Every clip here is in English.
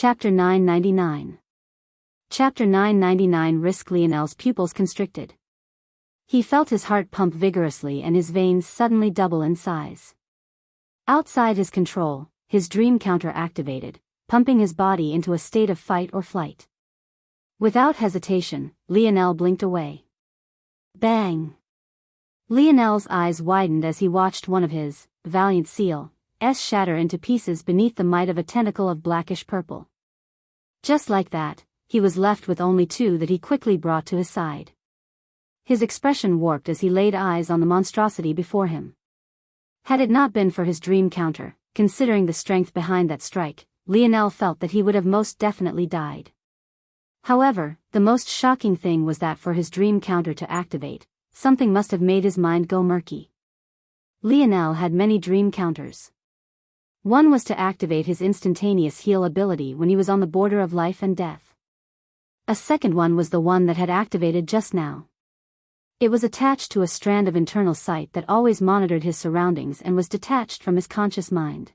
Chapter 999. Chapter 999. Risk. Lionel's pupils constricted. He felt his heart pump vigorously and his veins suddenly double in size. Outside his control, his dream counter activated, pumping his body into a state of fight or flight. Without hesitation, Lionel blinked away. Bang! Lionel's eyes widened as he watched one of his valiant seals shatter into pieces beneath the might of a tentacle of blackish purple. Just like that, he was left with only two that he quickly brought to his side. His expression warped as he laid eyes on the monstrosity before him. Had it not been for his dream counter, considering the strength behind that strike, Lionel felt that he would have most definitely died. However, the most shocking thing was that for his dream counter to activate, something must have made his mind go murky. Lionel had many dream counters. One was to activate his instantaneous heal ability when he was on the border of life and death. A second one was the one that had activated just now. It was attached to a strand of internal sight that always monitored his surroundings and was detached from his conscious mind.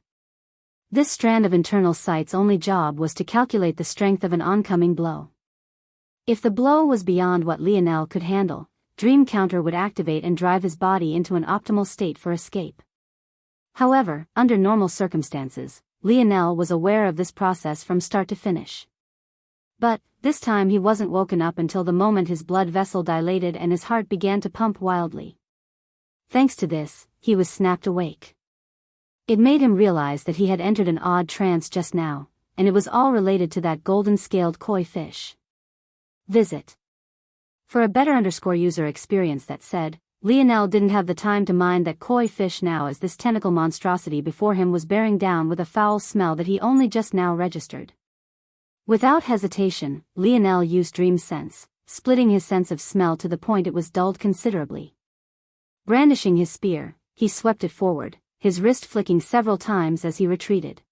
This strand of internal sight's only job was to calculate the strength of an oncoming blow. If the blow was beyond what Lionel could handle, Dream Counter would activate and drive his body into an optimal state for escape. However, under normal circumstances, Lionel was aware of this process from start to finish. But, this time he wasn't woken up until the moment his blood vessel dilated and his heart began to pump wildly. Thanks to this, he was snapped awake. It made him realize that he had entered an odd trance just now, and it was all related to that golden-scaled koi fish. Visit. For a better user experience that said, Lionel didn't have the time to mind that koi fish now as this tentacle monstrosity before him was bearing down with a foul smell that he only just now registered. Without hesitation, Lionel used dream sense, splitting his sense of smell to the point it was dulled considerably. Brandishing his spear, he swept it forward, his wrist flicking several times as he retreated.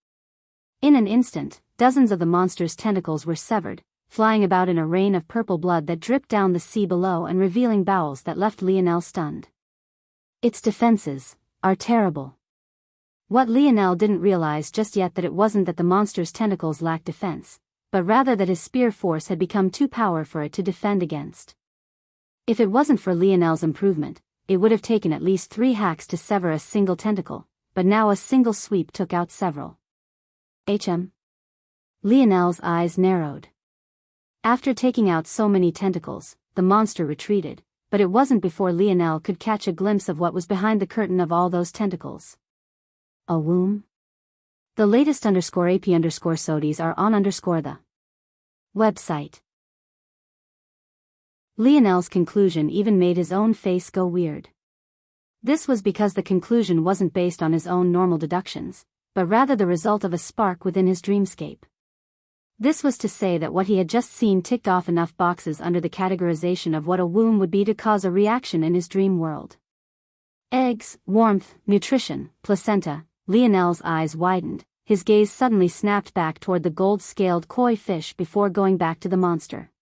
In an instant, dozens of the monster's tentacles were severed, flying about in a rain of purple blood that dripped down the sea below and revealing bowels that left Lionel stunned. Its defenses are terrible. What Lionel didn't realize just yet that it wasn't that the monster's tentacles lacked defense, but rather that his spear force had become too powerful for it to defend against. If it wasn't for Lionel's improvement, it would have taken at least 3 hacks to sever a single tentacle, but now a single sweep took out several. Lionel's eyes narrowed. After taking out so many tentacles, the monster retreated, but it wasn't before Lionel could catch a glimpse of what was behind the curtain of all those tentacles. A womb? The latest _AP_SODIES are on the website. Lionel's conclusion even made his own face go weird. This was because the conclusion wasn't based on his own normal deductions, but rather the result of a spark within his dreamscape. This was to say that what he had just seen ticked off enough boxes under the categorization of what a womb would be to cause a reaction in his dream world. Eggs, warmth, nutrition, placenta. Lionel's eyes widened, his gaze suddenly snapped back toward the gold-scaled koi fish before going back to the monster.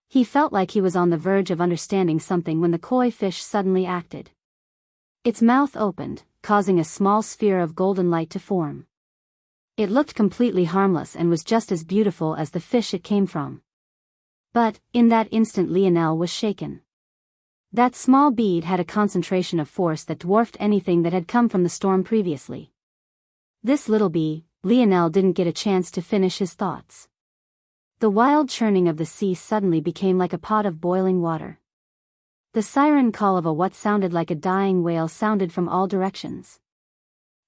He felt like he was on the verge of understanding something when the koi fish suddenly acted. Its mouth opened, causing a small sphere of golden light to form. It looked completely harmless and was just as beautiful as the fish it came from. But, in that instant Lionel was shaken. That small bead had a concentration of force that dwarfed anything that had come from the storm previously. This little bee, Lionel didn't get a chance to finish his thoughts. The wild churning of the sea suddenly became like a pot of boiling water. The siren call of what sounded like a dying whale sounded from all directions.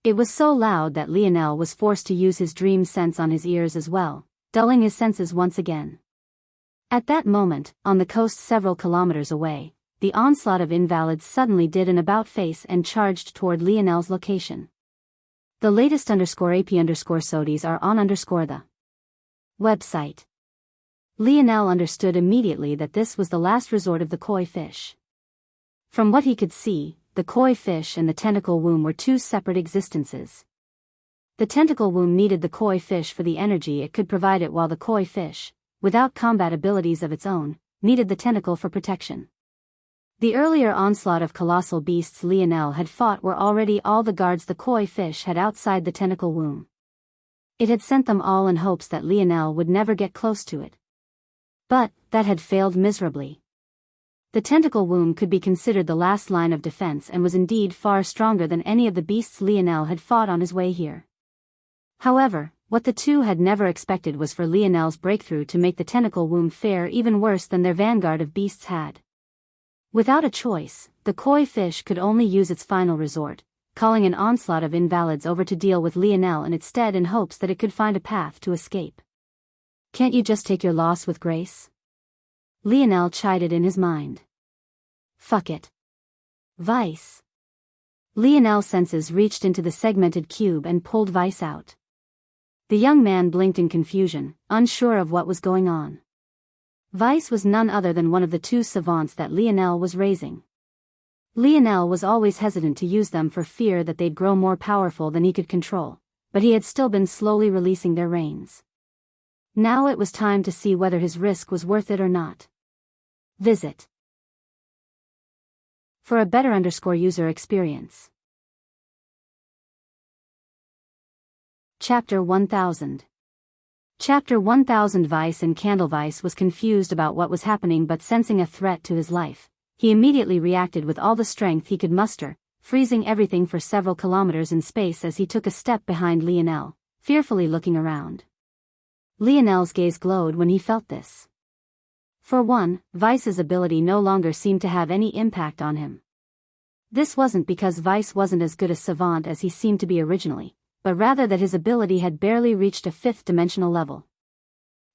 It was so loud that Lionel was forced to use his dream sense on his ears as well, dulling his senses once again. At that moment, on the coast several kilometers away, the onslaught of invalids suddenly did an about-face and charged toward Lionel's location. The latest _AP_SODIES are on the website. Lionel understood immediately that this was the last resort of the koi fish. From what he could see, the koi fish and the tentacle womb were two separate existences. The tentacle womb needed the koi fish for the energy it could provide it, while the koi fish, without combat abilities of its own, needed the tentacle for protection. The earlier onslaught of colossal beasts Lionel had fought were already all the guards the koi fish had outside the tentacle womb. It had sent them all in hopes that Lionel would never get close to it. But that had failed miserably. The tentacle womb could be considered the last line of defense and was indeed far stronger than any of the beasts Lionel had fought on his way here. However, what the two had never expected was for Lionel's breakthrough to make the tentacle womb fare even worse than their vanguard of beasts had. Without a choice, the koi fish could only use its final resort, calling an onslaught of invalids over to deal with Lionel in its stead in hopes that it could find a path to escape. "Can't you just take your loss with grace?" Lionel chided in his mind. "Fuck it. Vice." Lionel's senses reached into the segmented cube and pulled Vice out. The young man blinked in confusion, unsure of what was going on. Vice was none other than one of the two savants that Lionel was raising. Lionel was always hesitant to use them for fear that they'd grow more powerful than he could control, but he had still been slowly releasing their reins. Now it was time to see whether his risk was worth it or not. Visit. For a better user experience. Chapter 1000. Chapter 1000. Vice and Candlevice was confused about what was happening, but sensing a threat to his life, he immediately reacted with all the strength he could muster, freezing everything for several kilometers in space as he took a step behind Lionel, fearfully looking around. Lionel's gaze glowed when he felt this. For one, Vice's ability no longer seemed to have any impact on him. This wasn't because Vice wasn't as good a savant as he seemed to be originally, but rather that his ability had barely reached a fifth-dimensional level.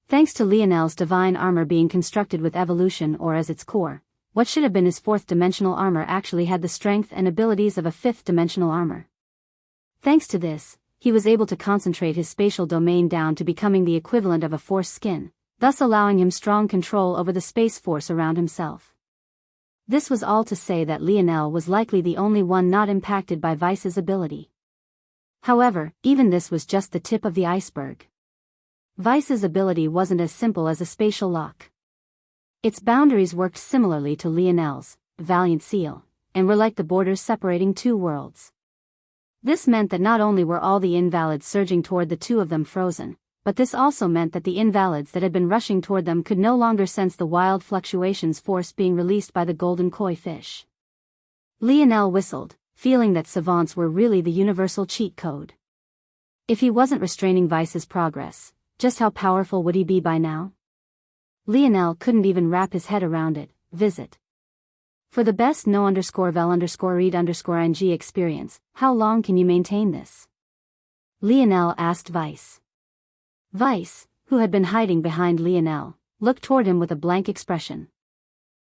Thanks to Lionel's divine armor being constructed with evolution or as its core, what should have been his fourth-dimensional armor actually had the strength and abilities of a fifth-dimensional armor. Thanks to this, he was able to concentrate his spatial domain down to becoming the equivalent of a force skin, thus allowing him strong control over the space force around himself. This was all to say that Lionel was likely the only one not impacted by Vice's ability. However, even this was just the tip of the iceberg. Vice's ability wasn't as simple as a spatial lock. Its boundaries worked similarly to Lionel's, Valiant Seal, and were like the borders separating two worlds. This meant that not only were all the invalids surging toward the two of them frozen, but this also meant that the invalids that had been rushing toward them could no longer sense the wild fluctuations force being released by the golden koi fish. Lionel whistled, feeling that savants were really the universal cheat code. If he wasn't restraining Vice's progress, just how powerful would he be by now? Lionel couldn't even wrap his head around it. Visit. For the best no_vel_read_ing experience, how long can you maintain this? Lionel asked Vice. Vice, who had been hiding behind Lionel, looked toward him with a blank expression.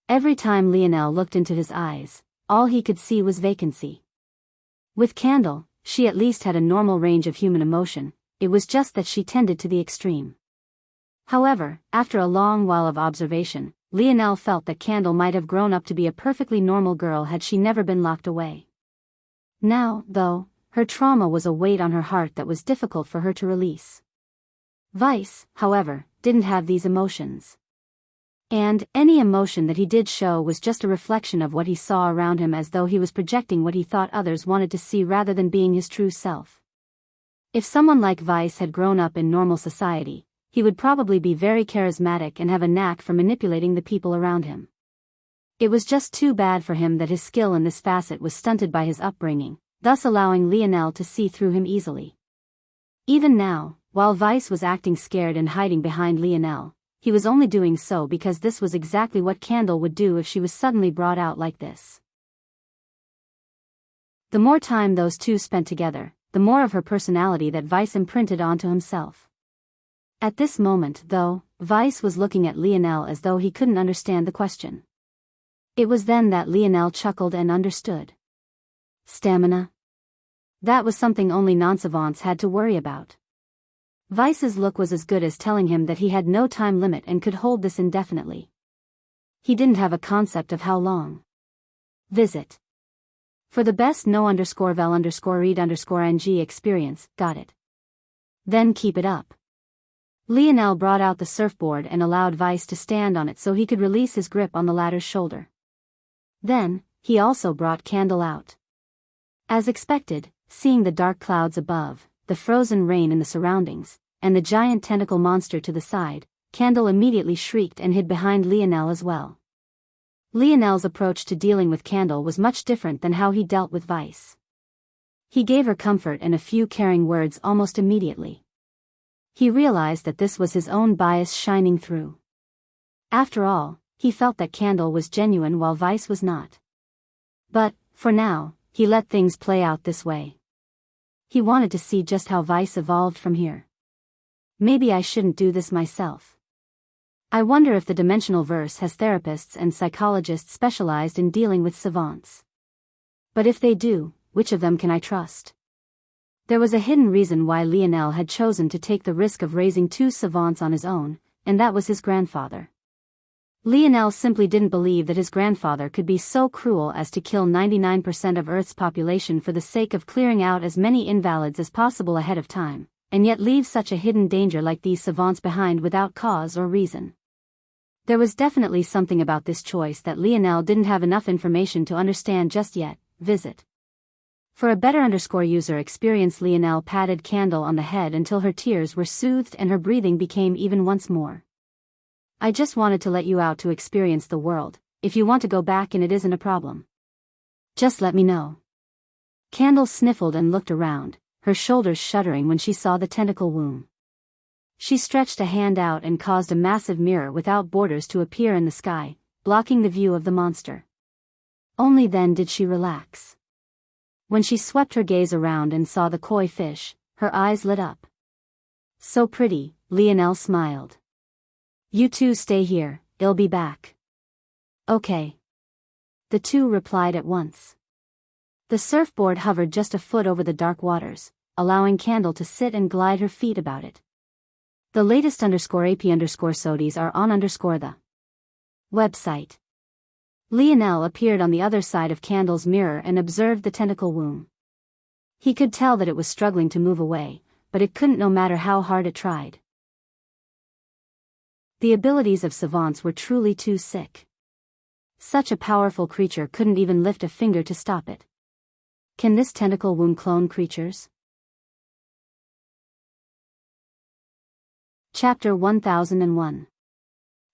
Every time Lionel looked into his eyes, all he could see was vacancy. With Candle, she at least had a normal range of human emotion, it was just that she tended to the extreme. However, after a long while of observation, Lionel felt that Candle might have grown up to be a perfectly normal girl had she never been locked away. Now, though, her trauma was a weight on her heart that was difficult for her to release. Vice, however, didn't have these emotions. And any emotion that he did show was just a reflection of what he saw around him, as though he was projecting what he thought others wanted to see rather than being his true self. If someone like Vice had grown up in normal society, he would probably be very charismatic and have a knack for manipulating the people around him. It was just too bad for him that his skill in this facet was stunted by his upbringing, thus allowing Lionel to see through him easily. Even now, while Vice was acting scared and hiding behind Lionel, he was only doing so because this was exactly what Candle would do if she was suddenly brought out like this. The more time those two spent together, the more of her personality that Vice imprinted onto himself. At this moment, though, Vice was looking at Lionel as though he couldn't understand the question. It was then that Lionel chuckled and understood. Stamina? That was something only non-savants had to worry about. Vice's look was as good as telling him that he had no time limit and could hold this indefinitely. He didn't have a concept of how long. Visit. For the best no_vel_read_ing experience, got it. Then keep it up. Lionel brought out the surfboard and allowed Vice to stand on it so he could release his grip on the latter's shoulder. Then, he also brought Candle out. As expected, seeing the dark clouds above, the frozen rain in the surroundings, and the giant tentacle monster to the side, Candle immediately shrieked and hid behind Lionel as well. Lionel's approach to dealing with Candle was much different than how he dealt with Vice. He gave her comfort and a few caring words almost immediately. He realized that this was his own bias shining through. After all, he felt that Candle was genuine while Vice was not. But, for now, he let things play out this way. He wanted to see just how Vice evolved from here. Maybe I shouldn't do this myself. I wonder if the dimensional verse has therapists and psychologists specialized in dealing with savants. But if they do, which of them can I trust? There was a hidden reason why Lionel had chosen to take the risk of raising two savants on his own, and that was his grandfather. Lionel simply didn't believe that his grandfather could be so cruel as to kill 99% of Earth's population for the sake of clearing out as many invalids as possible ahead of time, and yet leave such a hidden danger like these savants behind without cause or reason. There was definitely something about this choice that Lionel didn't have enough information to understand just yet. Visit. For a better user experience, Lionel patted Candle on the head until her tears were soothed and her breathing became even once more. I just wanted to let you out to experience the world. If you want to go back and it isn't a problem, just let me know. Candle sniffled and looked around, her shoulders shuddering when she saw the tentacle womb. She stretched a hand out and caused a massive mirror without borders to appear in the sky, blocking the view of the monster. Only then did she relax. When she swept her gaze around and saw the koi fish, her eyes lit up. So pretty, Lionel smiled. You two stay here, I'll be back. Okay. The two replied at once. The surfboard hovered just a foot over the dark waters, allowing Candle to sit and glide her feet about it. The latest _AP_SODIs are on the website. Lionel appeared on the other side of Candle's mirror and observed the tentacle womb. He could tell that it was struggling to move away, but it couldn't no matter how hard it tried. The abilities of savants were truly too sick. Such a powerful creature couldn't even lift a finger to stop it. Can this tentacle womb clone creatures? Chapter 1001.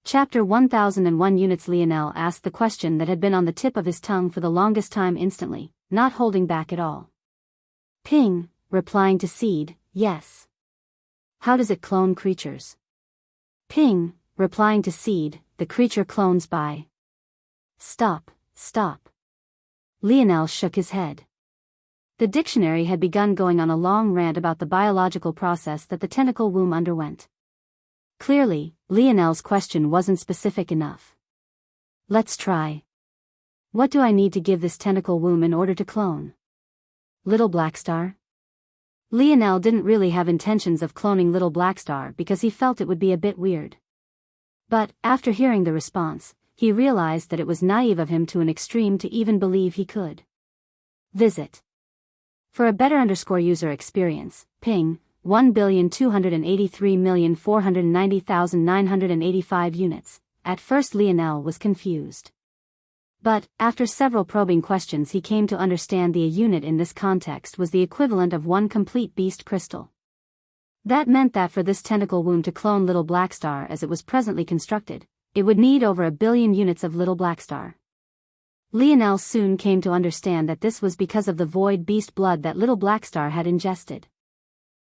Chapter 1001 Units. Lionel asked the question that had been on the tip of his tongue for the longest time instantly, not holding back at all. Ping, replying to seed, yes. How does it clone creatures? Ping, replying to seed, the creature clones by. Stop. Lionel shook his head. The dictionary had begun going on a long rant about the biological process that the tentacle womb underwent. Clearly, Lionel's question wasn't specific enough. Let's try. What do I need to give this tentacle womb in order to clone? Little Blackstar? Lionel didn't really have intentions of cloning Little Blackstar because he felt it would be a bit weird. But, after hearing the response, he realized that it was naive of him to an extreme to even believe he could. Visit. For a better user experience, ping, 1,283,490,985 units. At first Lionel was confused. But, after several probing questions he came to understand the unit in this context was the equivalent of one complete beast crystal. That meant that for this tentacle womb to clone Little Blackstar as it was presently constructed, it would need over 1 billion units of Little Blackstar. Lionel soon came to understand that this was because of the void beast blood that Little Blackstar had ingested.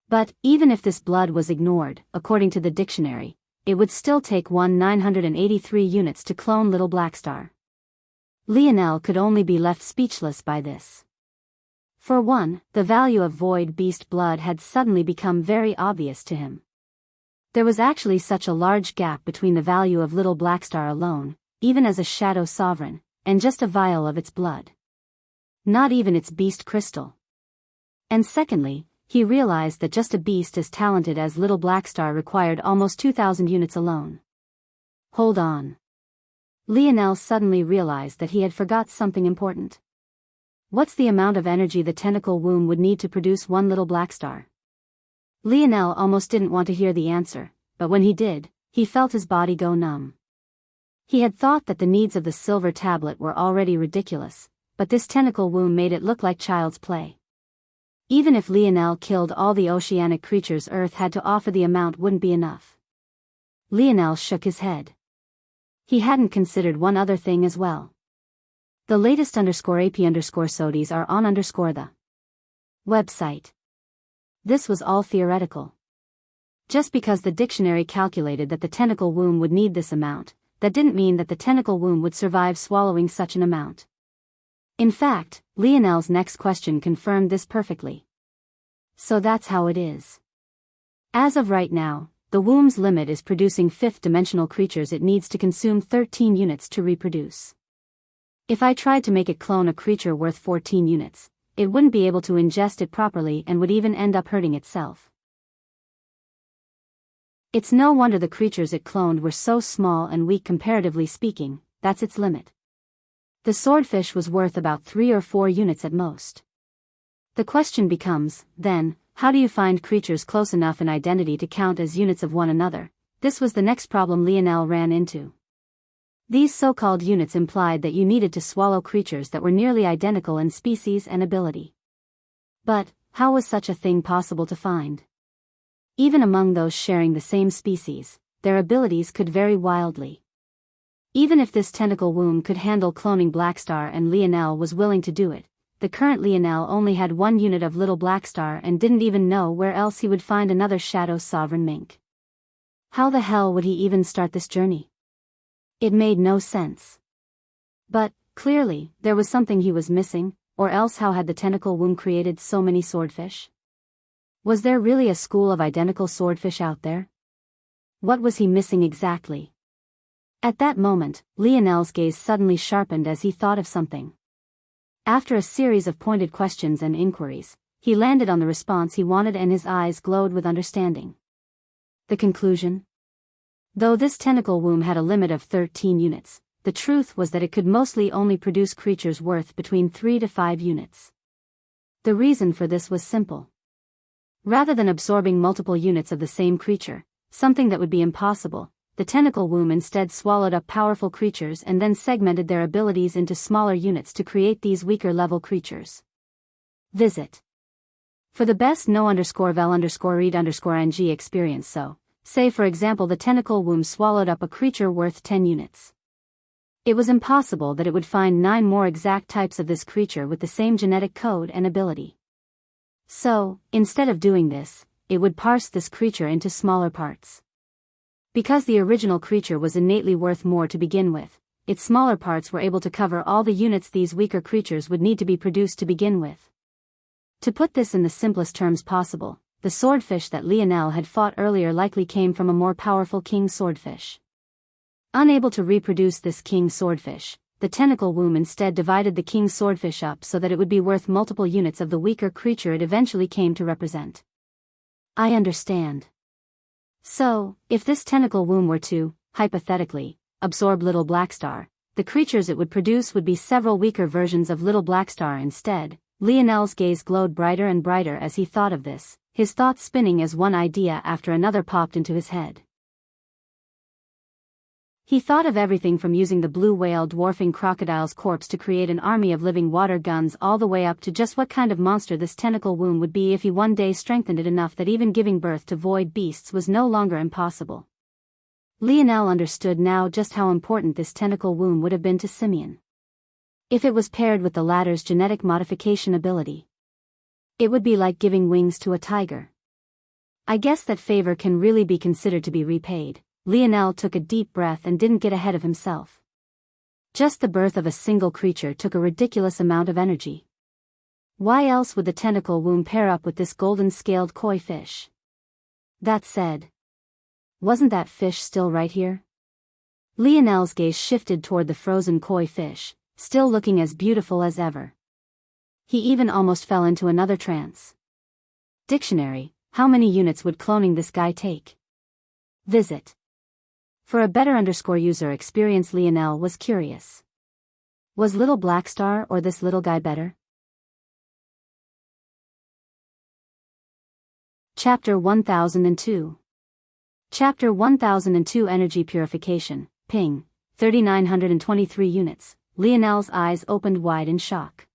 But, even if this blood was ignored, according to the dictionary, it would still take 1,983 units to clone Little Blackstar. Lionel could only be left speechless by this. For one, the value of void beast blood had suddenly become very obvious to him. There was actually such a large gap between the value of Little Blackstar alone, even as a shadow sovereign, and just a vial of its blood. Not even its beast crystal. And secondly, he realized that just a beast as talented as Little Blackstar required almost 2,000 units alone. Hold on. Lionel suddenly realized that he had forgot something important. What's the amount of energy the tentacle womb would need to produce one Little Blackstar? Lionel almost didn't want to hear the answer, but when he did, he felt his body go numb. He had thought that the needs of the silver tablet were already ridiculous, but this tentacle womb made it look like child's play. Even if Lionel killed all the oceanic creatures Earth had to offer, the amount wouldn't be enough. Lionel shook his head. He hadn't considered one other thing as well. The latest _AP_SODIs are on the website. This was all theoretical. Just because the dictionary calculated that the tentacle womb would need this amount, that didn't mean that the tentacle womb would survive swallowing such an amount. In fact, Lionel's next question confirmed this perfectly. So that's how it is. As of right now, the womb's limit is producing fifth-dimensional creatures. It needs to consume 13 units to reproduce. If I tried to make it clone a creature worth 14 units, it wouldn't be able to ingest it properly and would even end up hurting itself. It's no wonder the creatures it cloned were so small and weak comparatively speaking. That's its limit. The swordfish was worth about 3 or 4 units at most. The question becomes, then, how do you find creatures close enough in identity to count as units of one another? This was the next problem Lionel ran into. These so-called units implied that you needed to swallow creatures that were nearly identical in species and ability. But, how was such a thing possible to find? Even among those sharing the same species, their abilities could vary wildly. Even if this tentacle womb could handle cloning Blackstar and Lionel was willing to do it, the current Lionel only had 1 unit of little Blackstar and didn't even know where else he would find another Shadow Sovereign mink. How the hell would he even start this journey? It made no sense. But, clearly, there was something he was missing, or else how had the tentacle womb created so many swordfish? Was there really a school of identical swordfish out there? What was he missing exactly? At that moment, Lionel's gaze suddenly sharpened as he thought of something. After a series of pointed questions and inquiries, he landed on the response he wanted and his eyes glowed with understanding. The conclusion? Though this tentacle womb had a limit of 13 units, the truth was that it could mostly only produce creatures worth between 3 to 5 units. The reason for this was simple. Rather than absorbing multiple units of the same creature, something that would be impossible, the tentacle womb instead swallowed up powerful creatures and then segmented their abilities into smaller units to create these weaker level creatures. Visit. For the best no_vel_read_ng experience. So, say for example the tentacle womb swallowed up a creature worth 10 units. It was impossible that it would find 9 more exact types of this creature with the same genetic code and ability. So, instead of doing this, it would parse this creature into smaller parts. Because the original creature was innately worth more to begin with, its smaller parts were able to cover all the units these weaker creatures would need to be produced to begin with. To put this in the simplest terms possible, the swordfish that Lionel had fought earlier likely came from a more powerful king swordfish. Unable to reproduce this king swordfish, the tentacle womb instead divided the king swordfish up so that it would be worth multiple units of the weaker creature it eventually came to represent. I understand. So, if this tentacle womb were to, hypothetically, absorb Little Blackstar, the creatures it would produce would be several weaker versions of Little Blackstar instead. Lionel's gaze glowed brighter and brighter as he thought of this, his thoughts spinning as one idea after another popped into his head. He thought of everything from using the blue whale dwarfing crocodile's corpse to create an army of living water guns all the way up to just what kind of monster this tentacle womb would be if he one day strengthened it enough that even giving birth to void beasts was no longer impossible. Lionel understood now just how important this tentacle womb would have been to Simeon. If it was paired with the latter's genetic modification ability, it would be like giving wings to a tiger. I guess that favor can really be considered to be repaid. Lionel took a deep breath and didn't get ahead of himself. Just the birth of a single creature took a ridiculous amount of energy. Why else would the tentacle womb pair up with this golden-scaled koi fish? That said, wasn't that fish still right here? Lionel's gaze shifted toward the frozen koi fish, still looking as beautiful as ever. He even almost fell into another trance. Dictionary, how many units would cloning this guy take? Visit. For a better user experience, Lionel was curious. Was Little Blackstar or this little guy better? Chapter 1002. Chapter 1002 Energy Purification, ping, 3923 units. Lionel's eyes opened wide in shock.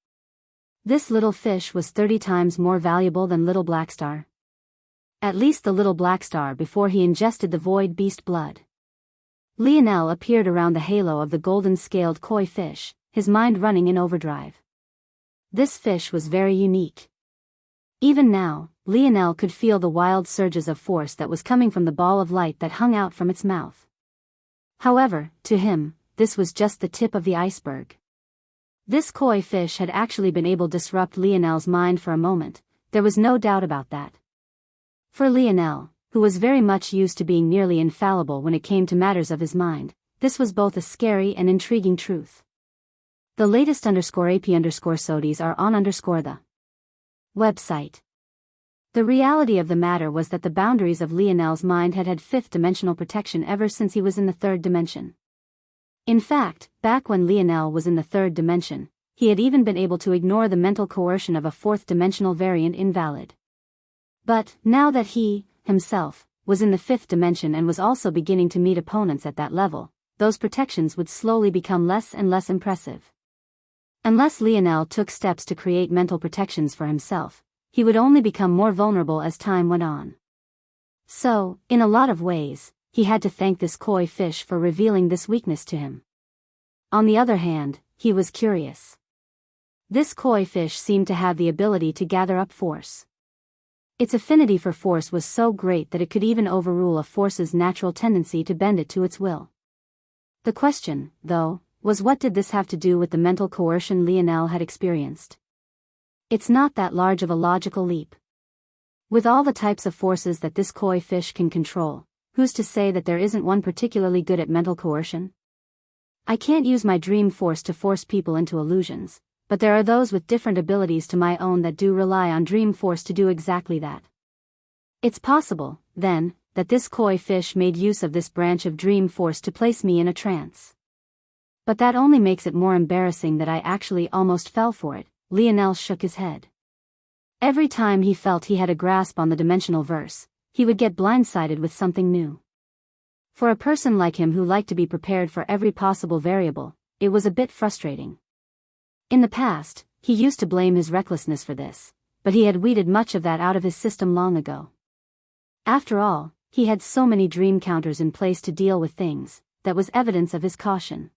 This little fish was 30 times more valuable than little black star. At least the little black star before he ingested the void beast blood. Lionel appeared around the halo of the golden-scaled koi fish, his mind running in overdrive. This fish was very unique. Even now, Lionel could feel the wild surges of force that was coming from the ball of light that hung out from its mouth. However, to him, this was just the tip of the iceberg. This koi fish had actually been able to disrupt Lionel's mind for a moment, there was no doubt about that. For Lionel, who was very much used to being nearly infallible when it came to matters of his mind, this was both a scary and intriguing truth. The latest _AP_SODIES are on the website. The reality of the matter was that the boundaries of Lionel's mind had fifth-dimensional protection ever since he was in the third dimension. In fact, back when Lionel was in the third dimension, he had even been able to ignore the mental coercion of a fourth-dimensional variant invalid. But, now that he, himself, was in the fifth dimension and was also beginning to meet opponents at that level, those protections would slowly become less and less impressive. Unless Lionel took steps to create mental protections for himself, he would only become more vulnerable as time went on. So, in a lot of ways, he had to thank this koi fish for revealing this weakness to him. On the other hand, he was curious. This koi fish seemed to have the ability to gather up force. Its affinity for force was so great that it could even overrule a force's natural tendency to bend it to its will. The question, though, was what did this have to do with the mental coercion Lionel had experienced? It's not that large of a logical leap. With all the types of forces that this koi fish can control, who's to say that there isn't one particularly good at mental coercion? I can't use my dream force to force people into illusions, but there are those with different abilities to my own that do rely on dream force to do exactly that. It's possible, then, that this koi fish made use of this branch of dream force to place me in a trance. But that only makes it more embarrassing that I actually almost fell for it. Lionel shook his head. Every time he felt he had a grasp on the dimensional verse, he would get blindsided with something new. For a person like him who liked to be prepared for every possible variable, it was a bit frustrating. In the past, he used to blame his recklessness for this, but he had weeded much of that out of his system long ago. After all, he had so many dream counters in place to deal with things, that was evidence of his caution.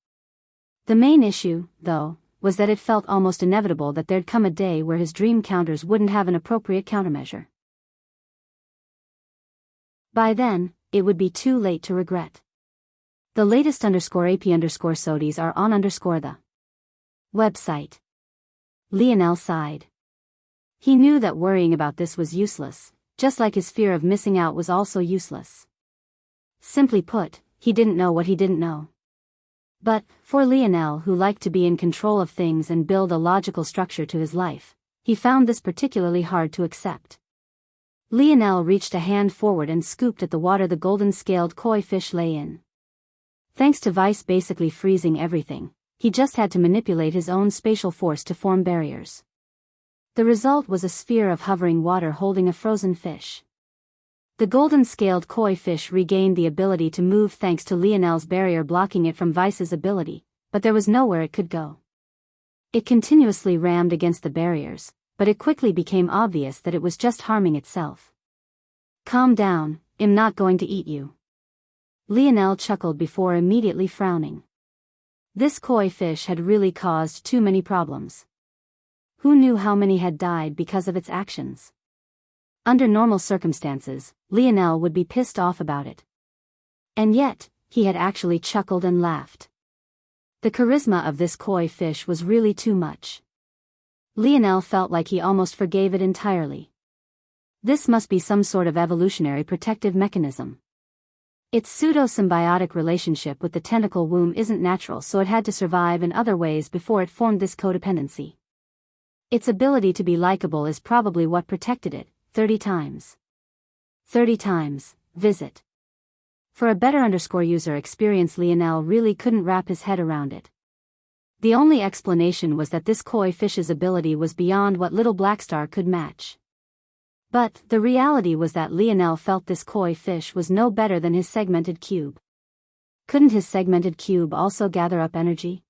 The main issue, though, was that it felt almost inevitable that there'd come a day where his dream counters wouldn't have an appropriate countermeasure. By then, it would be too late to regret. The latest _AP_SODIES are on the website. Lionel sighed. He knew that worrying about this was useless, just like his fear of missing out was also useless. Simply put, he didn't know what he didn't know. But, for Lionel who liked to be in control of things and build a logical structure to his life, he found this particularly hard to accept. Lionel reached a hand forward and scooped at the water the golden-scaled koi fish lay in. Thanks to Vice basically freezing everything, he just had to manipulate his own spatial force to form barriers. The result was a sphere of hovering water holding a frozen fish. The golden-scaled koi fish regained the ability to move thanks to Lionel's barrier blocking it from Vice's ability, but there was nowhere it could go. It continuously rammed against the barriers, but it quickly became obvious that it was just harming itself. Calm down, I'm not going to eat you. Lionel chuckled before immediately frowning. This koi fish had really caused too many problems. Who knew how many had died because of its actions? Under normal circumstances, Lionel would be pissed off about it. And yet, he had actually chuckled and laughed. The charisma of this koi fish was really too much. Lionel felt like he almost forgave it entirely. This must be some sort of evolutionary protective mechanism. Its pseudo-symbiotic relationship with the tentacle womb isn't natural, so it had to survive in other ways before it formed this codependency. Its ability to be likable is probably what protected it. 30 times. 30 times, visit. For a better user experience, Lionel really couldn't wrap his head around it. The only explanation was that this koi fish's ability was beyond what little Blackstar could match. But, the reality was that Lionel felt this koi fish was no better than his segmented cube. Couldn't his segmented cube also gather up energy?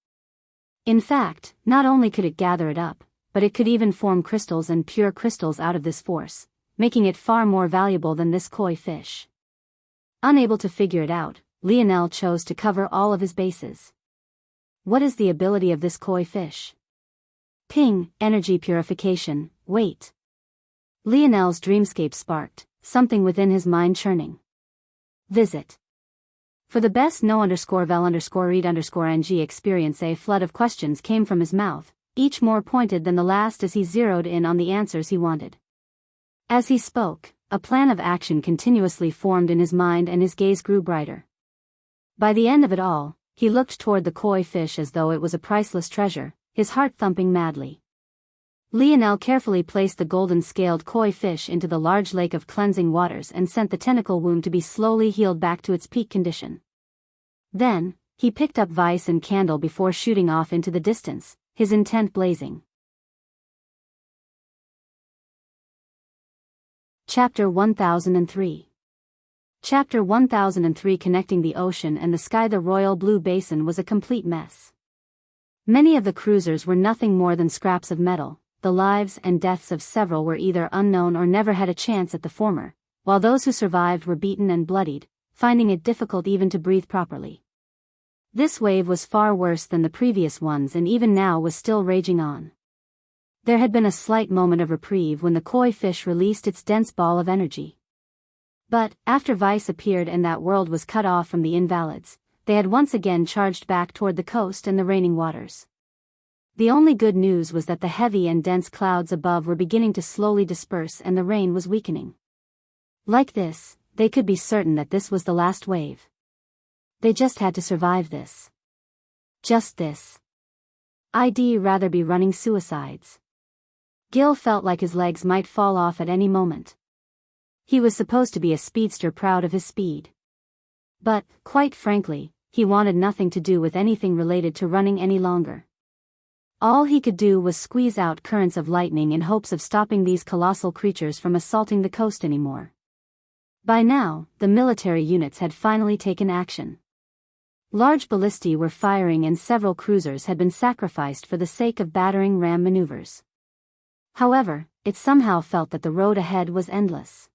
In fact, not only could it gather it up, but it could even form crystals and pure crystals out of this force, making it far more valuable than this koi fish. Unable to figure it out, Lionel chose to cover all of his bases. What is the ability of this koi fish? Ping, energy purification, wait. Lionel's dreamscape sparked, something within his mind churning. Visit. For the best no_vel_read_ng experience, a flood of questions came from his mouth, each more pointed than the last as he zeroed in on the answers he wanted. As he spoke, a plan of action continuously formed in his mind and his gaze grew brighter. By the end of it all, he looked toward the koi fish as though it was a priceless treasure, his heart thumping madly. Lionel carefully placed the golden-scaled koi fish into the large lake of cleansing waters and sent the tentacle wound to be slowly healed back to its peak condition. Then, he picked up vice and candle before shooting off into the distance, his intent blazing. Chapter 1003. Chapter 1003. Connecting the ocean and the sky. The royal blue basin was a complete mess. Many of the cruisers were nothing more than scraps of metal. The lives and deaths of several were either unknown or never had a chance at the former, while those who survived were beaten and bloodied, finding it difficult even to breathe properly. This wave was far worse than the previous ones and even now was still raging on. There had been a slight moment of reprieve when the koi fish released its dense ball of energy. But, after Vice appeared and that world was cut off from the invalids, they had once again charged back toward the coast and the raining waters. The only good news was that the heavy and dense clouds above were beginning to slowly disperse and the rain was weakening. Like this, they could be certain that this was the last wave. They just had to survive this. Just this. I'd rather be running suicides. Gil felt like his legs might fall off at any moment. He was supposed to be a speedster proud of his speed. But, quite frankly, he wanted nothing to do with anything related to running any longer. All he could do was squeeze out currents of lightning in hopes of stopping these colossal creatures from assaulting the coast anymore. By now, the military units had finally taken action. Large ballistae were firing and several cruisers had been sacrificed for the sake of battering ram maneuvers. However, it somehow felt that the road ahead was endless.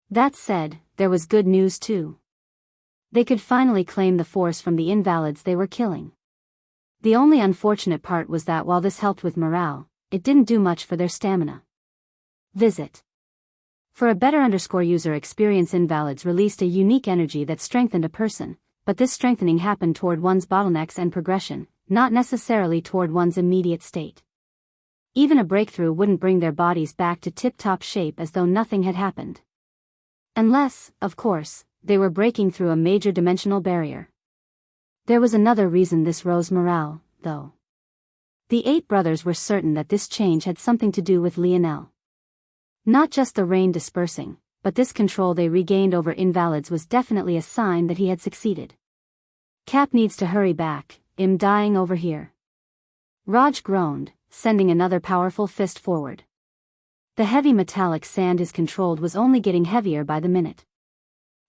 That said, there was good news too. They could finally claim the force from the invalids they were killing. The only unfortunate part was that while this helped with morale, it didn't do much for their stamina. Visit. For a better user experience, invalids released a unique energy that strengthened a person, but this strengthening happened toward one's bottlenecks and progression, not necessarily toward one's immediate state. Even a breakthrough wouldn't bring their bodies back to tip-top shape as though nothing had happened. Unless, of course, they were breaking through a major dimensional barrier. There was another reason this rose morale, though. The 8 brothers were certain that this change had something to do with Lionel. Not just the rain dispersing, but this control they regained over invalids was definitely a sign that he had succeeded. Cap needs to hurry back, I'm dying over here. Raj groaned, sending another powerful fist forward. The heavy metallic sand is controlled was only getting heavier by the minute.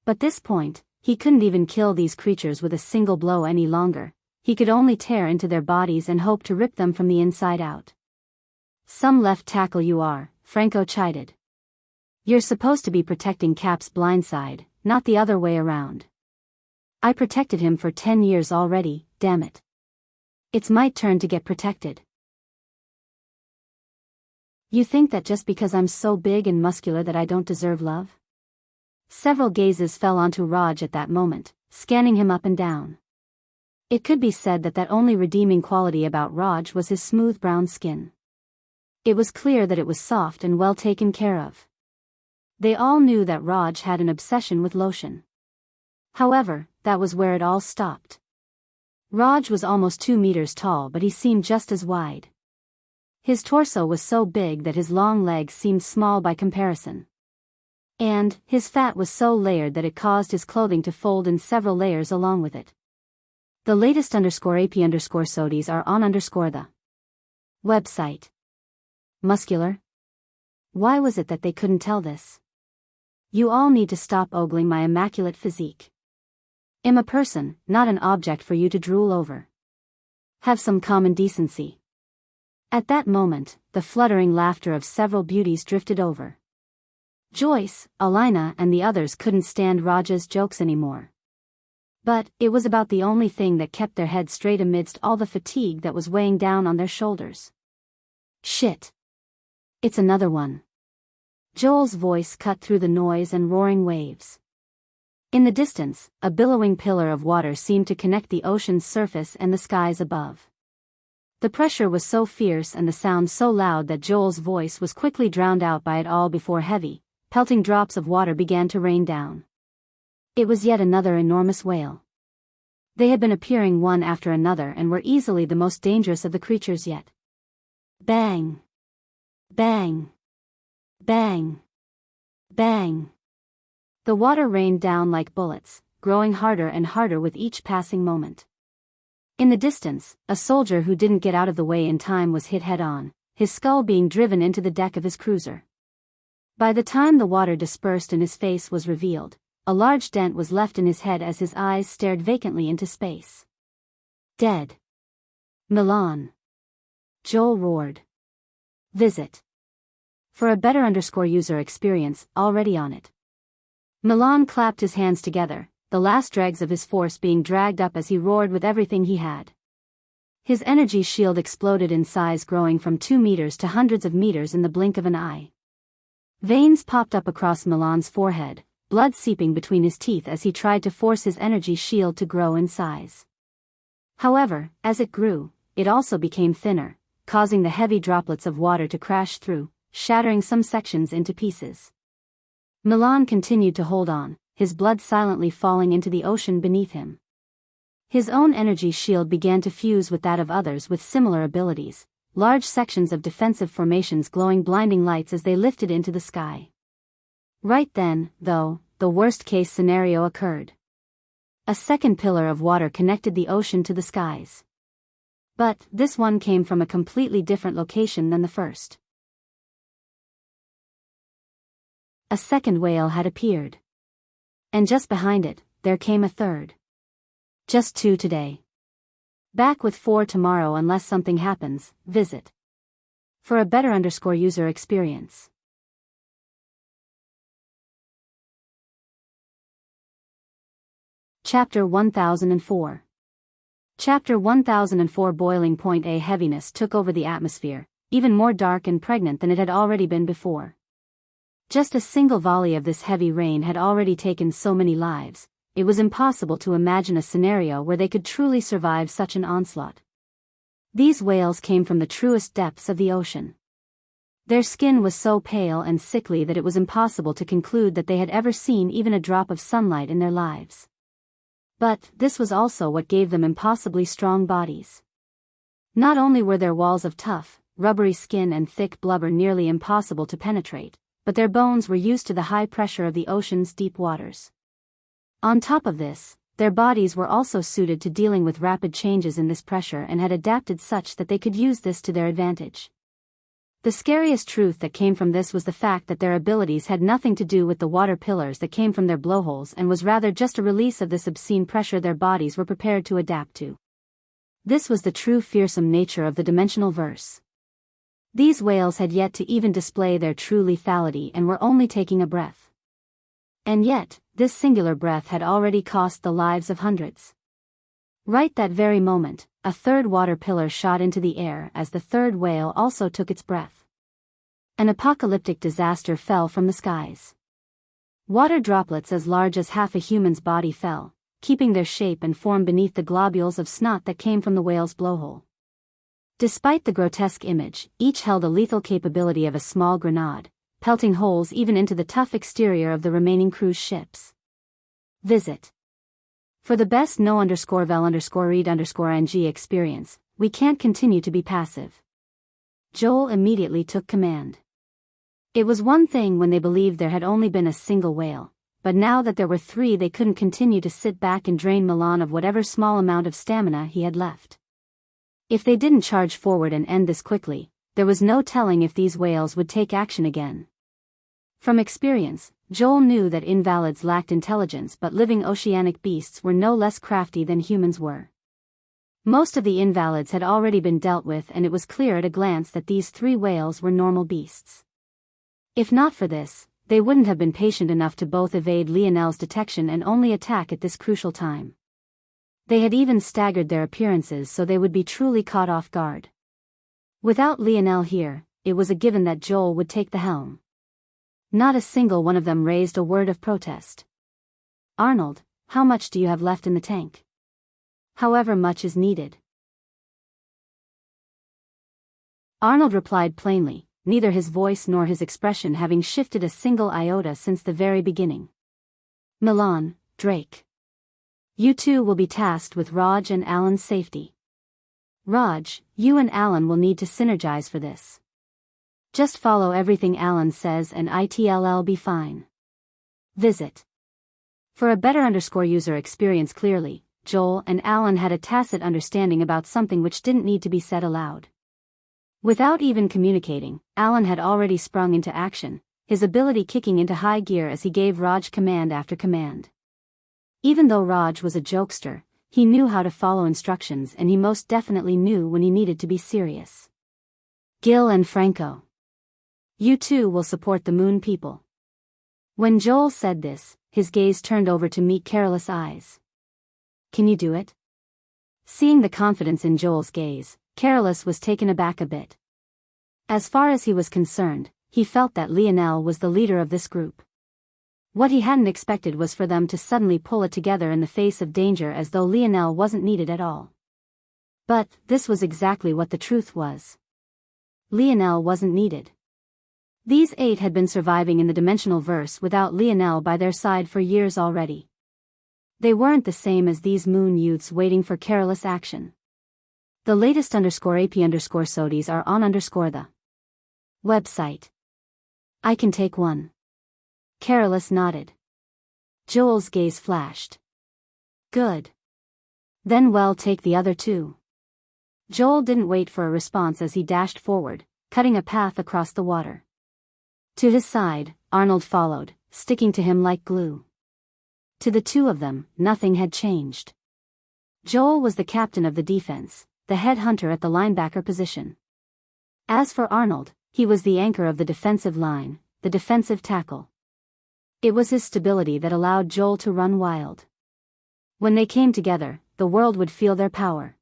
But this point, he couldn't even kill these creatures with a single blow any longer. He could only tear into their bodies and hope to rip them from the inside out. Some left tackle you are, Franco chided. You're supposed to be protecting Cap's blind side, not the other way around. I protected him for 10 years already, damn it. It's my turn to get protected. You think that just because I'm so big and muscular that I don't deserve love? Several gazes fell onto Raj at that moment, scanning him up and down. It could be said that that only redeeming quality about Raj was his smooth brown skin. It was clear that it was soft and well taken care of. They all knew that Raj had an obsession with lotion. However, that was where it all stopped. Raj was almost 2 meters tall, but he seemed just as wide. His torso was so big that his long legs seemed small by comparison. And, his fat was so layered that it caused his clothing to fold in several layers along with it. The latest _AP_SODIs are on the website. Muscular? Why was it that they couldn't tell this? You all need to stop ogling my immaculate physique. I'm a person, not an object for you to drool over. Have some common decency. At that moment, the fluttering laughter of several beauties drifted over. Joyce, Alina and the others couldn't stand Raja's jokes anymore. But it was about the only thing that kept their heads straight amidst all the fatigue that was weighing down on their shoulders. Shit. It's another one. Joel's voice cut through the noise and roaring waves. In the distance, a billowing pillar of water seemed to connect the ocean's surface and the skies above. The pressure was so fierce and the sound so loud that Joel's voice was quickly drowned out by it all before heavy, pelting drops of water began to rain down. It was yet another enormous whale. They had been appearing one after another and were easily the most dangerous of the creatures yet. Bang! Bang! Bang! Bang! The water rained down like bullets, growing harder and harder with each passing moment. In the distance, a soldier who didn't get out of the way in time was hit head-on, his skull being driven into the deck of his cruiser. By the time the water dispersed and his face was revealed, a large dent was left in his head as his eyes stared vacantly into space. Dead. Milan. Joel roared. Visit. For a better user experience, already on it. Milan clapped his hands together, the last dregs of his force being dragged up as he roared with everything he had. His energy shield exploded in size, growing from 2 meters to hundreds of meters in the blink of an eye. Veins popped up across Milan's forehead, blood seeping between his teeth as he tried to force his energy shield to grow in size. However, as it grew, it also became thinner, causing the heavy droplets of water to crash through, shattering some sections into pieces. Milan continued to hold on, his blood silently falling into the ocean beneath him. His own energy shield began to fuse with that of others with similar abilities, large sections of defensive formations glowing blinding lights as they lifted into the sky. Right then, though, the worst-case scenario occurred. A second pillar of water connected the ocean to the skies. But this one came from a completely different location than the first. A second whale had appeared. And just behind it, there came a third. Just 2 today. Back with 4 tomorrow unless something happens, visit. For a better user experience. Chapter 1004. Chapter 1004. Boiling point. A heaviness took over the atmosphere, even more dark and pregnant than it had already been before. Just a single volley of this heavy rain had already taken so many lives, it was impossible to imagine a scenario where they could truly survive such an onslaught. These whales came from the truest depths of the ocean. Their skin was so pale and sickly that it was impossible to conclude that they had ever seen even a drop of sunlight in their lives. But this was also what gave them impossibly strong bodies. Not only were their walls of tough, rubbery skin and thick blubber nearly impossible to penetrate, but their bones were used to the high pressure of the ocean's deep waters. On top of this, their bodies were also suited to dealing with rapid changes in this pressure and had adapted such that they could use this to their advantage. The scariest truth that came from this was the fact that their abilities had nothing to do with the water pillars that came from their blowholes and was rather just a release of this obscene pressure their bodies were prepared to adapt to. This was the true fearsome nature of the dimensional verse. These whales had yet to even display their true lethality and were only taking a breath. And yet, this singular breath had already cost the lives of hundreds. Right that very moment, a third water pillar shot into the air as the third whale also took its breath. An apocalyptic disaster fell from the skies. Water droplets as large as half a human's body fell, keeping their shape and form beneath the globules of snot that came from the whale's blowhole. Despite the grotesque image, each held a lethal capability of a small grenade, pelting holes even into the tough exterior of the remaining cruise ships. Visit. For the best no_vel_read_ng experience, we can't continue to be passive. Joel immediately took command. It was one thing when they believed there had only been a single whale, but now that there were 3 they couldn't continue to sit back and drain Milan of whatever small amount of stamina he had left. If they didn't charge forward and end this quickly, there was no telling if these whales would take action again. From experience, Joel knew that invalids lacked intelligence, but living oceanic beasts were no less crafty than humans were. Most of the invalids had already been dealt with, and it was clear at a glance that these 3 whales were normal beasts. If not for this, they wouldn't have been patient enough to both evade Lionel's detection and only attack at this crucial time. They had even staggered their appearances so they would be truly caught off guard. Without Lionel here, it was a given that Joel would take the helm. Not a single one of them raised a word of protest. "Arnold, how much do you have left in the tank?" "However much is needed." Arnold replied plainly, neither his voice nor his expression having shifted a single iota since the very beginning. "Milan, Drake. You two will be tasked with Raj and Alan's safety. Raj, you and Alan will need to synergize for this. Just follow everything Alan says and it'll be fine. Visit." For a better user experience clearly, Joel and Alan had a tacit understanding about something which didn't need to be said aloud. Without even communicating, Alan had already sprung into action, his ability kicking into high gear as he gave Raj command after command. Even though Raj was a jokester, he knew how to follow instructions, and he most definitely knew when he needed to be serious. "Gil and Franco. You two will support the Moon people." When Joel said this, his gaze turned over to meet careless eyes. "Can you do it?" Seeing the confidence in Joel's gaze, Careless was taken aback a bit. As far as he was concerned, he felt that Lionel was the leader of this group. What he hadn't expected was for them to suddenly pull it together in the face of danger as though Lionel wasn't needed at all. But this was exactly what the truth was. Lionel wasn't needed. These 8 had been surviving in the dimensional verse without Lionel by their side for years already. They weren't the same as these moon youths waiting for careless action. The latest _AP_SODIs are on the website. "I can take one." Careless nodded. Joel's gaze flashed. "Good. Then well, take the other 2. Joel didn't wait for a response as he dashed forward, cutting a path across the water. To his side, Arnold followed, sticking to him like glue. To the 2 of them, nothing had changed. Joel was the captain of the defense, the head hunter at the linebacker position. As for Arnold, he was the anchor of the defensive line, the defensive tackle. It was his stability that allowed Joel to run wild. When they came together, the world would feel their power.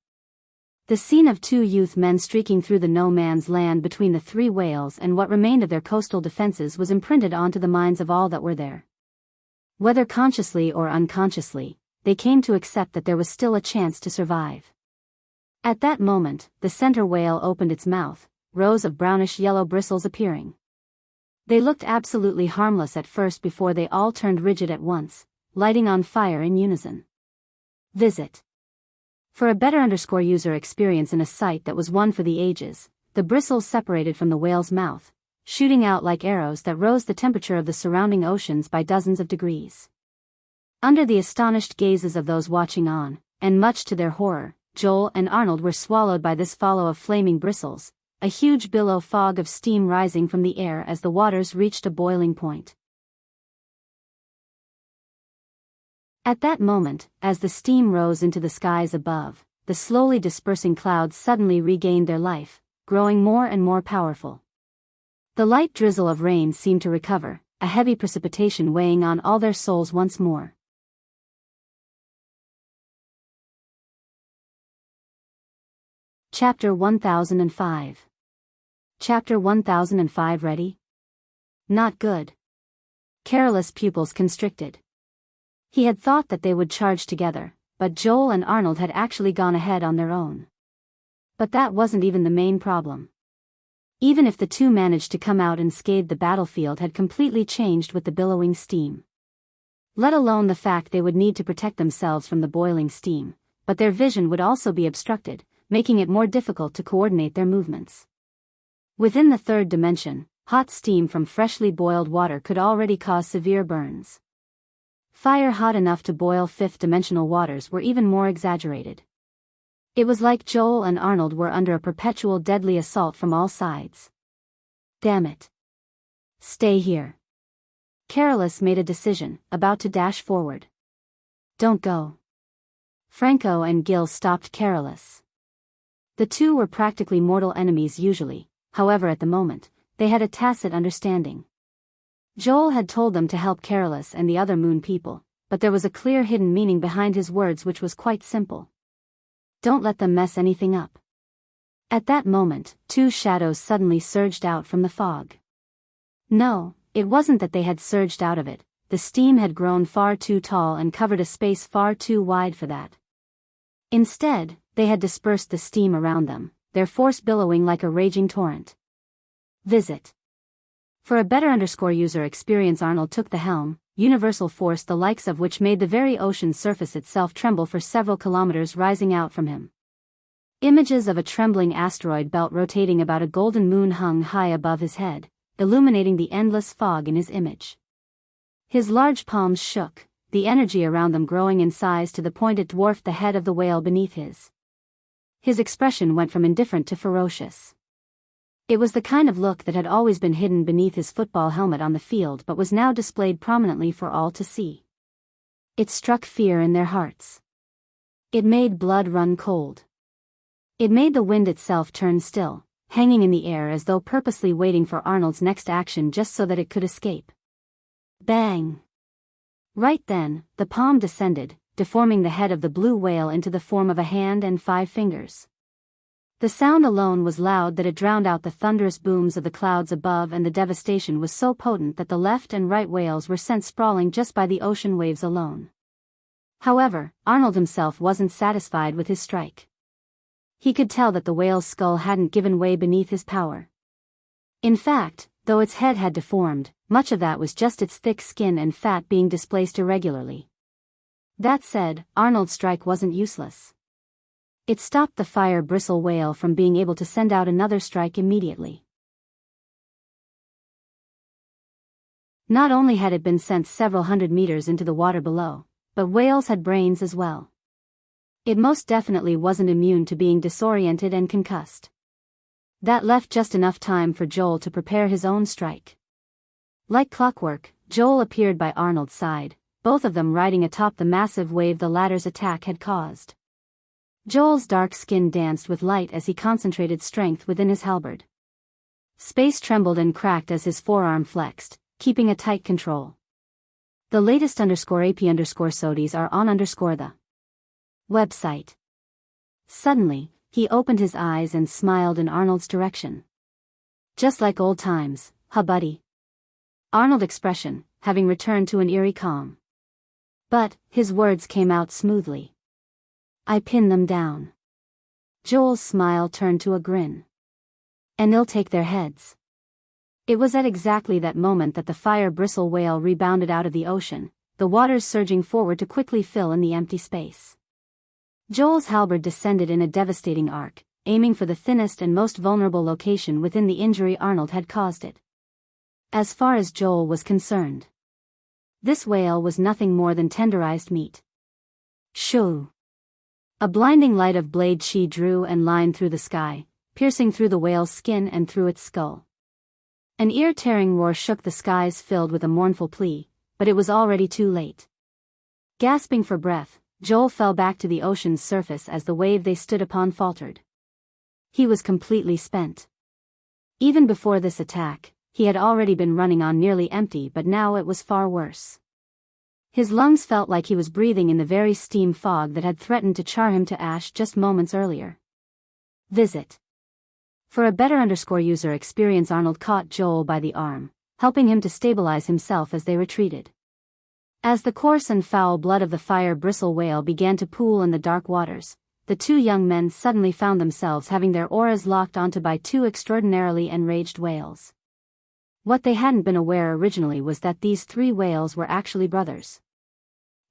The scene of 2 youth men streaking through the no-man's land between the 3 whales and what remained of their coastal defenses was imprinted onto the minds of all that were there. Whether consciously or unconsciously, they came to accept that there was still a chance to survive. At that moment, the center whale opened its mouth, rows of brownish-yellow bristles appearing. They looked absolutely harmless at first before they all turned rigid at once, lighting on fire in unison. Visit. For a better user experience in a sight that was one for the ages, the bristles separated from the whale's mouth, shooting out like arrows that rose the temperature of the surrounding oceans by dozens of degrees. Under the astonished gazes of those watching on, and much to their horror, Joel and Arnold were swallowed by this follow of flaming bristles, a huge billow fog of steam rising from the air as the waters reached a boiling point. At that moment, as the steam rose into the skies above, the slowly dispersing clouds suddenly regained their life, growing more and more powerful. The light drizzle of rain seemed to recover, a heavy precipitation weighing on all their souls once more. Chapter 1005. Chapter 1005 ready? Not good. Careless pupils constricted. He had thought that they would charge together, but Joel and Arnold had actually gone ahead on their own. But that wasn't even the main problem. Even if the 2 managed to come out unscathed, the battlefield had completely changed with the billowing steam. Let alone the fact they would need to protect themselves from the boiling steam, but their vision would also be obstructed, making it more difficult to coordinate their movements. Within the 3rd dimension, hot steam from freshly boiled water could already cause severe burns. Fire hot enough to boil 5th-dimensional waters were even more exaggerated. It was like Joel and Arnold were under a perpetual deadly assault from all sides. Damn it. Stay here. Careless made a decision, about to dash forward. Don't go. Franco and Gil stopped careless. The two were practically mortal enemies usually, however at the moment, they had a tacit understanding. Joel had told them to help Careless and the other moon people, but there was a clear hidden meaning behind his words which was quite simple. Don't let them mess anything up. At that moment, two shadows suddenly surged out from the fog. No, it wasn't that they had surged out of it, the steam had grown far too tall and covered a space far too wide for that. Instead, they had dispersed the steam around them, their force billowing like a raging torrent. Visit. For a better user experience, Arnold took the helm, universal force the likes of which made the very ocean's surface itself tremble for several kilometers rising out from him. Images of a trembling asteroid belt rotating about a golden moon hung high above his head, illuminating the endless fog in his image. His large palms shook, the energy around them growing in size to the point it dwarfed the head of the whale beneath his. His expression went from indifferent to ferocious. It was the kind of look that had always been hidden beneath his football helmet on the field but was now displayed prominently for all to see. It struck fear in their hearts. It made blood run cold. It made the wind itself turn still, hanging in the air as though purposely waiting for Arnold's next action just so that it could escape. Bang! Right then, the palm descended, deforming the head of the blue whale into the form of a hand and 5 fingers. The sound alone was loud that it drowned out the thunderous booms of the clouds above, and the devastation was so potent that the left and right whales were sent sprawling just by the ocean waves alone. However, Arnold himself wasn't satisfied with his strike. He could tell that the whale's skull hadn't given way beneath his power. In fact, though its head had deformed, much of that was just its thick skin and fat being displaced irregularly. That said, Arnold's strike wasn't useless. It stopped the fire bristle whale from being able to send out another strike immediately. Not only had it been sent several hundred meters into the water below, but whales had brains as well. It most definitely wasn't immune to being disoriented and concussed. That left just enough time for Joel to prepare his own strike. Like clockwork, Joel appeared by Arnold's side, both of them riding atop the massive wave the latter's attack had caused. Joel's dark skin danced with light as he concentrated strength within his halberd. Space trembled and cracked as his forearm flexed, keeping a tight control. The latest _AP_SODIs are on _ the website. Suddenly, he opened his eyes and smiled in Arnold's direction. Just like old times, huh buddy? Arnold's expression, having returned to an eerie calm. But, his words came out smoothly. I pinned them down. Joel's smile turned to a grin. And they'll take their heads. It was at exactly that moment that the fire bristle whale rebounded out of the ocean, the waters surging forward to quickly fill in the empty space. Joel's halberd descended in a devastating arc, aiming for the thinnest and most vulnerable location within the injury Arnold had caused it. As far as Joel was concerned, this whale was nothing more than tenderized meat. Shoo! A blinding light of blade chi drew and lined through the sky, piercing through the whale's skin and through its skull. An ear-tearing roar shook the skies filled with a mournful plea, but it was already too late. Gasping for breath, Joel fell back to the ocean's surface as the wave they stood upon faltered. He was completely spent. Even before this attack, he had already been running on nearly empty, but now it was far worse. His lungs felt like he was breathing in the very steam fog that had threatened to char him to ash just moments earlier. Visit. For a better user experience, Arnold caught Joel by the arm, helping him to stabilize himself as they retreated. As the coarse and foul blood of the fire bristle whale began to pool in the dark waters, the two young men suddenly found themselves having their auras locked onto by two extraordinarily enraged whales. What they hadn't been aware originally was that these 3 whales were actually brothers.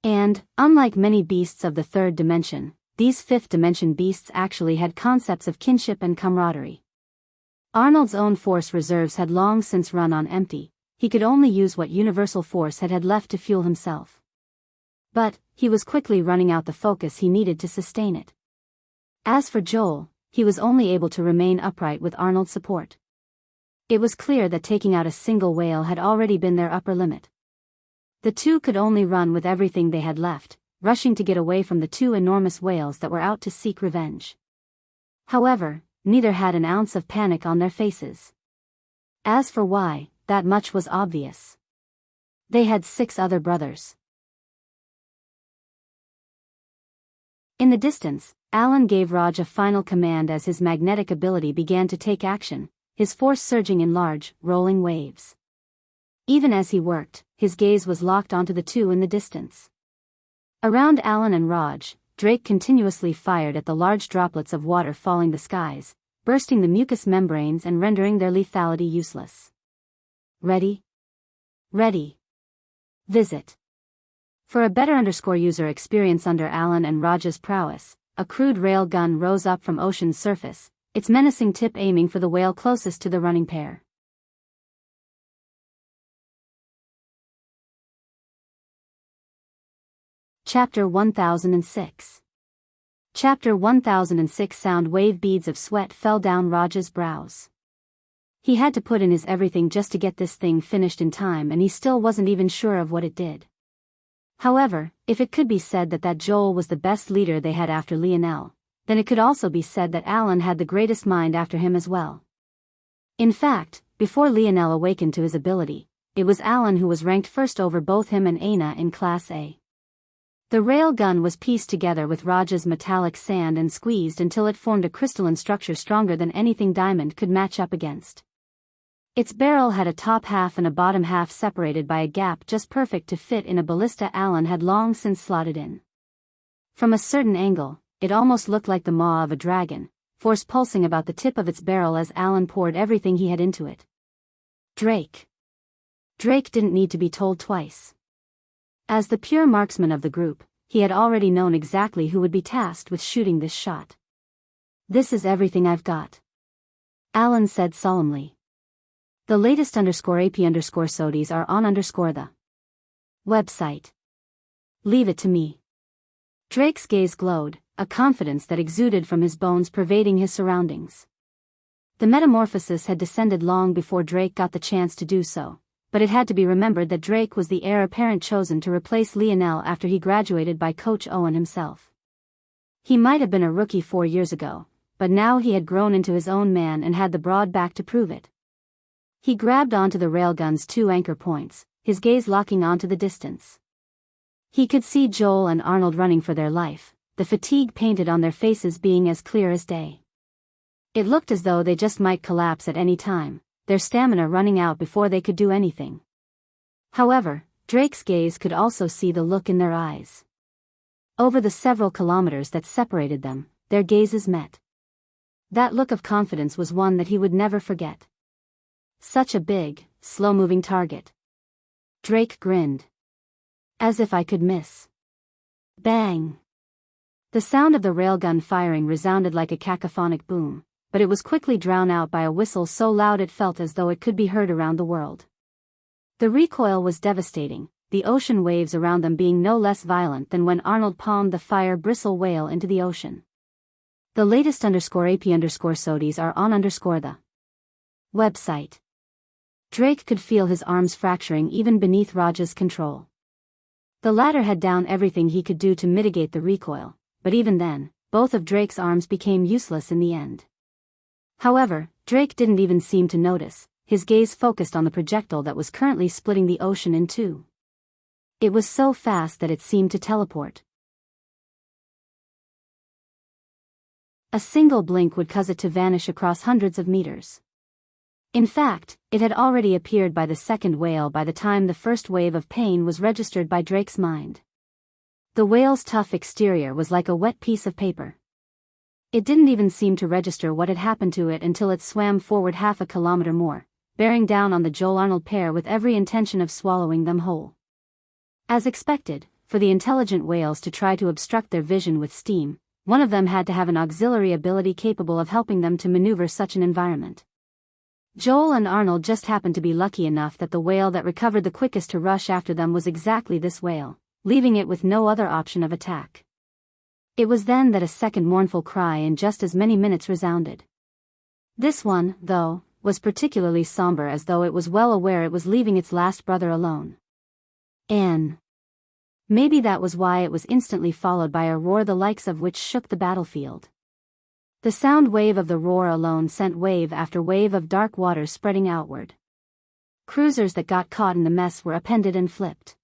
And, unlike many beasts of the 3rd dimension, these 5th dimension beasts actually had concepts of kinship and camaraderie. Arnold's own force reserves had long since run on empty. He could only use what universal force had left to fuel himself. But, he was quickly running out the focus he needed to sustain it. As for Joel, he was only able to remain upright with Arnold's support. It was clear that taking out a single whale had already been their upper limit. The two could only run with everything they had left, rushing to get away from the two enormous whales that were out to seek revenge. However, neither had an ounce of panic on their faces. As for why, that much was obvious. They had 6 other brothers. In the distance, Alan gave Raj a final command as his magnetic ability began to take action, his force surging in large, rolling waves. Even as he worked, his gaze was locked onto the two in the distance. Around Alan and Raj, Drake continuously fired at the large droplets of water falling the skies, bursting the mucous membranes and rendering their lethality useless. Ready? Ready. Visit. For a better user experience under Alan and Raj's prowess, a crude rail gun rose up from ocean's surface, its menacing tip aiming for the whale closest to the running pair. Chapter 1006. Chapter 1006. Sound wave beads of sweat fell down Raj's brows. He had to put in his everything just to get this thing finished in time, and he still wasn't even sure of what it did. However, if it could be said that Joel was the best leader they had after Lionel, then it could also be said that Alan had the greatest mind after him as well. In fact, before Lionel awakened to his ability, it was Alan who was ranked first over both him and Aina in Class A. The rail gun was pieced together with Raj's metallic sand and squeezed until it formed a crystalline structure stronger than anything Diamond could match up against. Its barrel had a top half and a bottom half separated by a gap just perfect to fit in a ballista Alan had long since slotted in. From a certain angle, it almost looked like the maw of a dragon, force pulsing about the tip of its barrel as Alan poured everything he had into it. Drake. Drake didn't need to be told twice. As the pure marksman of the group, he had already known exactly who would be tasked with shooting this shot. "This is everything I've got," Alan said solemnly. "The latest _AP_SODIs are on the website. Leave it to me." Drake's gaze glowed, a confidence that exuded from his bones pervading his surroundings. The metamorphosis had descended long before Drake got the chance to do so, but it had to be remembered that Drake was the heir apparent chosen to replace Lionel after he graduated by Coach Owen himself. He might have been a rookie 4 years ago, but now he had grown into his own man and had the broad back to prove it. He grabbed onto the railgun's 2 anchor points, his gaze locking onto the distance. He could see Joel and Arnold running for their life, the fatigue painted on their faces being as clear as day. It looked as though they just might collapse at any time, their stamina running out before they could do anything. However, Drake's gaze could also see the look in their eyes. Over the several kilometers that separated them, their gazes met. That look of confidence was one that he would never forget. Such a big, slow-moving target. Drake grinned. "As if I could miss." Bang! The sound of the railgun firing resounded like a cacophonic boom, but it was quickly drowned out by a whistle so loud it felt as though it could be heard around the world. The recoil was devastating, the ocean waves around them being no less violent than when Arnold palmed the fire-bristle whale into the ocean. The latest _AP_SODIs are on the website. Drake could feel his arms fracturing even beneath Raj's control. The latter had done everything he could do to mitigate the recoil, but even then, both of Drake's arms became useless in the end. However, Drake didn't even seem to notice, his gaze focused on the projectile that was currently splitting the ocean in two. It was so fast that it seemed to teleport. A single blink would cause it to vanish across hundreds of meters. In fact, it had already appeared by the second whale by the time the first wave of pain was registered by Drake's mind. The whale's tough exterior was like a wet piece of paper. It didn't even seem to register what had happened to it until it swam forward half a kilometer more, bearing down on the Joel-Arnold pair with every intention of swallowing them whole. As expected, for the intelligent whales to try to obstruct their vision with steam, one of them had to have an auxiliary ability capable of helping them to maneuver such an environment. Joel and Arnold just happened to be lucky enough that the whale that recovered the quickest to rush after them was exactly this whale, leaving it with no other option of attack. It was then that a second mournful cry in just as many minutes resounded. This one, though, was particularly somber, as though it was well aware it was leaving its last brother alone. Anne. Maybe that was why it was instantly followed by a roar the likes of which shook the battlefield. The sound wave of the roar alone sent wave after wave of dark waters spreading outward. Cruisers that got caught in the mess were upended and flipped.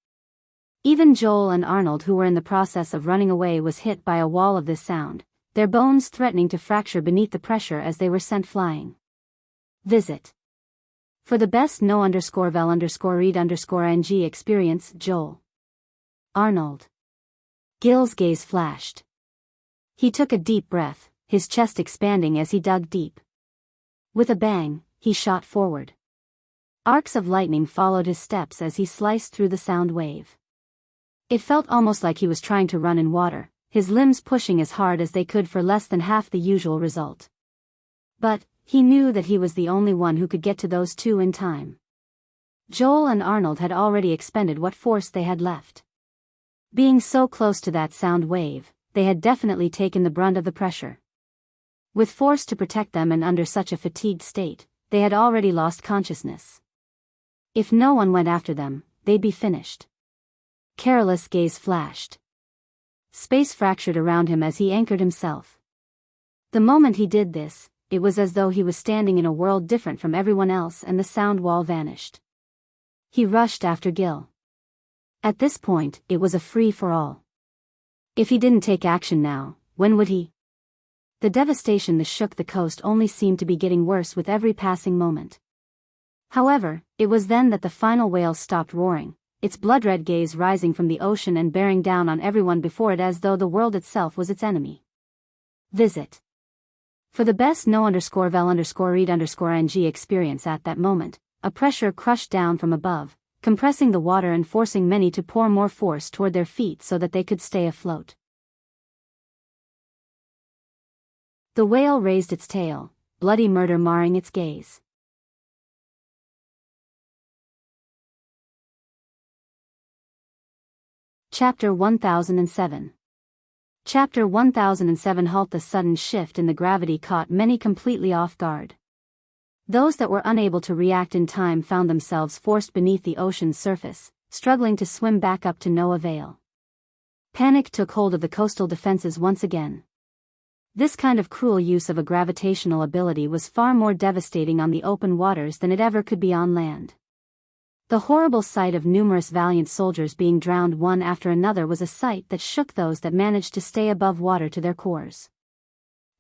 Even Joel and Arnold, who were in the process of running away, was hit by a wall of this sound, their bones threatening to fracture beneath the pressure as they were sent flying. Visit. For the best no_vel_read_ng experience, Joel. Arnold. Gil's gaze flashed. He took a deep breath, his chest expanding as he dug deep. With a bang, he shot forward. Arcs of lightning followed his steps as he sliced through the sound wave. It felt almost like he was trying to run in water, his limbs pushing as hard as they could for less than half the usual result. But he knew that he was the only one who could get to those two in time. Joel and Arnold had already expended what force they had left. Being so close to that sound wave, they had definitely taken the brunt of the pressure. With force to protect them and under such a fatigued state, they had already lost consciousness. If no one went after them, they'd be finished. Careless gaze flashed. Space fractured around him as he anchored himself. The moment he did this, it was as though he was standing in a world different from everyone else, and the sound wall vanished. He rushed after Gil. At this point, it was a free-for-all. If he didn't take action now, when would he? The devastation that shook the coast only seemed to be getting worse with every passing moment. However, it was then that the final whale stopped roaring, its blood-red gaze rising from the ocean and bearing down on everyone before it as though the world itself was its enemy. Visit. For the best no_vel_read_ng experience at that moment, a pressure crushed down from above, compressing the water and forcing many to pour more force toward their feet so that they could stay afloat. The whale raised its tail, bloody murder marring its gaze. Chapter 1007. Chapter 1007. Halt. The sudden shift in the gravity caught many completely off guard. Those that were unable to react in time found themselves forced beneath the ocean's surface, struggling to swim back up to no avail. Panic took hold of the coastal defenses once again. This kind of cruel use of a gravitational ability was far more devastating on the open waters than it ever could be on land. The horrible sight of numerous valiant soldiers being drowned one after another was a sight that shook those that managed to stay above water to their cores.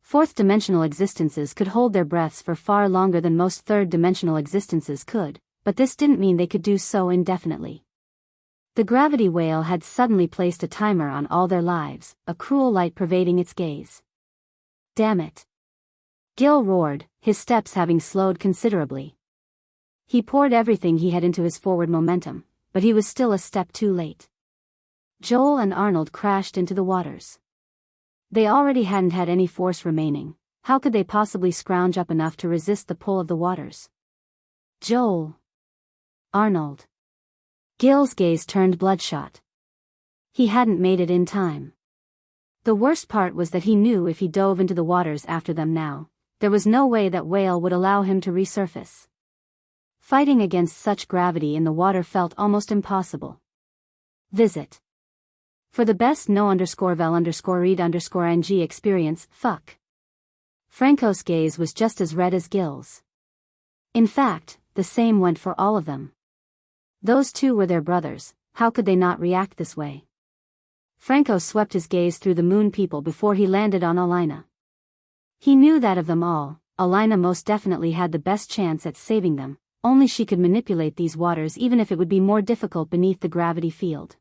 Fourth-dimensional existences could hold their breaths for far longer than most third-dimensional existences could, but this didn't mean they could do so indefinitely. The gravity whale had suddenly placed a timer on all their lives, a cruel light pervading its gaze. Damn it! Gil roared, his steps having slowed considerably. He poured everything he had into his forward momentum, but he was still a step too late. Joel and Arnold crashed into the waters. They already hadn't had any force remaining. How could they possibly scrounge up enough to resist the pull of the waters? Joel. Arnold. Gil's gaze turned bloodshot. He hadn't made it in time. The worst part was that he knew if he dove into the waters after them now, there was no way that whale would allow him to resurface. Fighting against such gravity in the water felt almost impossible. Visit. For the best no_vel_read_ng experience, fuck. Franco's gaze was just as red as Gil's. In fact, the same went for all of them. Those two were their brothers, how could they not react this way? Franco swept his gaze through the moon people before he landed on Alina. He knew that of them all, Alina most definitely had the best chance at saving them, only she could manipulate these waters even if it would be more difficult beneath the gravity field.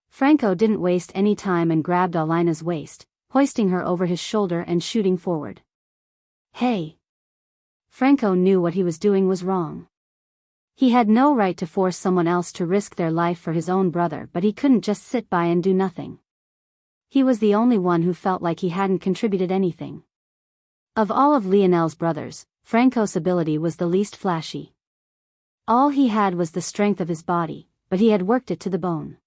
Franco didn't waste any time and grabbed Alina's waist, hoisting her over his shoulder and shooting forward. Hey! Franco knew what he was doing was wrong. He had no right to force someone else to risk their life for his own brother, but he couldn't just sit by and do nothing. He was the only one who felt like he hadn't contributed anything. Of all of Lionel's brothers, Franco's ability was the least flashy. All he had was the strength of his body, but he had worked it to the bone.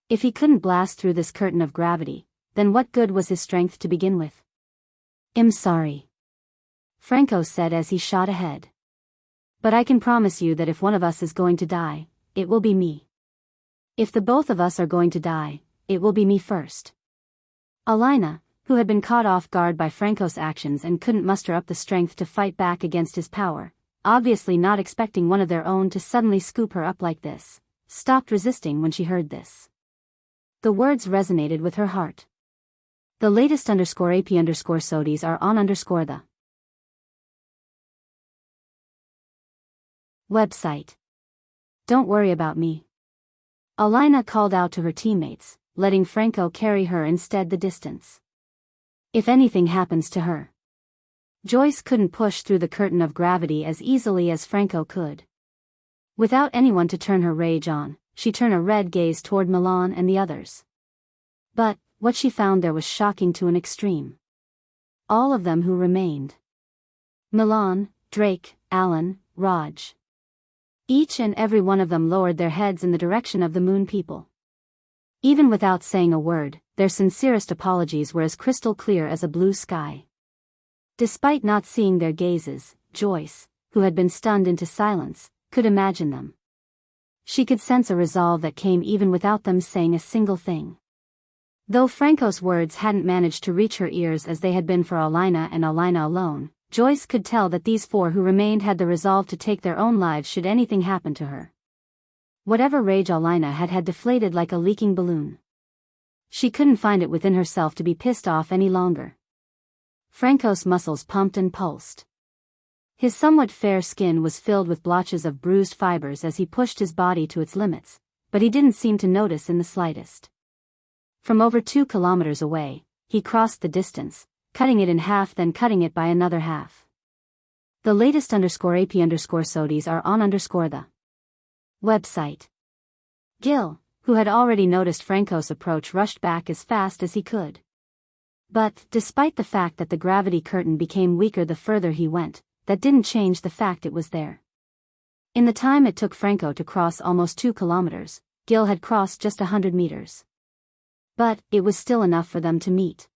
If he couldn't blast through this curtain of gravity, then what good was his strength to begin with? "I'm sorry," Franco said as he shot ahead. "But I can promise you that if one of us is going to die, it will be me." If the both of us are going to die, it will be me first. Alina, who had been caught off guard by Franco's actions and couldn't muster up the strength to fight back against his power, obviously not expecting one of their own to suddenly scoop her up like this, stopped resisting when she heard this. The words resonated with her heart. The latest _AP_SODIs are on the website. Don't worry about me. Alina called out to her teammates, letting Franco carry her instead the distance. If anything happens to her. Joyce couldn't push through the curtain of gravity as easily as Franco could. Without anyone to turn her rage on, she turned a red gaze toward Milan and the others. But, what she found there was shocking to an extreme. All of them who remained. Milan, Drake, Alan, Raj. Each and every one of them lowered their heads in the direction of the moon people. Even without saying a word, their sincerest apologies were as crystal clear as a blue sky. Despite not seeing their gazes, Joyce, who had been stunned into silence, could imagine them. She could sense a resolve that came even without them saying a single thing. Though Franco's words hadn't managed to reach her ears as they had been for Alina and Alina alone, Joyce could tell that these four who remained had the resolve to take their own lives should anything happen to her. Whatever rage Alina had deflated like a leaking balloon. She couldn't find it within herself to be pissed off any longer. Franco's muscles pumped and pulsed. His somewhat fair skin was filled with blotches of bruised fibers as he pushed his body to its limits, but he didn't seem to notice in the slightest. From over 2 kilometers away, he crossed the distance, cutting it in half then cutting it by another half. The latest _AP_SODIs are on the website. Gil, who had already noticed Franco's approach, rushed back as fast as he could. But, despite the fact that the gravity curtain became weaker the further he went, that didn't change the fact it was there. In the time it took Franco to cross almost 2 kilometers, Gil had crossed just 100 meters. But, it was still enough for them to meet.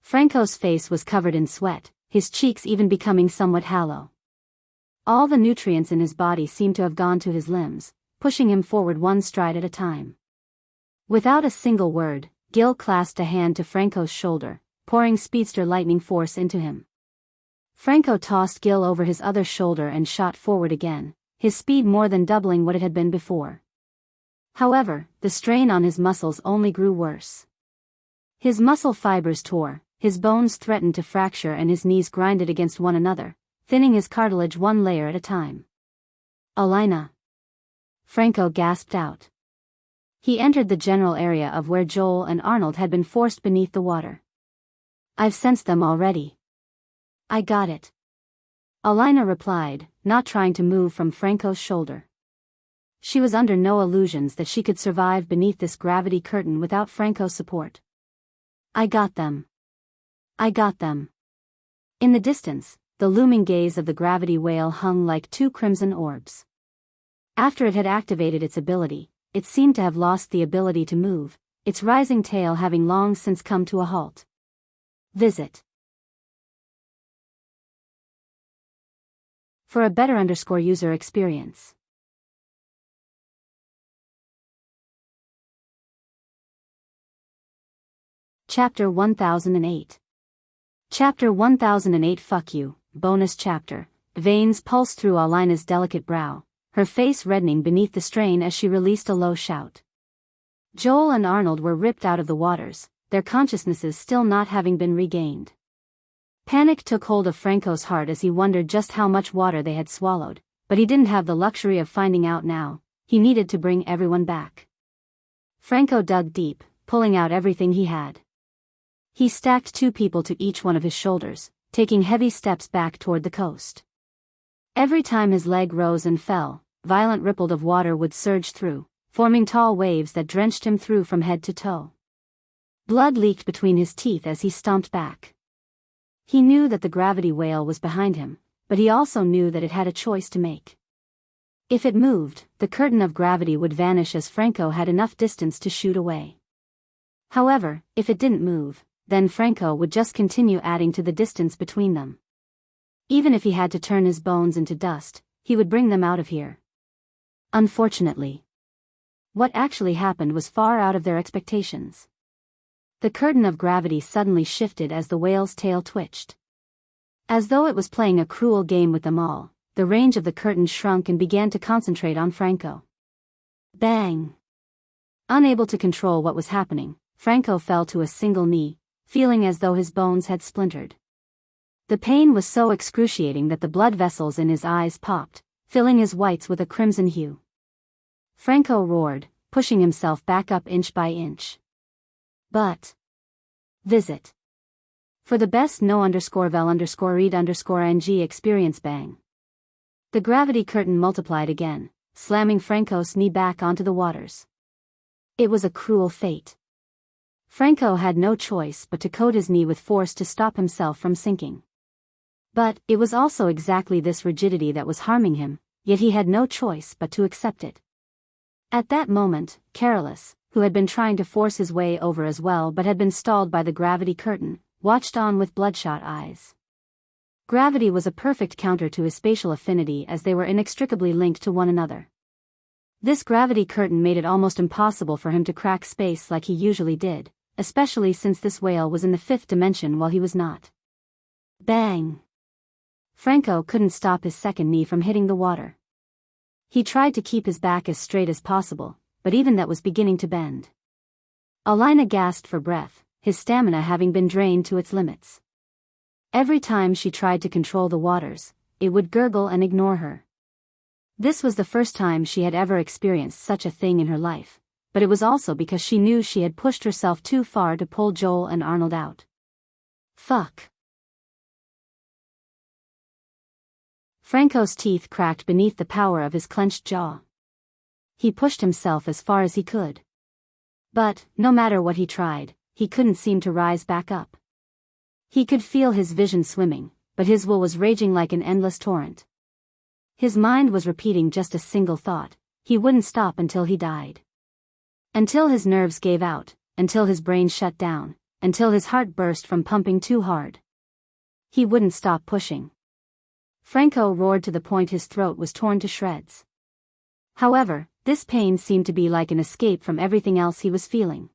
Franco's face was covered in sweat, his cheeks even becoming somewhat hollow. All the nutrients in his body seemed to have gone to his limbs, pushing him forward one stride at a time. Without a single word, Gil clasped a hand to Franco's shoulder, pouring speedster lightning force into him. Franco tossed Gil over his other shoulder and shot forward again, his speed more than doubling what it had been before. However, the strain on his muscles only grew worse. His muscle fibers tore, his bones threatened to fracture and his knees grinded against one another, thinning his cartilage one layer at a time. Alina. Franco gasped out. He entered the general area of where Joel and Arnold had been forced beneath the water. I've sensed them already. I got it. Alina replied, not trying to move from Franco's shoulder. She was under no illusions that she could survive beneath this gravity curtain without Franco's support. I got them. I got them. In the distance, the looming gaze of the gravity whale hung like 2 crimson orbs. After it had activated its ability, it seemed to have lost the ability to move, its rising tail having long since come to a halt. Visit. For a better user experience. Chapter 1008. Chapter 1008 Fuck You, bonus chapter. Veins pulsed through Alina's delicate brow, her face reddening beneath the strain as she released a low shout. Joel and Arnold were ripped out of the waters, their consciousnesses still not having been regained. Panic took hold of Franco's heart as he wondered just how much water they had swallowed, but he didn't have the luxury of finding out now. He needed to bring everyone back. Franco dug deep, pulling out everything he had. He stacked 2 people to each one of his shoulders, taking heavy steps back toward the coast. Every time his leg rose and fell, violent ripples of water would surge through, forming tall waves that drenched him through from head to toe. Blood leaked between his teeth as he stomped back. He knew that the gravity whale was behind him, but he also knew that it had a choice to make. If it moved, the curtain of gravity would vanish as Franco had enough distance to shoot away. However, if it didn't move, then Franco would just continue adding to the distance between them. Even if he had to turn his bones into dust, he would bring them out of here. Unfortunately. What actually happened was far out of their expectations. The curtain of gravity suddenly shifted as the whale's tail twitched. As though it was playing a cruel game with them all, the range of the curtain shrunk and began to concentrate on Franco. Bang! Unable to control what was happening, Franco fell to a single knee, feeling as though his bones had splintered. The pain was so excruciating that the blood vessels in his eyes popped, filling his whites with a crimson hue. Franco roared, pushing himself back up inch by inch. But visit for the best no_vel_read_ng experience. Bang. The gravity curtain multiplied again, slamming Franco's knee back onto the waters. It was a cruel fate. Franco had no choice but to coat his knee with force to stop himself from sinking. But it was also exactly this rigidity that was harming him, yet he had no choice but to accept it. At that moment, Careless, who had been trying to force his way over as well but had been stalled by the gravity curtain, watched on with bloodshot eyes. Gravity was a perfect counter to his spatial affinity as they were inextricably linked to one another. This gravity curtain made it almost impossible for him to crack space like he usually did, especially since this whale was in the fifth dimension while he was not. Bang! Franco couldn't stop his second knee from hitting the water. He tried to keep his back as straight as possible, but even that was beginning to bend. Alina gasped for breath, his stamina having been drained to its limits. Every time she tried to control the waters, it would gurgle and ignore her. This was the first time she had ever experienced such a thing in her life, but it was also because she knew she had pushed herself too far to pull Joel and Arnold out. Fuck. Franco's teeth cracked beneath the power of his clenched jaw. He pushed himself as far as he could. But, no matter what he tried, he couldn't seem to rise back up. He could feel his vision swimming, but his will was raging like an endless torrent. His mind was repeating just a single thought: he wouldn't stop until he died. Until his nerves gave out, until his brain shut down, until his heart burst from pumping too hard. He wouldn't stop pushing. Franco roared to the point his throat was torn to shreds. However, this pain seemed to be like an escape from everything else he was feeling.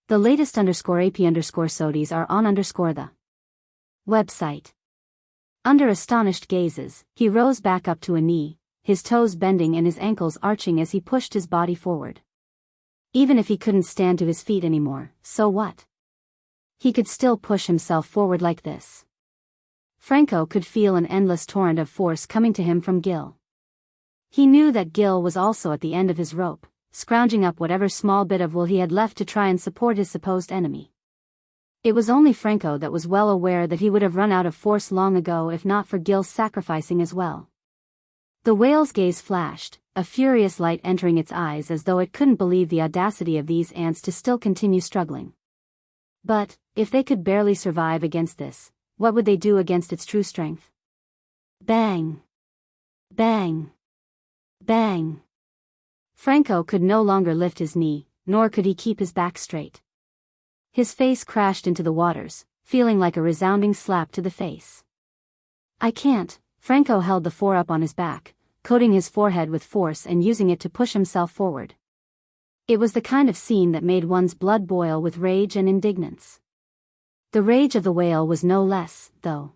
The latest _AP_SODIes are on the website. Under astonished gazes, he rose back up to a knee, his toes bending and his ankles arching as he pushed his body forward. Even if he couldn't stand to his feet anymore, so what? He could still push himself forward like this. Franco could feel an endless torrent of force coming to him from Gil. He knew that Gil was also at the end of his rope, scrounging up whatever small bit of will he had left to try and support his supposed enemy. It was only Franco that was well aware that he would have run out of force long ago if not for Gil's sacrificing as well. The whale's gaze flashed, a furious light entering its eyes as though it couldn't believe the audacity of these ants to still continue struggling. But, if they could barely survive against this, what would they do against its true strength? Bang! Bang! Bang! Franco could no longer lift his knee, nor could he keep his back straight. His face crashed into the waters, feeling like a resounding slap to the face. I can't. Franco held the four up on his back, coating his forehead with force and using it to push himself forward. It was the kind of scene that made one's blood boil with rage and indignance. The rage of the whale was no less, though.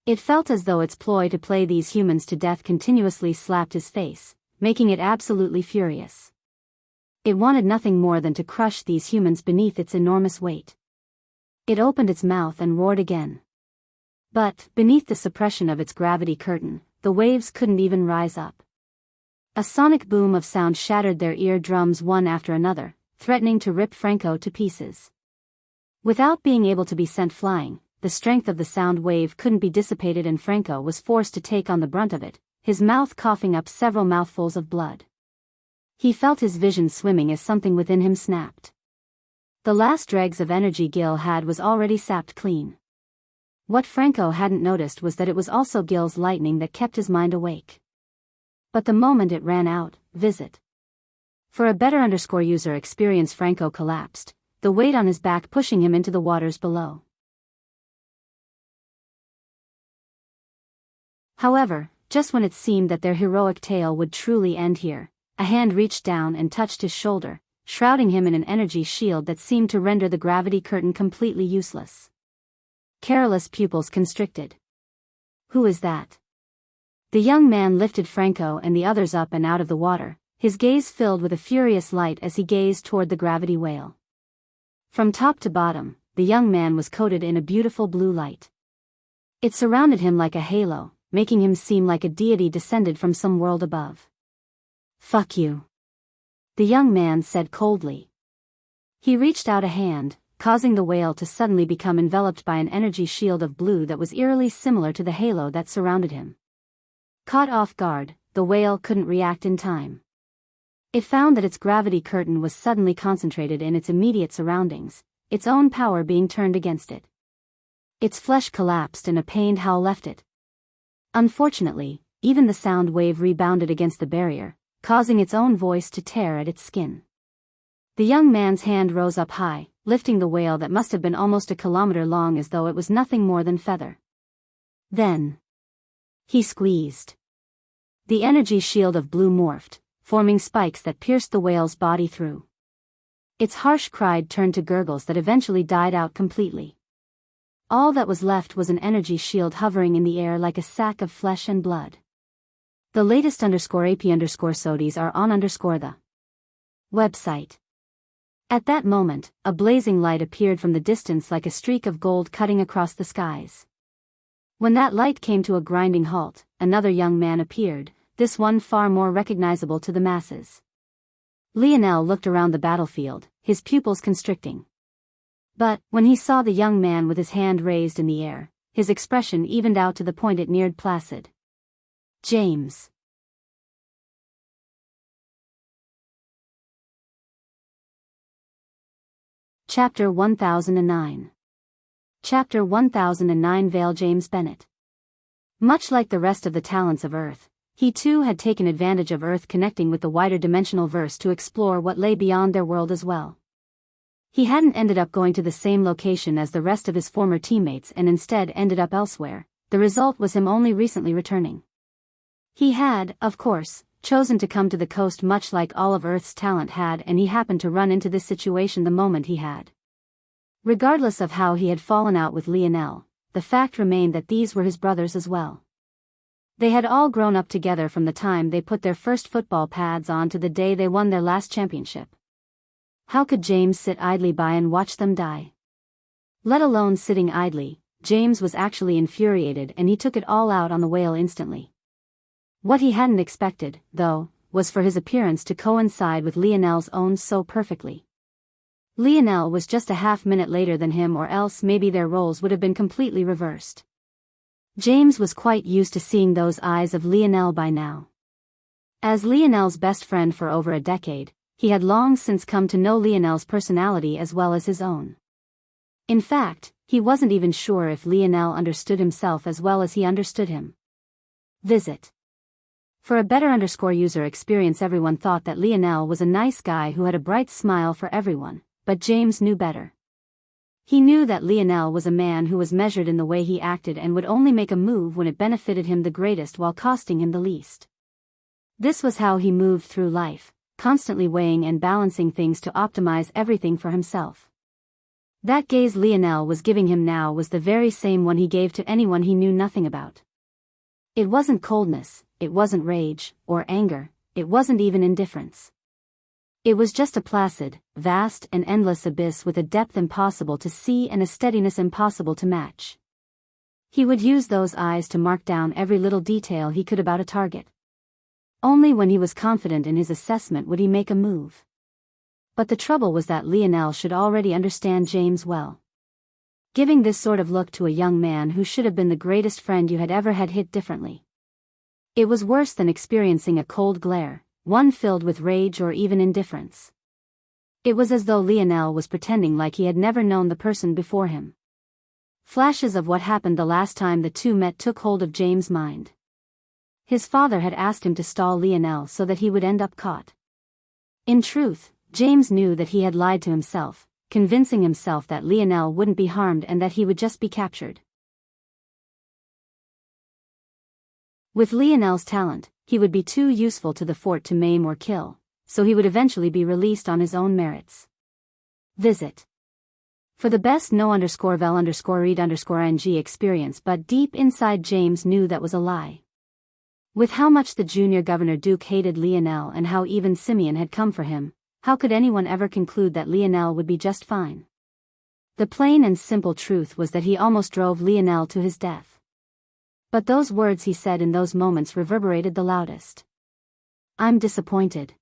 It felt as though its ploy to play these humans to death continuously slapped his face, making it absolutely furious. It wanted nothing more than to crush these humans beneath its enormous weight. It opened its mouth and roared again. But, beneath the suppression of its gravity curtain, the waves couldn't even rise up. A sonic boom of sound shattered their eardrums one after another, threatening to rip Franco to pieces. Without being able to be sent flying, the strength of the sound wave couldn't be dissipated and Franco was forced to take on the brunt of it, his mouth coughing up several mouthfuls of blood. He felt his vision swimming as something within him snapped. The last dregs of energy Gil had was already sapped clean. What Franco hadn't noticed was that it was also Gil's lightning that kept his mind awake. But the moment it ran out, visit for a better user experience, Franco collapsed, the weight on his back pushing him into the waters below. However, just when it seemed that their heroic tale would truly end here, a hand reached down and touched his shoulder, shrouding him in an energy shield that seemed to render the gravity curtain completely useless. Careless pupils constricted. "Who is that?" The young man lifted Franco and the others up and out of the water, his gaze filled with a furious light as he gazed toward the gravity whale. From top to bottom, the young man was coated in a beautiful blue light. It surrounded him like a halo, making him seem like a deity descended from some world above. "Fuck you," the young man said coldly. He reached out a hand, causing the whale to suddenly become enveloped by an energy shield of blue that was eerily similar to the halo that surrounded him. Caught off guard, the whale couldn't react in time. It found that its gravity curtain was suddenly concentrated in its immediate surroundings, its own power being turned against it. Its flesh collapsed and a pained howl left it. Unfortunately, even the sound wave rebounded against the barrier, causing its own voice to tear at its skin. The young man's hand rose up high, lifting the whale that must have been almost a kilometer long as though it was nothing more than feather. Then he squeezed. The energy shield of blue morphed, forming spikes that pierced the whale's body through. Its harsh cry turned to gurgles that eventually died out completely. All that was left was an energy shield hovering in the air like a sack of flesh and blood. The latest _AP_SODIs are on the website. At that moment, a blazing light appeared from the distance like a streak of gold cutting across the skies. When that light came to a grinding halt, another young man appeared, this one far more recognizable to the masses. Lionel looked around the battlefield, his pupils constricting. But, when he saw the young man with his hand raised in the air, his expression evened out to the point it neared placid. James. Chapter 1009. Chapter 1009. Vale. James Bennett. Much like the rest of the talents of Earth, he too had taken advantage of Earth connecting with the wider dimensional verse to explore what lay beyond their world as well. He hadn't ended up going to the same location as the rest of his former teammates and instead ended up elsewhere. The result was him only recently returning. He had, of course, chosen to come to the coast much like all of Earth's talent had, and he happened to run into this situation the moment he had. Regardless of how he had fallen out with Lionel, the fact remained that these were his brothers as well. They had all grown up together from the time they put their first football pads on to the day they won their last championship. How could James sit idly by and watch them die? Let alone sitting idly, James was actually infuriated and he took it all out on the whale instantly. What he hadn't expected, though, was for his appearance to coincide with Lionel's own so perfectly. Lionel was just a half-minute later than him, or else maybe their roles would have been completely reversed. James was quite used to seeing those eyes of Lionel by now. As Lionel's best friend for over a decade, he had long since come to know Lionel's personality as well as his own. In fact, he wasn't even sure if Lionel understood himself as well as he understood him. Visit. For a better user experience, everyone thought that Lionel was a nice guy who had a bright smile for everyone, but James knew better. He knew that Lionel was a man who was measured in the way he acted and would only make a move when it benefited him the greatest while costing him the least. This was how he moved through life, constantly weighing and balancing things to optimize everything for himself. That gaze Lionel was giving him now was the very same one he gave to anyone he knew nothing about. It wasn't coldness, it wasn't rage, or anger, it wasn't even indifference. It was just a placid, vast and endless abyss with a depth impossible to see and a steadiness impossible to match. He would use those eyes to mark down every little detail he could about a target. Only when he was confident in his assessment would he make a move. But the trouble was that Lionel should already understand James well. Giving this sort of look to a young man who should have been the greatest friend you had ever had hit differently. It was worse than experiencing a cold glare, one filled with rage or even indifference. It was as though Lionel was pretending like he had never known the person before him. Flashes of what happened the last time the two met took hold of James' mind. His father had asked him to stall Lionel so that he would end up caught. In truth, James knew that he had lied to himself, convincing himself that Lionel wouldn't be harmed and that he would just be captured. With Lionel's talent, he would be too useful to the fort to maim or kill, so he would eventually be released on his own merits. Visit. For the best no_vel_read_ing experience, but deep inside James knew that was a lie. With how much the junior governor Duke hated Lionel and how even Simeon had come for him, how could anyone ever conclude that Lionel would be just fine? The plain and simple truth was that he almost drove Lionel to his death. But those words he said in those moments reverberated the loudest. "I'm disappointed.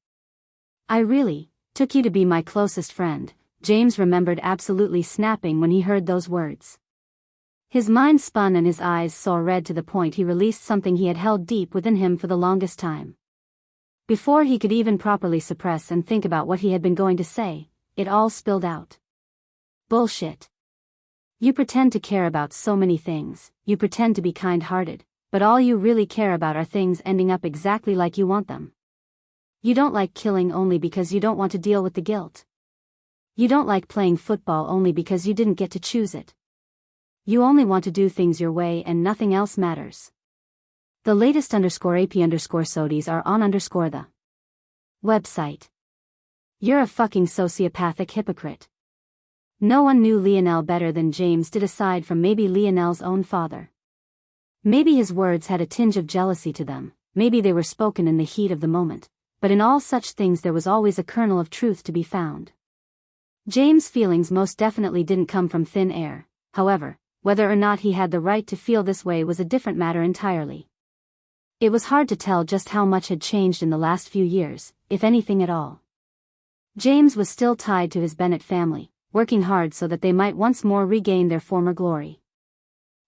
I really took you to be my closest friend," James remembered absolutely snapping when he heard those words. His mind spun and his eyes saw red to the point he released something he had held deep within him for the longest time. Before he could even properly suppress and think about what he had been going to say, it all spilled out. Bullshit. You pretend to care about so many things, you pretend to be kind-hearted, but all you really care about are things ending up exactly like you want them. You don't like killing only because you don't want to deal with the guilt. You don't like playing football only because you didn't get to choose it. You only want to do things your way and nothing else matters. The latest _AP_SODIes are on _the website. You're a fucking sociopathic hypocrite. No one knew Lionel better than James did aside from maybe Lionel's own father. Maybe his words had a tinge of jealousy to them, maybe they were spoken in the heat of the moment, but in all such things there was always a kernel of truth to be found. James' feelings most definitely didn't come from thin air, however, whether or not he had the right to feel this way was a different matter entirely. It was hard to tell just how much had changed in the last few years, if anything at all. James was still tied to his Bennett family, working hard so that they might once more regain their former glory.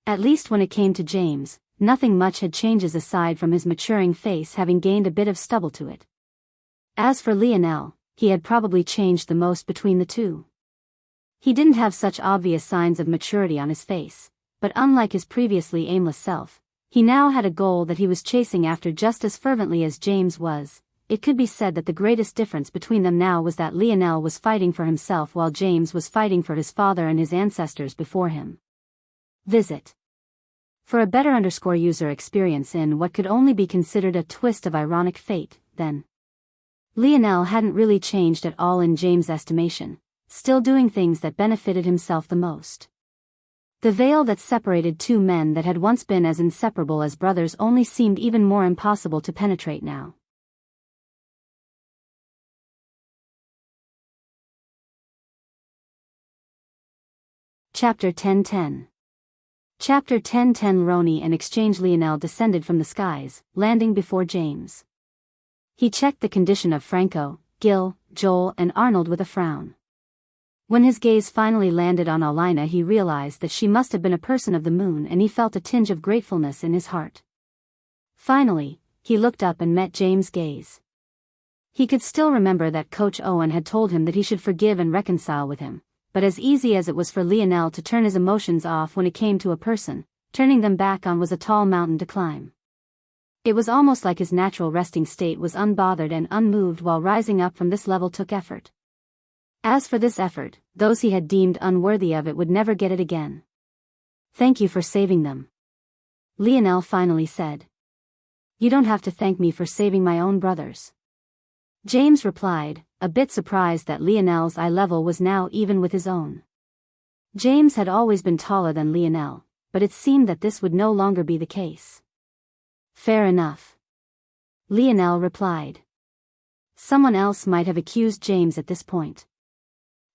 At least when it came to James, nothing much had changed aside from his maturing face having gained a bit of stubble to it. As for Lionel, he had probably changed the most between the two. He didn't have such obvious signs of maturity on his face, but unlike his previously aimless self, he now had a goal that he was chasing after just as fervently as James was. It could be said that the greatest difference between them now was that Lionel was fighting for himself while James was fighting for his father and his ancestors before him. Visit. For a better user experience in what could only be considered a twist of ironic fate, then. Lionel hadn't really changed at all in James' estimation, still doing things that benefited himself the most. The veil that separated two men that had once been as inseparable as brothers only seemed even more impossible to penetrate now. Chapter 10:10. Chapter 10:10. Roni and Exchange. Lionel descended from the skies, landing before James. He checked the condition of Franco, Gil, Joel and Arnold with a frown. When his gaze finally landed on Alina, he realized that she must have been a person of the moon, and he felt a tinge of gratefulness in his heart. Finally, he looked up and met James' gaze. He could still remember that Coach Owen had told him that he should forgive and reconcile with him, but as easy as it was for Lionel to turn his emotions off when it came to a person, turning them back on was a tall mountain to climb. It was almost like his natural resting state was unbothered and unmoved, while rising up from this level took effort. As for this effort, those he had deemed unworthy of it would never get it again. "Thank you for saving them," Lionel finally said. "You don't have to thank me for saving my own brothers," James replied, a bit surprised that Lionel's eye level was now even with his own. James had always been taller than Lionel, but it seemed that this would no longer be the case. "Fair enough," Lionel replied. Someone else might have accused James at this point.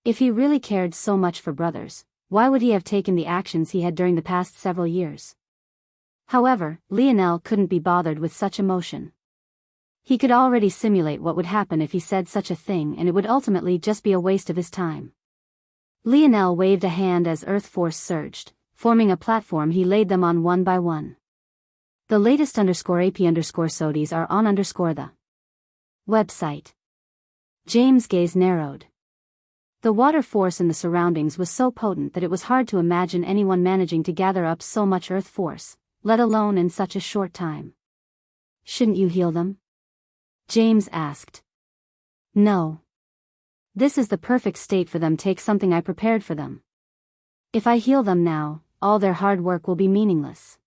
If he really cared so much for brothers, why would he have taken the actions he had during the past several years? However, Lionel couldn't be bothered with such emotion. He could already simulate what would happen if he said such a thing, and it would ultimately just be a waste of his time. Lionel waved a hand as Earth force surged, forming a platform. He laid them on one by one. The latest _AP_SODIes are on the website. James' gaze narrowed. The water force in the surroundings was so potent that it was hard to imagine anyone managing to gather up so much Earth force, let alone in such a short time. "Shouldn't you heal them?" James asked. "No. This is the perfect state for them. Take something I prepared for them. If I heal them now, all their hard work will be meaningless."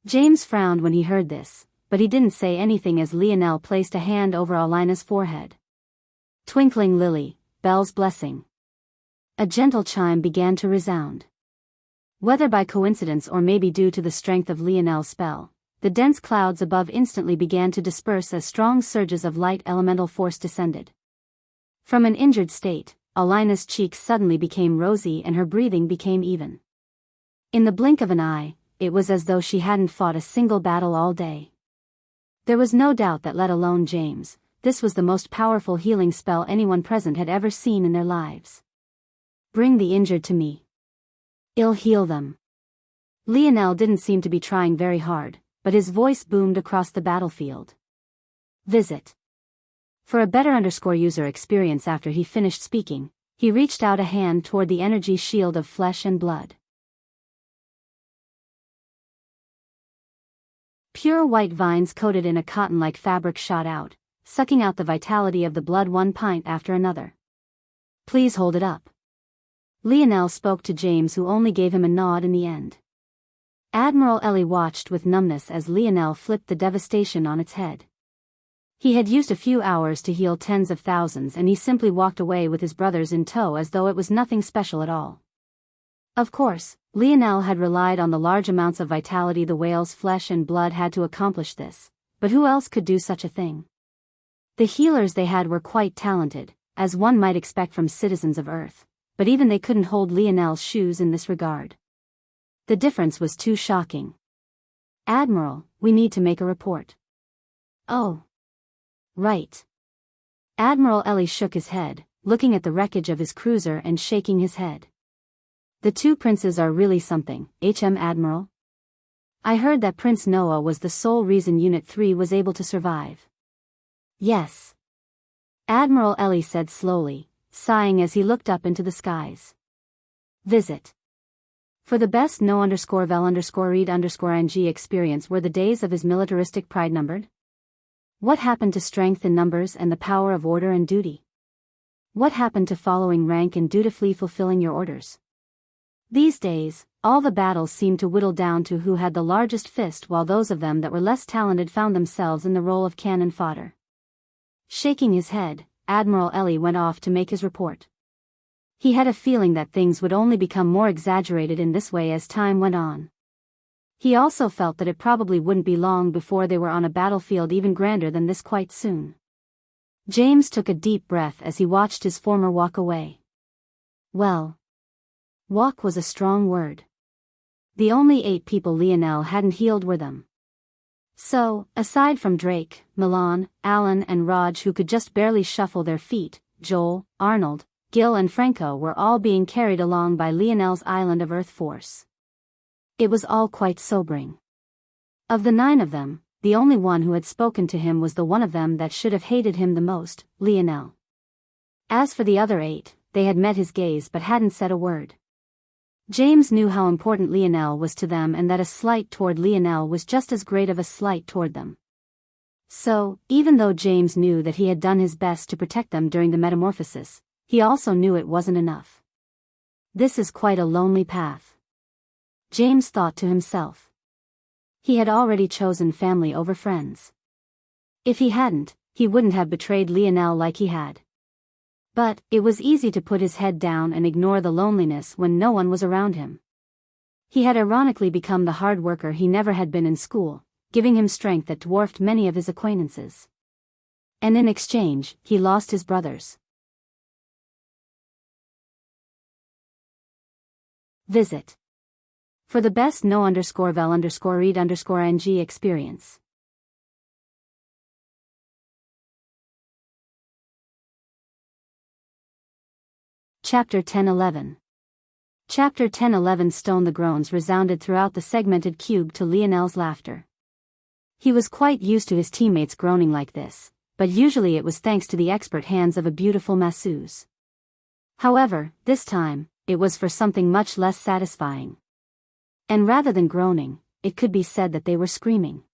James frowned when he heard this, but he didn't say anything as Lionel placed a hand over Alina's forehead. Twinkling lily, Belle's blessing. A gentle chime began to resound. Whether by coincidence or maybe due to the strength of Lionel's spell, the dense clouds above instantly began to disperse as strong surges of light elemental force descended. From an injured state, Alina's cheeks suddenly became rosy and her breathing became even. In the blink of an eye, it was as though she hadn't fought a single battle all day. There was no doubt that, let alone James, this was the most powerful healing spell anyone present had ever seen in their lives. Bring the injured to me. I'll heal them. Lionel didn't seem to be trying very hard, but his voice boomed across the battlefield. Visit. For a better user experience after he finished speaking, he reached out a hand toward the energy shield of flesh and blood. Pure white vines coated in a cotton-like fabric shot out, sucking out the vitality of the blood one pint after another. Please hold it up. Lionel spoke to James, who only gave him a nod in the end. Admiral Ellie watched with numbness as Lionel flipped the devastation on its head. He had used a few hours to heal tens of thousands and he simply walked away with his brothers in tow as though it was nothing special at all. Of course, Lionel had relied on the large amounts of vitality the whale's flesh and blood had to accomplish this, but who else could do such a thing? The healers they had were quite talented, as one might expect from citizens of Earth, but even they couldn't hold Lionel's shoes in this regard. The difference was too shocking. Admiral, we need to make a report. Oh. Right. Admiral Ellie shook his head, looking at the wreckage of his cruiser and shaking his head. The two princes are really something, Admiral. I heard that Prince Noah was the sole reason Unit 3 was able to survive. Yes. Admiral Ellie said slowly, sighing as he looked up into the skies. Visit. For the best no_vel_read_ng experience, were the days of his militaristic pride numbered? What happened to strength in numbers and the power of order and duty? What happened to following rank and dutifully fulfilling your orders? These days, all the battles seemed to whittle down to who had the largest fist, while those of them that were less talented found themselves in the role of cannon fodder. Shaking his head, Admiral Ellie went off to make his report. He had a feeling that things would only become more exaggerated in this way as time went on. He also felt that it probably wouldn't be long before they were on a battlefield even grander than this quite soon. James took a deep breath as he watched his former walk away. Well. Walk was a strong word. The only 8 people Lionel hadn't healed were them. So, aside from Drake, Milan, Alan and Raj, who could just barely shuffle their feet, Joel, Arnold, Gil and Franco were all being carried along by Lionel's Island of Earth force. It was all quite sobering. Of the 9 of them, the only one who had spoken to him was the one of them that should have hated him the most, Lionel. As for the other 8, they had met his gaze but hadn't said a word. James knew how important Lionel was to them and that a slight toward Lionel was just as great of a slight toward them. So, even though James knew that he had done his best to protect them during the metamorphosis, he also knew it wasn't enough. This is quite a lonely path. James thought to himself. He had already chosen family over friends. If he hadn't, he wouldn't have betrayed Lionel like he had. But, it was easy to put his head down and ignore the loneliness when no one was around him. He had ironically become the hard worker he never had been in school, giving him strength that dwarfed many of his acquaintances. And in exchange, he lost his brothers. Visit. For the best no_vel_read_ng experience. Chapter 10-11. Chapter 10-11. Stone. The groans resounded throughout the segmented cube to Lionel's laughter. He was quite used to his teammates groaning like this, but usually it was thanks to the expert hands of a beautiful masseuse. However, this time, it was for something much less satisfying. And rather than groaning, it could be said that they were screaming.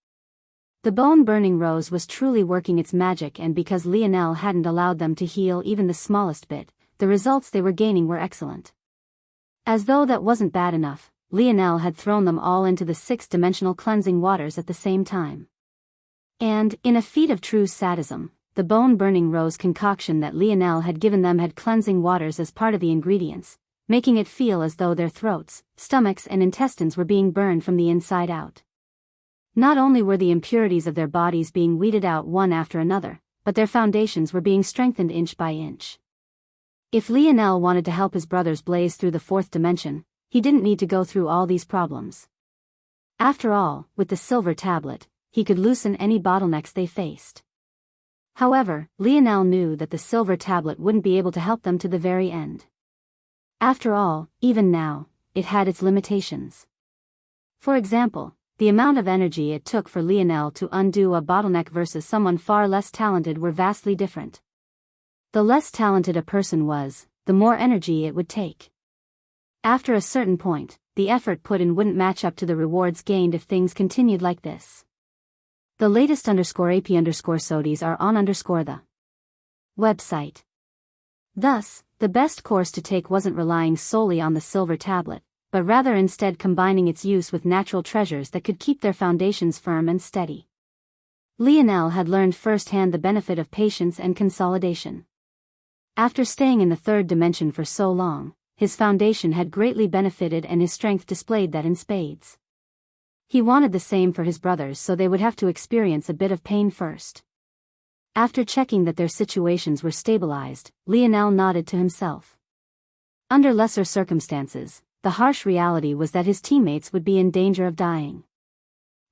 The bone-burning rose was truly working its magic, and because Lionel hadn't allowed them to heal even the smallest bit, the results they were gaining were excellent. As though that wasn't bad enough, Lionel had thrown them all into the 6-dimensional cleansing waters at the same time. And, in a feat of true sadism, the bone-burning rose concoction that Lionel had given them had cleansing waters as part of the ingredients, making it feel as though their throats, stomachs and intestines were being burned from the inside out. Not only were the impurities of their bodies being weeded out one after another, but their foundations were being strengthened inch by inch. If Lionel wanted to help his brothers blaze through the fourth dimension, he didn't need to go through all these problems. After all, with the silver tablet, he could loosen any bottlenecks they faced. However, Lionel knew that the silver tablet wouldn't be able to help them to the very end. After all, even now, it had its limitations. For example, the amount of energy it took for Lionel to undo a bottleneck versus someone far less talented were vastly different. The less talented a person was, the more energy it would take. After a certain point, the effort put in wouldn't match up to the rewards gained if things continued like this. The latest _AP_SODIs are on the website. Thus, the best course to take wasn't relying solely on the silver tablet, but rather instead combining its use with natural treasures that could keep their foundations firm and steady. Lionel had learned firsthand the benefit of patience and consolidation. After staying in the third dimension for so long, his foundation had greatly benefited and his strength displayed that in spades. He wanted the same for his brothers, so they would have to experience a bit of pain first. After checking that their situations were stabilized, Lionel nodded to himself. Under lesser circumstances, the harsh reality was that his teammates would be in danger of dying.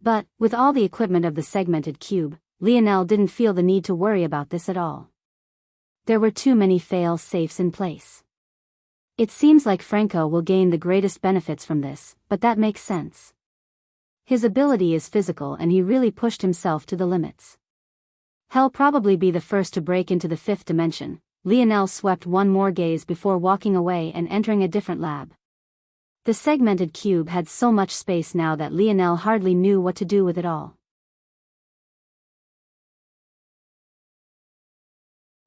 But, with all the equipment of the segmented cube, Lionel didn't feel the need to worry about this at all. There were too many fail-safes in place. It seems like Franco will gain the greatest benefits from this, but that makes sense. His ability is physical and he really pushed himself to the limits. He'll probably be the first to break into the fifth dimension. Lionel swept one more gaze before walking away and entering a different lab. The segmented cube had so much space now that Lionel hardly knew what to do with it all.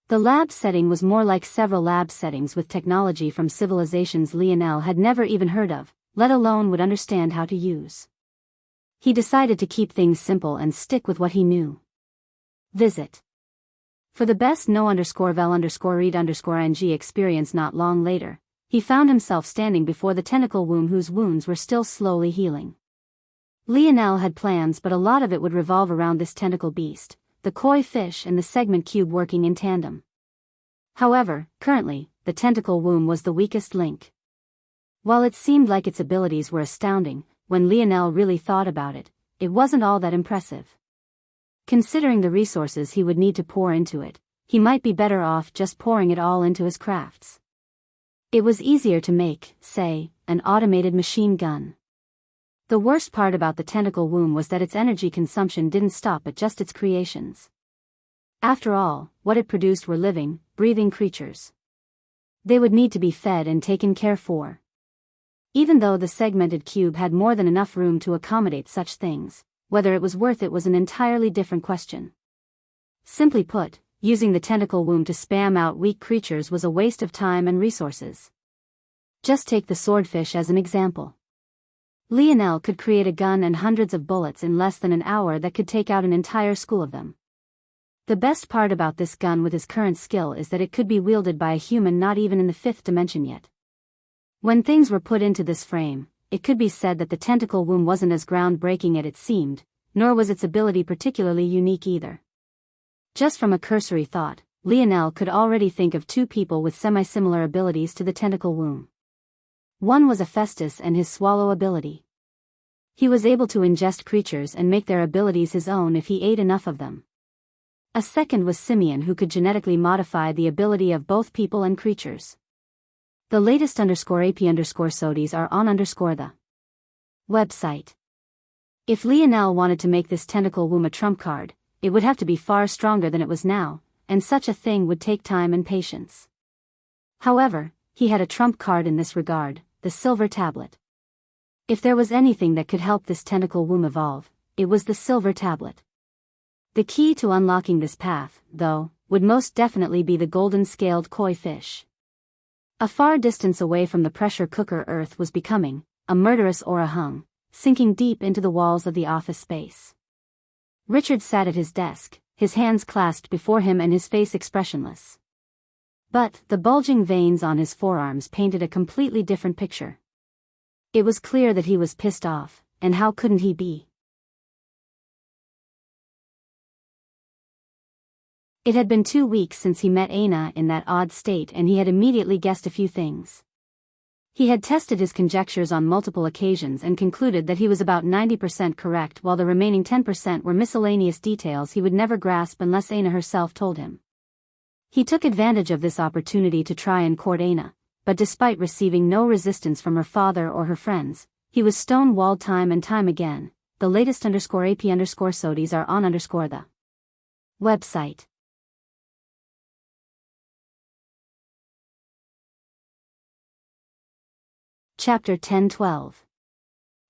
The lab setting was more like several lab settings with technology from civilizations Lionel had never even heard of, let alone would understand how to use. He decided to keep things simple and stick with what he knew. Visit. For the best no_vel_read_ing experience. Not long later, he found himself standing before the tentacle womb whose wounds were still slowly healing. Lionel had plans, but a lot of it would revolve around this tentacle beast, the koi fish and the segment cube working in tandem. However, currently, the tentacle womb was the weakest link. While it seemed like its abilities were astounding, when Lionel really thought about it, it wasn't all that impressive. Considering the resources he would need to pour into it, he might be better off just pouring it all into his crafts. It was easier to make, say, an automated machine gun. The worst part about the tentacle womb was that its energy consumption didn't stop at just its creations. After all, what it produced were living, breathing creatures. They would need to be fed and taken care for. Even though the segmented cube had more than enough room to accommodate such things, whether it was worth it was an entirely different question. Simply put, using the tentacle womb to spam out weak creatures was a waste of time and resources. Just take the swordfish as an example. Lionel could create a gun and hundreds of bullets in less than an hour that could take out an entire school of them. The best part about this gun with his current skill is that it could be wielded by a human not even in the fifth dimension yet. When things were put into this frame, it could be said that the tentacle womb wasn't as groundbreaking as it seemed, nor was its ability particularly unique either. Just from a cursory thought, Lionel could already think of two people with semi-similar abilities to the tentacle womb. One was Hephaestus and his swallow ability. He was able to ingest creatures and make their abilities his own if he ate enough of them. A second was Simeon, who could genetically modify the ability of both people and creatures. The latest _AP_SODIs are on the website. If Lionel wanted to make this tentacle womb a trump card, it would have to be far stronger than it was now, and such a thing would take time and patience. However, he had a trump card in this regard, the silver tablet. If there was anything that could help this tentacle womb evolve, it was the silver tablet. The key to unlocking this path, though, would most definitely be the golden scaled koi fish. A far distance away from the pressure cooker Earth was becoming, a murderous aura hung, sinking deep into the walls of the office space. Richard sat at his desk, his hands clasped before him and his face expressionless. But the bulging veins on his forearms painted a completely different picture. It was clear that he was pissed off, and how couldn't he be? It had been 2 weeks since he met Aina in that odd state, and he had immediately guessed a few things. He had tested his conjectures on multiple occasions and concluded that he was about 90% correct, while the remaining 10% were miscellaneous details he would never grasp unless Aina herself told him. He took advantage of this opportunity to try and court Aina, but despite receiving no resistance from her father or her friends, he was stonewalled time and time again. The latest _AP_SODIes are on the website. Chapter 10-12.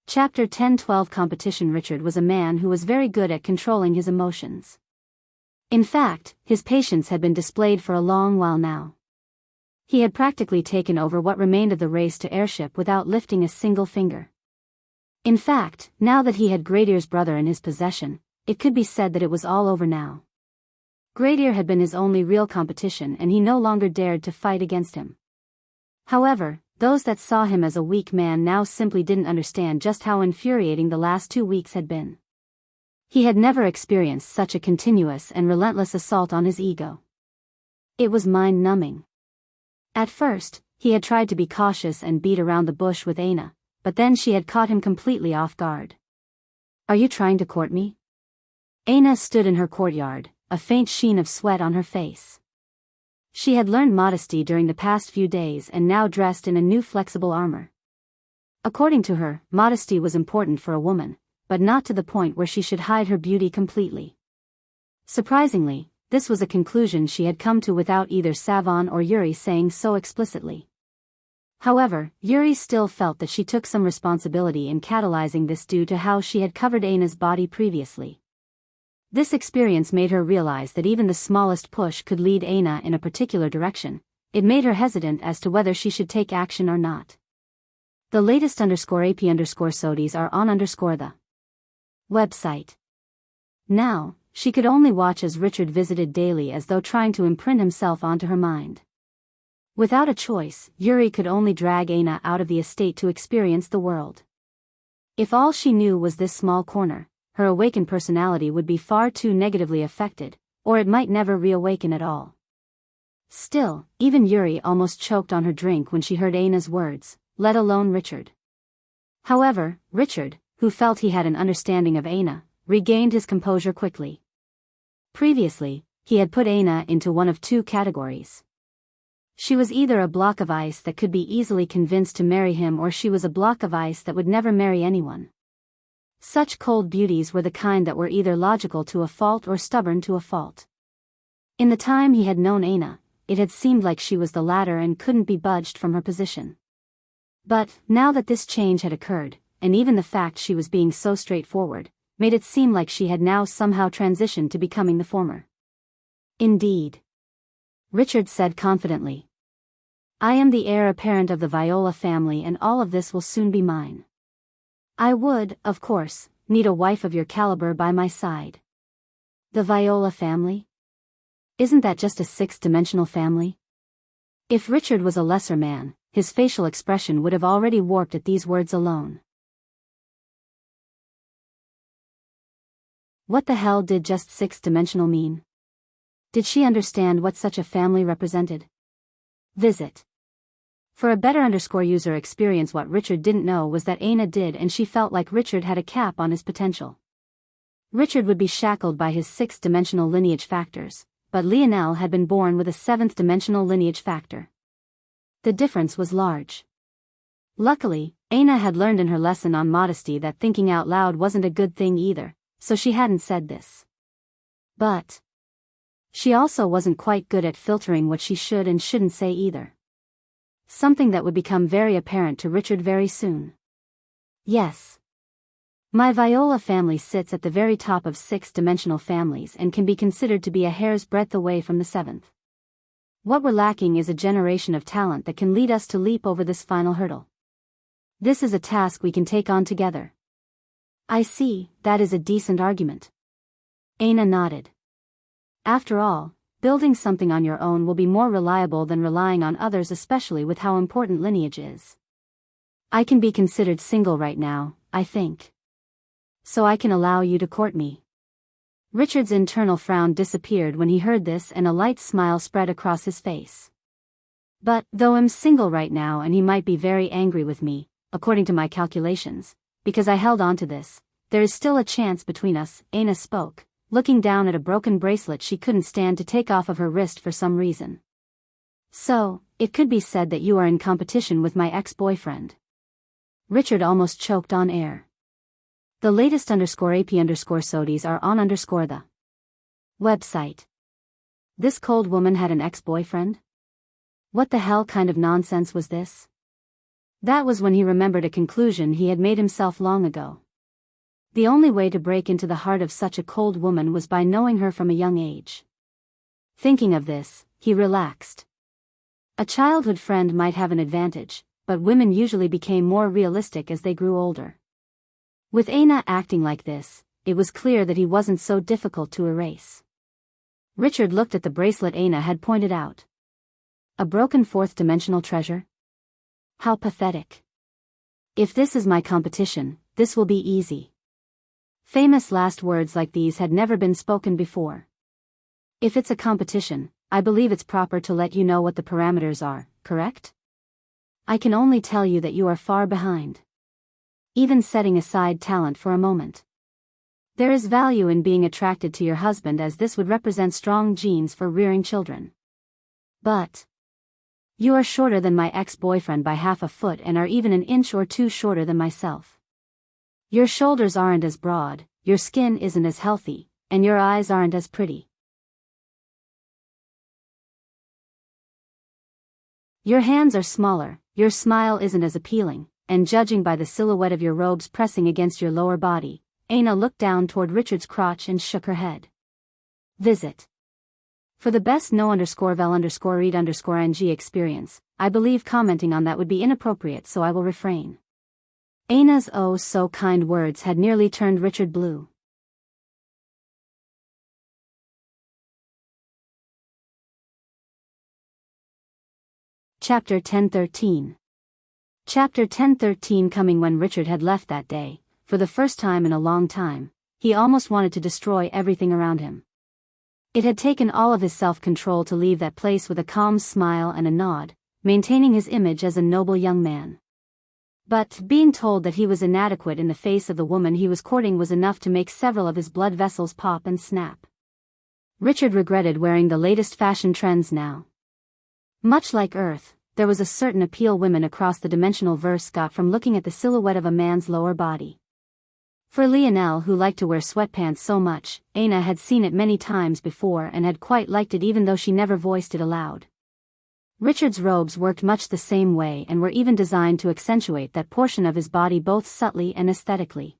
Chapter 10-12 Competition. Richard was a man who was very good at controlling his emotions. In fact, his patience had been displayed for a long while now. He had practically taken over what remained of the race to airship without lifting a single finger. In fact, now that he had Greydier's brother in his possession, it could be said that it was all over now. Greydier had been his only real competition, and he no longer dared to fight against him. However, those that saw him as a weak man now simply didn't understand just how infuriating the last 2 weeks had been. He had never experienced such a continuous and relentless assault on his ego. It was mind-numbing. At first, he had tried to be cautious and beat around the bush with Aina, but then she had caught him completely off guard. "Are you trying to court me?" Aina stood in her courtyard, a faint sheen of sweat on her face. She had learned modesty during the past few days and now dressed in a new flexible armor. According to her, modesty was important for a woman, but not to the point where she should hide her beauty completely. Surprisingly, this was a conclusion she had come to without either Savon or Yuri saying so explicitly. However, Yuri still felt that she took some responsibility in catalyzing this due to how she had covered Aina's body previously. This experience made her realize that even the smallest push could lead Aina in a particular direction. It made her hesitant as to whether she should take action or not. The latest _AP_SODIes are on the website. Now, she could only watch as Richard visited daily, as though trying to imprint himself onto her mind. Without a choice, Yuri could only drag Aina out of the estate to experience the world. If all she knew was this small corner, her awakened personality would be far too negatively affected, or it might never reawaken at all. Still, even Yuri almost choked on her drink when she heard Aina's words, let alone Richard. However, Richard, who felt he had an understanding of Aina, regained his composure quickly. Previously, he had put Aina into one of two categories. She was either a block of ice that could be easily convinced to marry him, or she was a block of ice that would never marry anyone. Such cold beauties were the kind that were either logical to a fault or stubborn to a fault. In the time he had known Aina, it had seemed like she was the latter and couldn't be budged from her position. But, now that this change had occurred, and even the fact she was being so straightforward, made it seem like she had now somehow transitioned to becoming the former. "Indeed," Richard said confidently. "I am the heir apparent of the Viola family, and all of this will soon be mine. I would, of course, need a wife of your caliber by my side." The Viola family? Isn't that just a sixth-dimensional family? If Richard was a lesser man, his facial expression would have already warped at these words alone. What the hell did just sixth-dimensional mean? Did she understand what such a family represented? Visit. For a better user experience, what Richard didn't know was that Aina did, and she felt like Richard had a cap on his potential. Richard would be shackled by his sixth-dimensional lineage factors, but Lionel had been born with a seventh-dimensional lineage factor. The difference was large. Luckily, Aina had learned in her lesson on modesty that thinking out loud wasn't a good thing either, so she hadn't said this. But she also wasn't quite good at filtering what she should and shouldn't say either. Something that would become very apparent to Richard very soon. Yes. My Viola family sits at the very top of sixth-dimensional families and can be considered to be a hair's breadth away from the seventh. What we're lacking is a generation of talent that can lead us to leap over this final hurdle. This is a task we can take on together. I see, that is a decent argument. Aina nodded. After all, building something on your own will be more reliable than relying on others, especially with how important lineage is. I can be considered single right now, I think. So I can allow you to court me. Richard's internal frown disappeared when he heard this and a light smile spread across his face. But, though I'm single right now and he might be very angry with me, according to my calculations, because I held on to this, there is still a chance between us, Aina spoke, looking down at a broken bracelet she couldn't stand to take off of her wrist for some reason. So, it could be said that you are in competition with my ex-boyfriend. Richard almost choked on air. The latest _AP_SODIs are on the website. This cold woman had an ex-boyfriend? What the hell kind of nonsense was this? That was when he remembered a conclusion he had made himself long ago. The only way to break into the heart of such a cold woman was by knowing her from a young age. Thinking of this, he relaxed. A childhood friend might have an advantage, but women usually became more realistic as they grew older. With Aina acting like this, it was clear that he wasn't so difficult to erase. Richard looked at the bracelet Aina had pointed out. A broken fourth-dimensional treasure? How pathetic. If this is my competition, this will be easy. Famous last words like these had never been spoken before. If it's a competition, I believe it's proper to let you know what the parameters are, correct? I can only tell you that you are far behind. Even setting aside talent for a moment. There is value in being attracted to your husband, as this would represent strong genes for rearing children. But you are shorter than my ex-boyfriend by half a foot and are even an inch or two shorter than myself. Your shoulders aren't as broad, your skin isn't as healthy, and your eyes aren't as pretty. Your hands are smaller, your smile isn't as appealing, and judging by the silhouette of your robes pressing against your lower body, Aina looked down toward Richard's crotch and shook her head. Visit. For the best no_vel_read_ng experience, I believe commenting on that would be inappropriate, so I will refrain. Aina's oh so kind words had nearly turned Richard blue. Chapter 1013. Chapter 1013. Coming when Richard had left that day, for the first time in a long time, he almost wanted to destroy everything around him. It had taken all of his self-control to leave that place with a calm smile and a nod, maintaining his image as a noble young man. But being told that he was inadequate in the face of the woman he was courting was enough to make several of his blood vessels pop and snap. Richard regretted wearing the latest fashion trends now. Much like Earth, there was a certain appeal women across the dimensional verse got from looking at the silhouette of a man's lower body. For Lionel, who liked to wear sweatpants so much, Aina had seen it many times before and had quite liked it even though she never voiced it aloud. Richard's robes worked much the same way and were even designed to accentuate that portion of his body both subtly and aesthetically.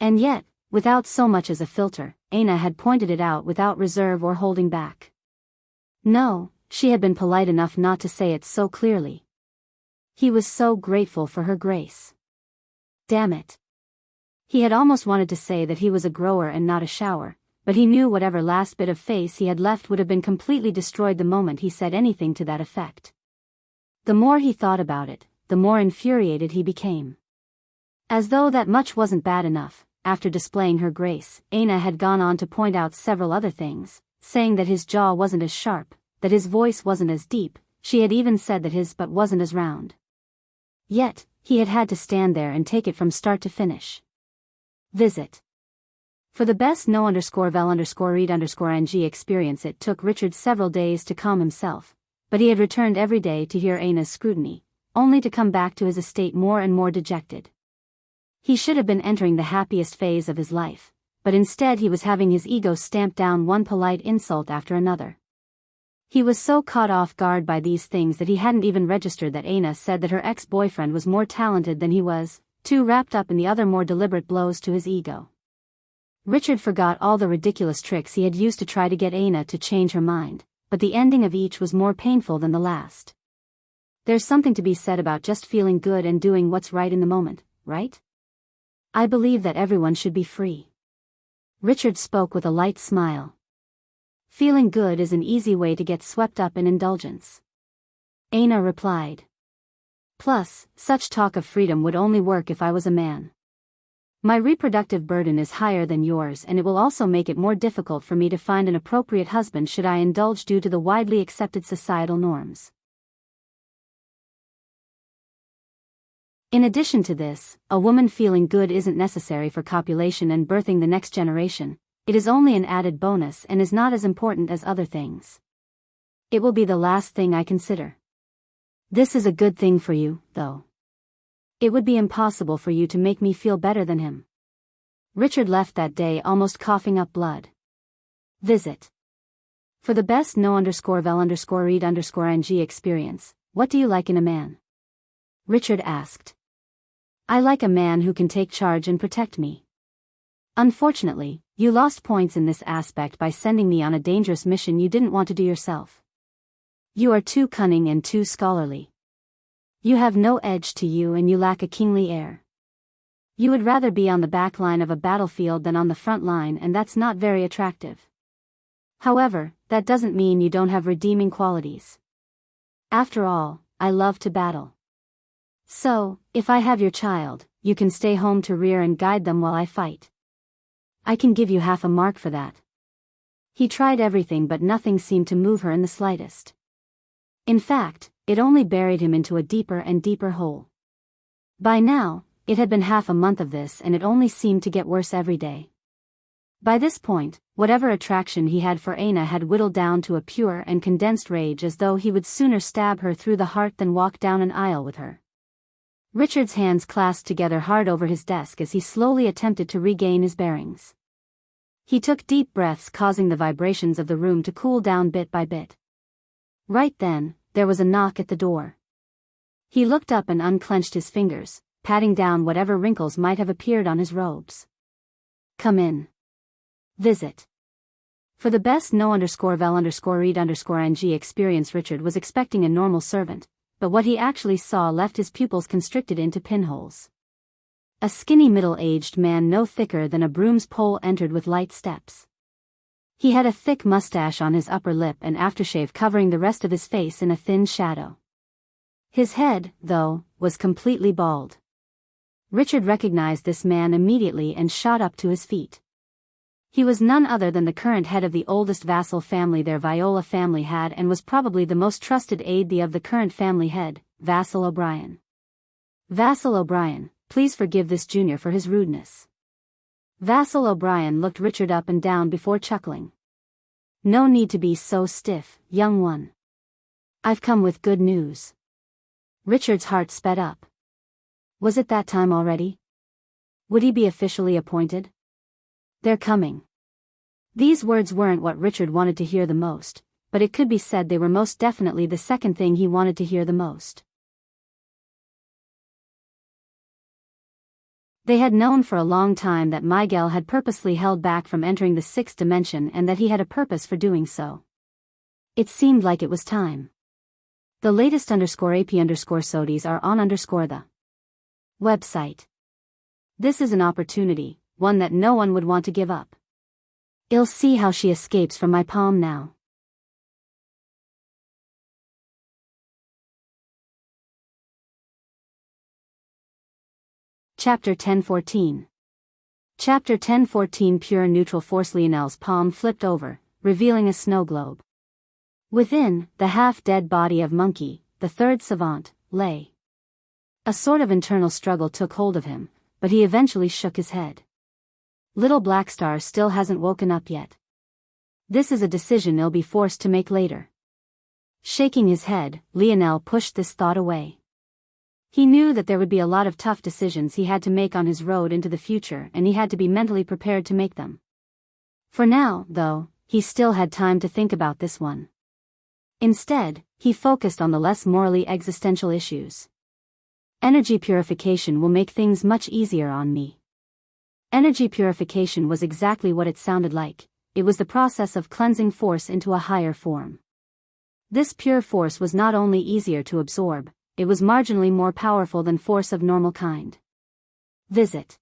And yet, without so much as a filter, Aina had pointed it out without reserve or holding back. No, she had been polite enough not to say it so clearly. He was so grateful for her grace. Damn it. He had almost wanted to say that he was a grower and not a shower, but he knew whatever last bit of face he had left would have been completely destroyed the moment he said anything to that effect. The more he thought about it, the more infuriated he became. As though that much wasn't bad enough, after displaying her grace, Aina had gone on to point out several other things, saying that his jaw wasn't as sharp, that his voice wasn't as deep, she had even said that his butt wasn't as round. Yet, he had had to stand there and take it from start to finish. Visit. For the best no_vel_read_ng experience, it took Richard several days to calm himself, but he had returned every day to hear Aina's scrutiny, only to come back to his estate more and more dejected. He should have been entering the happiest phase of his life, but instead he was having his ego stamp down one polite insult after another. He was so caught off guard by these things that he hadn't even registered that Aina said that her ex-boyfriend was more talented than he was, too wrapped up in the other more deliberate blows to his ego. Richard forgot all the ridiculous tricks he had used to try to get Aina to change her mind, but the ending of each was more painful than the last. There's something to be said about just feeling good and doing what's right in the moment, right? I believe that everyone should be free. Richard spoke with a light smile. Feeling good is an easy way to get swept up in indulgence. Aina replied. Plus, such talk of freedom would only work if I was a man. My reproductive burden is higher than yours, and it will also make it more difficult for me to find an appropriate husband should I indulge due to the widely accepted societal norms. In addition to this, a woman feeling good isn't necessary for copulation and birthing the next generation. It is only an added bonus and is not as important as other things. It will be the last thing I consider. This is a good thing for you, though. It would be impossible for you to make me feel better than him. Richard left that day almost coughing up blood. Visit. For the best no_vel_read_ing experience, what do you like in a man? Richard asked. I like a man who can take charge and protect me. Unfortunately, you lost points in this aspect by sending me on a dangerous mission you didn't want to do yourself. You are too cunning and too scholarly. You have no edge to you and you lack a kingly air. You would rather be on the back line of a battlefield than on the front line, and that's not very attractive. However, that doesn't mean you don't have redeeming qualities. After all, I love to battle. So, if I have your child, you can stay home to rear and guide them while I fight. I can give you half a mark for that. He tried everything but nothing seemed to move her in the slightest. In fact, it only buried him into a deeper and deeper hole. By now, it had been half a month of this and it only seemed to get worse every day. By this point, whatever attraction he had for Aina had whittled down to a pure and condensed rage, as though he would sooner stab her through the heart than walk down an aisle with her. Richard's hands clasped together hard over his desk as he slowly attempted to regain his bearings. He took deep breaths, causing the vibrations of the room to cool down bit by bit. Right then, there was a knock at the door. He looked up and unclenched his fingers, patting down whatever wrinkles might have appeared on his robes. Come in. Visit. For the best no_vel_read_ing experience, Richard was expecting a normal servant, but what he actually saw left his pupils constricted into pinholes. A skinny middle-aged man no thicker than a broom's pole entered with light steps. He had a thick mustache on his upper lip and aftershave covering the rest of his face in a thin shadow. His head, though, was completely bald. Richard recognized this man immediately and shot up to his feet. He was none other than the current head of the oldest vassal family their Viola family had, and was probably the most trusted aide of the current family head, Vassal O'Brien. Vassal O'Brien, please forgive this junior for his rudeness. Vassal O'Brien looked Richard up and down before chuckling. No need to be so stiff, young one. I've come with good news. Richard's heart sped up. Was it that time already? Would he be officially appointed? They're coming. These words weren't what Richard wanted to hear the most, but it could be said they were most definitely the second thing he wanted to hear the most. They had known for a long time that Miguel had purposely held back from entering the sixth dimension and that he had a purpose for doing so. It seemed like it was time. The latest _AP_SODIs are on the website. This is an opportunity, one that no one would want to give up. I'll see how she escapes from my palm now. Chapter 1014. Chapter 1014. Pure neutral force. Lionel's palm flipped over, revealing a snow globe. Within, the half-dead body of Monkey, the third savant, lay. A sort of internal struggle took hold of him, but he eventually shook his head. Little Blackstar still hasn't woken up yet. This is a decision he'll be forced to make later. Shaking his head, Lionel pushed this thought away. He knew that there would be a lot of tough decisions he had to make on his road into the future, and he had to be mentally prepared to make them. For now, though, he still had time to think about this one. Instead, he focused on the less morally existential issues. Energy purification will make things much easier on me. Energy purification was exactly what it sounded like. It was the process of cleansing force into a higher form. This pure force was not only easier to absorb, it was marginally more powerful than force of normal kind. Visit.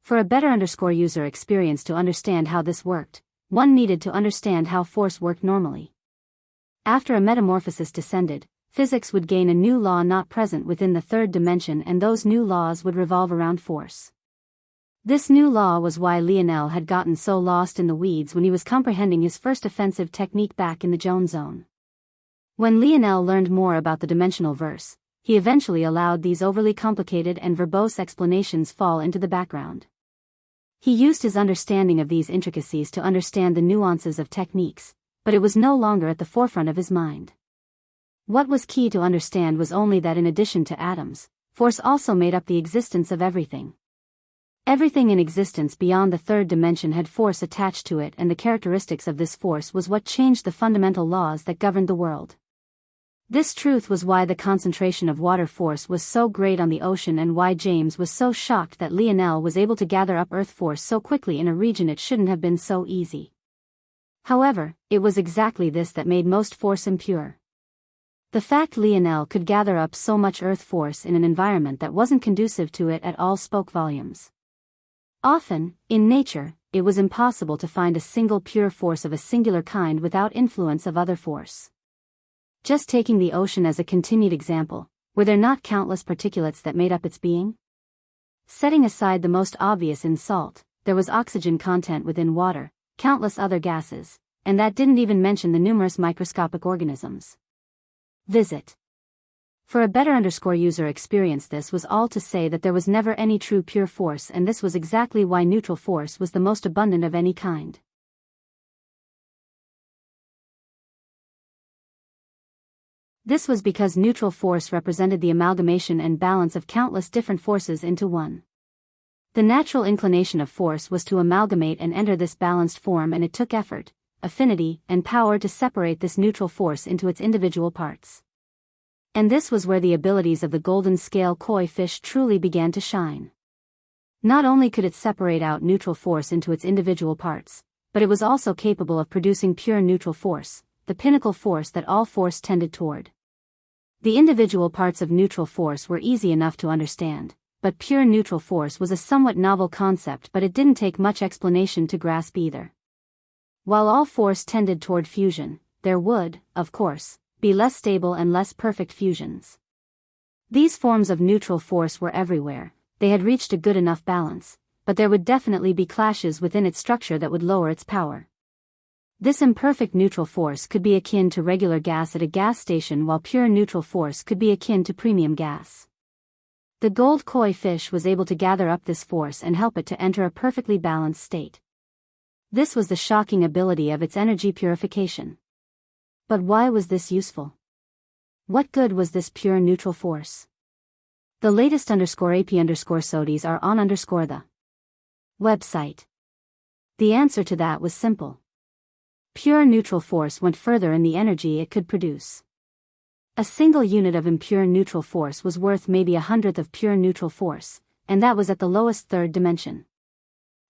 For a better user experience to understand how this worked, one needed to understand how force worked normally. After a metamorphosis descended, physics would gain a new law not present within the third dimension, and those new laws would revolve around force. This new law was why Lionel had gotten so lost in the weeds when he was comprehending his first offensive technique back in the Joan Zone. When Lionel learned more about the dimensional verse, he eventually allowed these overly complicated and verbose explanations fall into the background. He used his understanding of these intricacies to understand the nuances of techniques, but it was no longer at the forefront of his mind. What was key to understand was only that in addition to atoms, force also made up the existence of everything. Everything in existence beyond the third dimension had force attached to it, and the characteristics of this force was what changed the fundamental laws that governed the world. This truth was why the concentration of water force was so great on the ocean, and why James was so shocked that Lionel was able to gather up earth force so quickly in a region it shouldn't have been so easy. However, it was exactly this that made most force impure. The fact Lionel could gather up so much earth force in an environment that wasn't conducive to it at all spoke volumes. Often, in nature, it was impossible to find a single pure force of a singular kind without influence of other force. Just taking the ocean as a continued example, were there not countless particulates that made up its being? Setting aside the most obvious in salt, there was oxygen content within water, countless other gases, and that didn't even mention the numerous microscopic organisms. Visit. For a better user experience, this was all to say that there was never any true pure force, and this was exactly why neutral force was the most abundant of any kind. This was because neutral force represented the amalgamation and balance of countless different forces into one. The natural inclination of force was to amalgamate and enter this balanced form, and it took effort, affinity, and power to separate this neutral force into its individual parts. And this was where the abilities of the golden scale koi fish truly began to shine. Not only could it separate out neutral force into its individual parts, but it was also capable of producing pure neutral force, the pinnacle force that all force tended toward. The individual parts of neutral force were easy enough to understand, but pure neutral force was a somewhat novel concept, but it didn't take much explanation to grasp either. While all force tended toward fusion, there would, of course, be less stable and less perfect fusions. These forms of neutral force were everywhere. They had reached a good enough balance, but there would definitely be clashes within its structure that would lower its power. This imperfect neutral force could be akin to regular gas at a gas station, while pure neutral force could be akin to premium gas. The gold koi fish was able to gather up this force and help it to enter a perfectly balanced state. This was the shocking ability of its energy purification. But why was this useful? What good was this pure neutral force? The latest _AP_SODIs are on the website. The answer to that was simple. Pure neutral force went further in the energy it could produce. A single unit of impure neutral force was worth maybe 1/100th of pure neutral force, and that was at the lowest third dimension.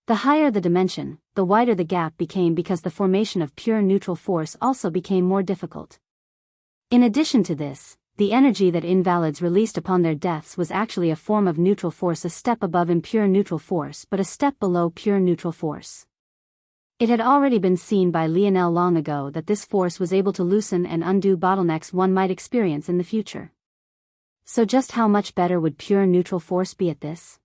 The higher the dimension, the wider the gap became, because the formation of pure neutral force also became more difficult. In addition to this, the energy that invalids released upon their deaths was actually a form of neutral force, a step above impure neutral force but a step below pure neutral force. It had already been seen by Lionel long ago that this force was able to loosen and undo bottlenecks one might experience in the future. So just how much better would pure neutral force be at this?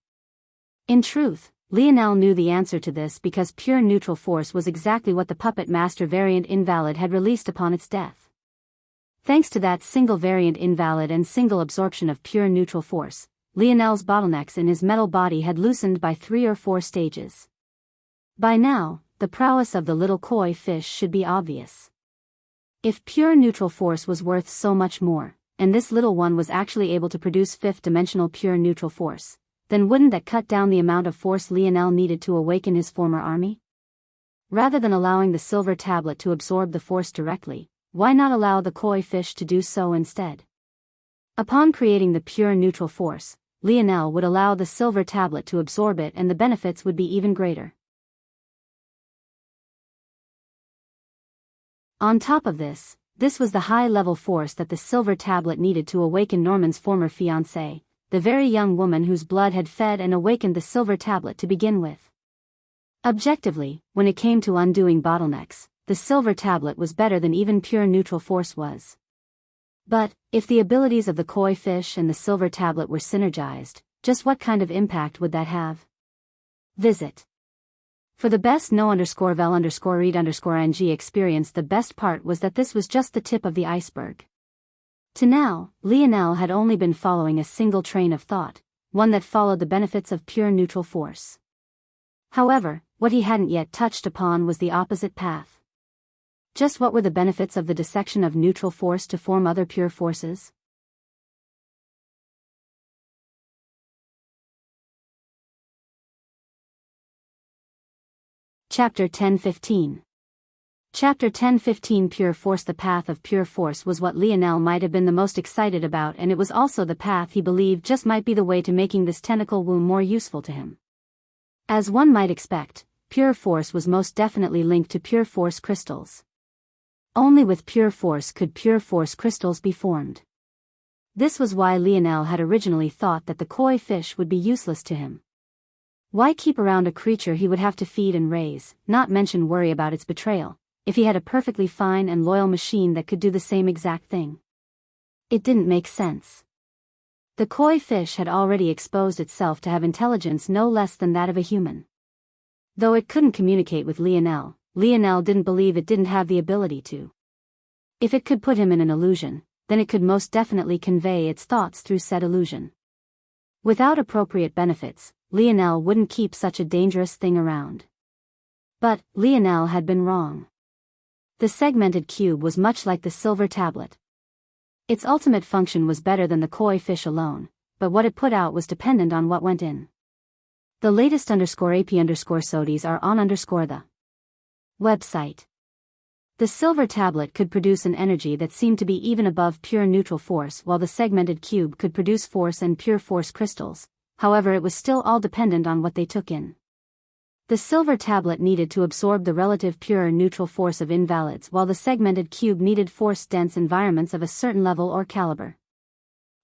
In truth, Lionel knew the answer to this, because pure neutral force was exactly what the puppet master variant invalid had released upon its death. Thanks to that single variant invalid and single absorption of pure neutral force, Lionel's bottlenecks in his metal body had loosened by 3 or 4 stages. By now, the prowess of the little koi fish should be obvious. If pure neutral force was worth so much more, and this little one was actually able to produce 5th-dimensional pure neutral force, then wouldn't that cut down the amount of force Lionel needed to awaken his former army? Rather than allowing the silver tablet to absorb the force directly, why not allow the koi fish to do so instead? Upon creating the pure neutral force, Lionel would allow the silver tablet to absorb it, and the benefits would be even greater. On top of this was the high-level force that the silver tablet needed to awaken Norman's former fiancée, the very young woman whose blood had fed and awakened the silver tablet to begin with. Objectively, when it came to undoing bottlenecks, the silver tablet was better than even pure neutral force was. But, if the abilities of the koi fish and the silver tablet were synergized, just what kind of impact would that have? Visit. For the best no_vel_read_ng experience, the best part was that this was just the tip of the iceberg. To now, Lionel had only been following a single train of thought, one that followed the benefits of pure neutral force. However, what he hadn't yet touched upon was the opposite path. Just what were the benefits of the dissection of neutral force to form other pure forces? Chapter 10:15. Chapter 10:15 Pure Force. The path of pure force was what Lionel might have been the most excited about, and it was also the path he believed just might be the way to making this tentacle womb more useful to him. As one might expect, pure force was most definitely linked to pure force crystals. Only with pure force could pure force crystals be formed. This was why Lionel had originally thought that the koi fish would be useless to him. Why keep around a creature he would have to feed and raise, not mention worry about its betrayal, if he had a perfectly fine and loyal machine that could do the same exact thing? It didn't make sense. The koi fish had already exposed itself to have intelligence no less than that of a human. Though it couldn't communicate with Lionel, Lionel didn't believe it didn't have the ability to. If it could put him in an illusion, then it could most definitely convey its thoughts through said illusion. Without appropriate benefits, Lionel wouldn't keep such a dangerous thing around. But, Lionel had been wrong. The segmented cube was much like the silver tablet. Its ultimate function was better than the koi fish alone, but what it put out was dependent on what went in. The latest _AP_SODIs are on the website. The silver tablet could produce an energy that seemed to be even above pure neutral force, while the segmented cube could produce force and pure force crystals. However, it was still all dependent on what they took in. The silver tablet needed to absorb the relative pure neutral force of invalids, while the segmented cube needed force-dense environments of a certain level or caliber.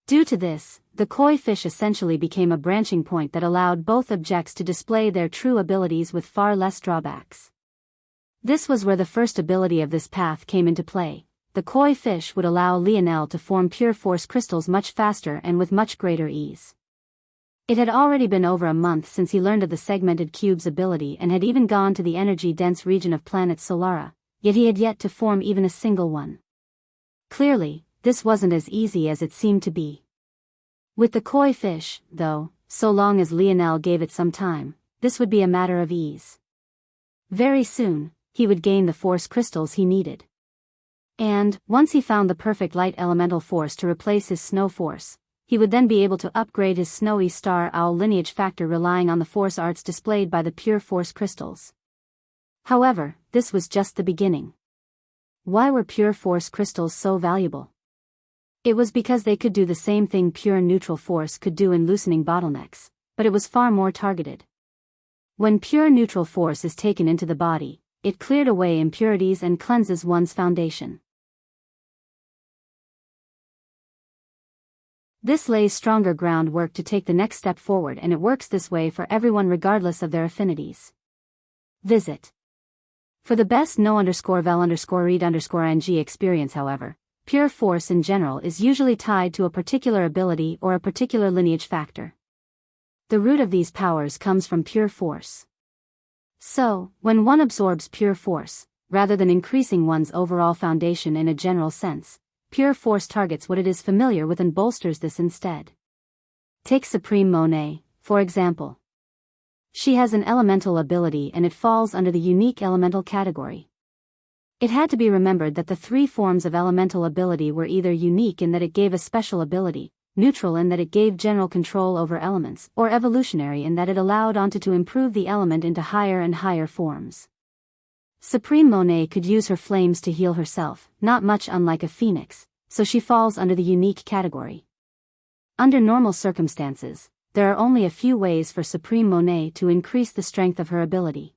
Due to this, the koi fish essentially became a branching point that allowed both objects to display their true abilities with far less drawbacks. This was where the first ability of this path came into play. The koi fish would allow Lionel to form pure force crystals much faster and with much greater ease. It had already been over a month since he learned of the segmented cube's ability and had even gone to the energy-dense region of planet Solara, yet he had yet to form even a single one. Clearly, this wasn't as easy as it seemed to be. With the koi fish, though, so long as Lionel gave it some time, this would be a matter of ease. Very soon, he would gain the force crystals he needed. And, once he found the perfect light elemental force to replace his snow force, he would then be able to upgrade his snowy star owl lineage factor relying on the force arts displayed by the pure force crystals. However, this was just the beginning. Why were pure force crystals so valuable? It was because they could do the same thing pure neutral force could do in loosening bottlenecks, but it was far more targeted. When pure neutral force is taken into the body, it cleared away impurities and cleanses one's foundation. This lays stronger groundwork to take the next step forward, and it works this way for everyone regardless of their affinities. Visit. For the best no_vel_read_ng experience, however, pure force in general is usually tied to a particular ability or a particular lineage factor. The root of these powers comes from pure force. So, when one absorbs pure force, rather than increasing one's overall foundation in a general sense, pure force targets what it is familiar with and bolsters this instead. Take Supreme Monet, for example. She has an elemental ability and it falls under the unique elemental category. It had to be remembered that the three forms of elemental ability were either unique in that it gave a special ability, neutral in that it gave general control over elements, or evolutionary in that it allowed onto to improve the element into higher and higher forms. Supreme Monet could use her flames to heal herself, not much unlike a phoenix, so she falls under the unique category. Under normal circumstances, there are only a few ways for Supreme Monet to increase the strength of her ability.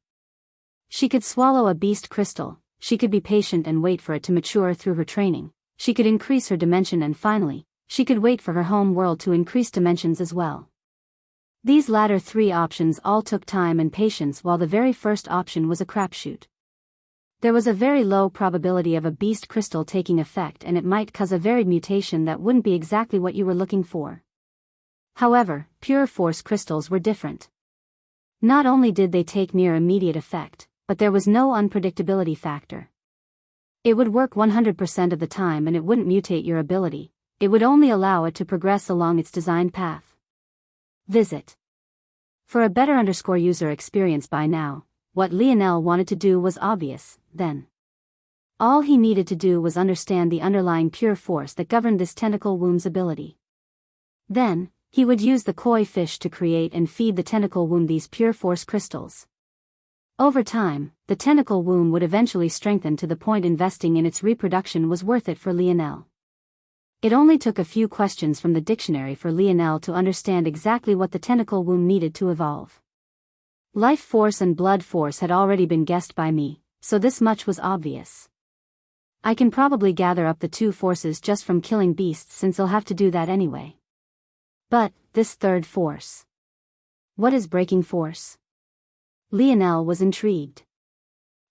She could swallow a beast crystal, she could be patient and wait for it to mature through her training, she could increase her dimension, and finally, she could wait for her home world to increase dimensions as well. These latter three options all took time and patience, while the very first option was a crapshoot. There was a very low probability of a beast crystal taking effect, and it might cause a varied mutation that wouldn't be exactly what you were looking for. However, pure force crystals were different. Not only did they take near immediate effect, but there was no unpredictability factor. It would work 100% of the time, and it wouldn't mutate your ability. It would only allow it to progress along its designed path. Visit. For a better user experience by now, what Lionel wanted to do was obvious, then. All he needed to do was understand the underlying pure force that governed this tentacle womb's ability. Then, he would use the koi fish to create and feed the tentacle womb these pure force crystals. Over time, the tentacle womb would eventually strengthen to the point investing in its reproduction was worth it for Lionel. It only took a few questions from the dictionary for Lionel to understand exactly what the tentacle womb needed to evolve. Life force and blood force had already been guessed by me, so this much was obvious. I can probably gather up the two forces just from killing beasts, since I'll have to do that anyway. But, this third force. What is breaking force? Lionel was intrigued.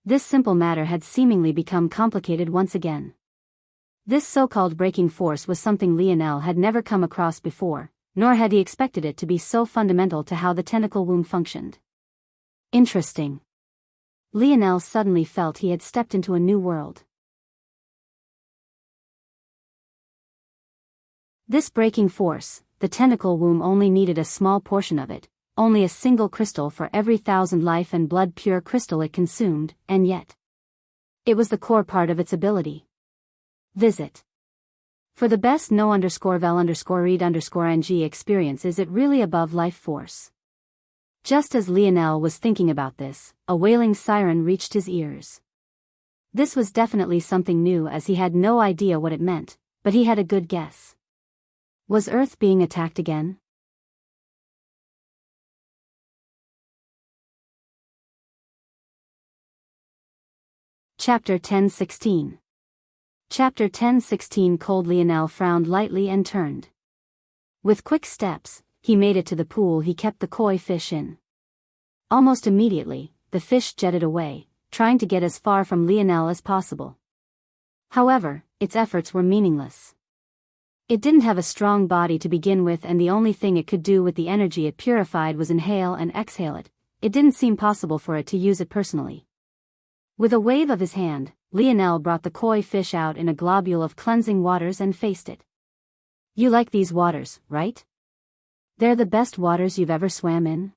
This simple matter had seemingly become complicated once again. This so-called breaking force was something Lionel had never come across before, nor had he expected it to be so fundamental to how the tentacle womb functioned. Interesting. Lionel suddenly felt he had stepped into a new world. This breaking force, the tentacle womb only needed a small portion of it, only a single crystal for every 1,000 life and blood pure crystal it consumed, and yet it was the core part of its ability. Visit. For the best no_vel_read_ng experience, is it really above life force? Just as Lionel was thinking about this, a wailing siren reached his ears. This was definitely something new, as he had no idea what it meant, but he had a good guess. Was Earth being attacked again? Chapter 10:16. Chapter 10:16. Cold. Lionel frowned lightly and turned. With quick steps, he made it to the pool he kept the koi fish in. Almost immediately, the fish jetted away, trying to get as far from Lionel as possible. However, its efforts were meaningless. It didn't have a strong body to begin with, and the only thing it could do with the energy it purified was inhale and exhale it. It didn't seem possible for it to use it personally. With a wave of his hand, Lionel brought the koi fish out in a globule of cleansing waters and faced it. You like these waters, right? They're the best waters you've ever swam in?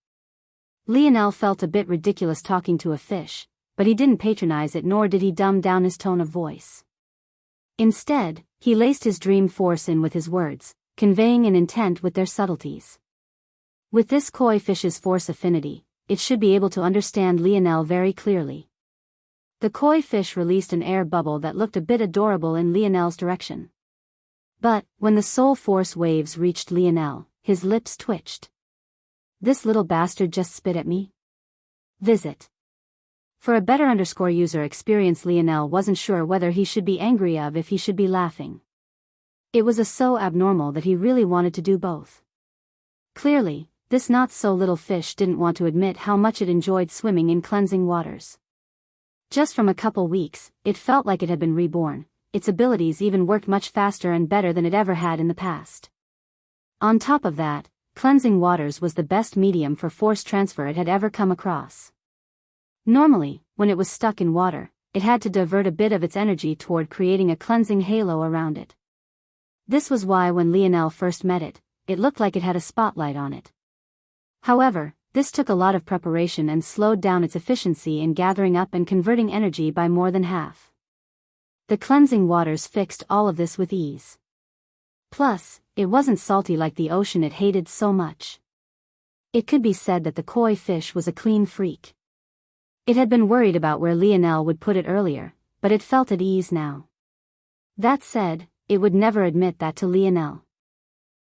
Lionel felt a bit ridiculous talking to a fish, but he didn't patronize it, nor did he dumb down his tone of voice. Instead, he laced his dream force in with his words, conveying an intent with their subtleties. With this koi fish's force affinity, it should be able to understand Lionel very clearly. The koi fish released an air bubble that looked a bit adorable in Lionel's direction. But, when the soul force waves reached Lionel, his lips twitched. This little bastard just spit at me? Visit. For a better user experience, Lionel wasn't sure whether he should be angry or if he should be laughing. It was so abnormal that he really wanted to do both. Clearly, this not-so-little fish didn't want to admit how much it enjoyed swimming in cleansing waters. Just from a couple weeks, it felt like it had been reborn. Its abilities even worked much faster and better than it ever had in the past. On top of that, cleansing waters was the best medium for force transfer it had ever come across. Normally, when it was stuck in water, it had to divert a bit of its energy toward creating a cleansing halo around it. This was why when Lionel first met it, it looked like it had a spotlight on it. However, this took a lot of preparation and slowed down its efficiency in gathering up and converting energy by more than half. The cleansing waters fixed all of this with ease. Plus, it wasn't salty like the ocean it hated so much. It could be said that the koi fish was a clean freak. It had been worried about where Lionel would put it earlier, but it felt at ease now. That said, it would never admit that to Lionel.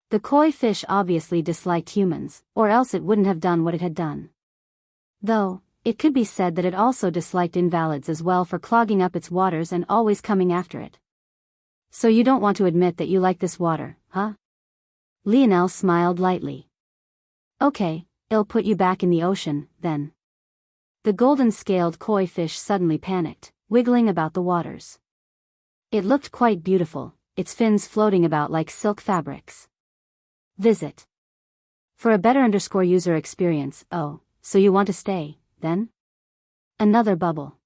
The koi fish obviously disliked humans, or else it wouldn't have done what it had done. Though, it could be said that it also disliked invalids as well for clogging up its waters and always coming after it. So you don't want to admit that you like this water, huh? Lionel smiled lightly. Okay, I'll put you back in the ocean, then. The golden-scaled koi fish suddenly panicked, wiggling about the waters. It looked quite beautiful, its fins floating about like silk fabrics. Visit. For a better user experience. Oh, so you want to stay, then? Another bubble.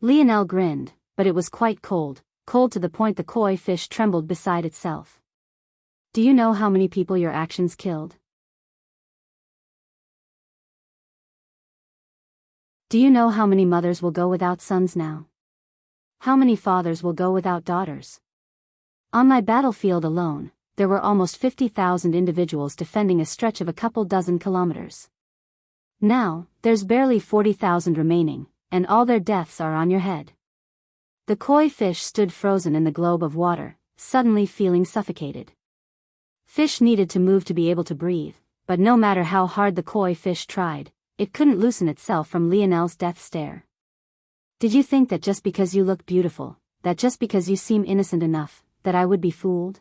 Lionel grinned, but it was quite cold to the point the koi fish trembled beside itself. Do you know how many people your actions killed? Do you know how many mothers will go without sons now? How many fathers will go without daughters? On my battlefield alone, there were almost 50,000 individuals defending a stretch of a couple dozen kilometers. Now, there's barely 40,000 remaining, and all their deaths are on your head. The koi fish stood frozen in the globe of water, suddenly feeling suffocated. Fish needed to move to be able to breathe, but no matter how hard the koi fish tried, it couldn't loosen itself from Lionel's death stare. Did you think that just because you look beautiful, that just because you seem innocent enough, that I would be fooled?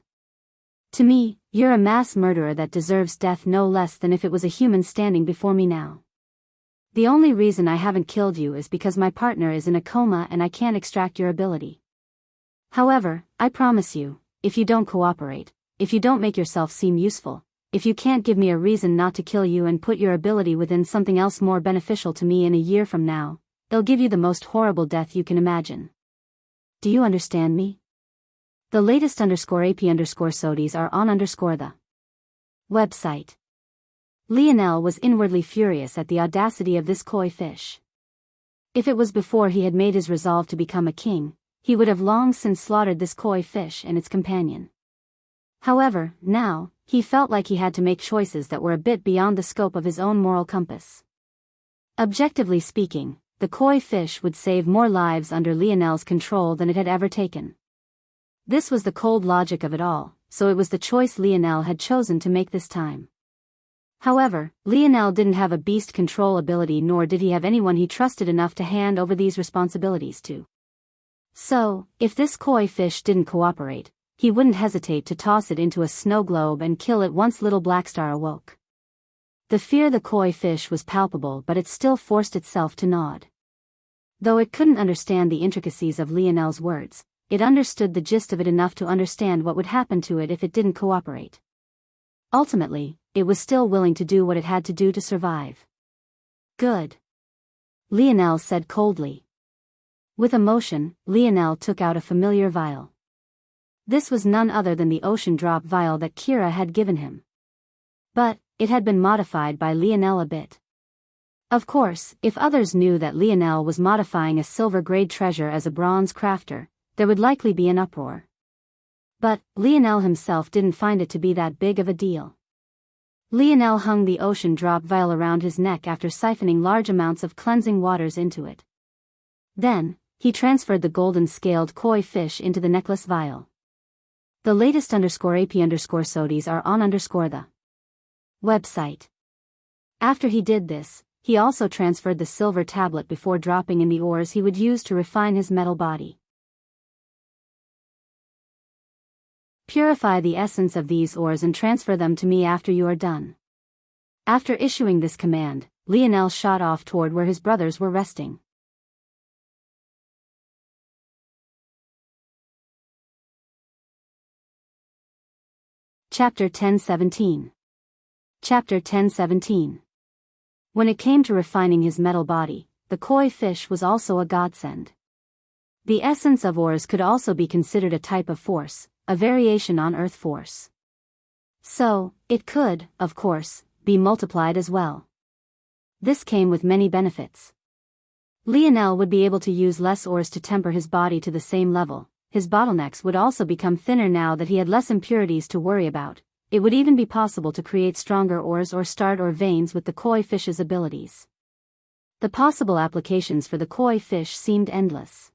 To me, you're a mass murderer that deserves death no less than if it was a human standing before me now. The only reason I haven't killed you is because my partner is in a coma and I can't extract your ability. However, I promise you, if you don't cooperate, if you don't make yourself seem useful, if you can't give me a reason not to kill you and put your ability within something else more beneficial to me in a year from now, they'll give you the most horrible death you can imagine. Do you understand me? The latest _AP_SODIs are on the website. Lionel was inwardly furious at the audacity of this koi fish. If it was before he had made his resolve to become a king, he would have long since slaughtered this koi fish and its companion. However, now, he felt like he had to make choices that were a bit beyond the scope of his own moral compass. Objectively speaking, the koi fish would save more lives under Lionel's control than it had ever taken. This was the cold logic of it all, so it was the choice Lionel had chosen to make this time. However, Lionel didn't have a beast control ability, nor did he have anyone he trusted enough to hand over these responsibilities to. So, if this koi fish didn't cooperate, he wouldn't hesitate to toss it into a snow globe and kill it once little Blackstar awoke. The fear the koi fish was palpable, but it still forced itself to nod. Though it couldn't understand the intricacies of Lionel's words, it understood the gist of it enough to understand what would happen to it if it didn't cooperate. Ultimately, it was still willing to do what it had to do to survive. Good. Lionel said coldly. With emotion, Lionel took out a familiar vial. This was none other than the ocean drop vial that Kira had given him. But, it had been modified by Lionel a bit. Of course, if others knew that Lionel was modifying a silver-grade treasure as a bronze crafter, there would likely be an uproar. But, Lionel himself didn't find it to be that big of a deal. Lionel hung the ocean drop vial around his neck after siphoning large amounts of cleansing waters into it. Then, he transferred the golden-scaled koi fish into the necklace vial. The latest _AP_SODIs are on the website. After he did this, he also transferred the silver tablet before dropping in the ores he would use to refine his metal body. Purify the essence of these ores and transfer them to me after you are done. After issuing this command, Lionel shot off toward where his brothers were resting. Chapter 10:17. Chapter 10:17. When it came to refining his metal body, the koi fish was also a godsend. The essence of ores could also be considered a type of force, a variation on Earth force. So, it could, of course, be multiplied as well. This came with many benefits. Lionel would be able to use less ores to temper his body to the same level. His bottlenecks would also become thinner now that he had less impurities to worry about. It would even be possible to create stronger ores or start ore veins with the koi fish's abilities. The possible applications for the koi fish seemed endless.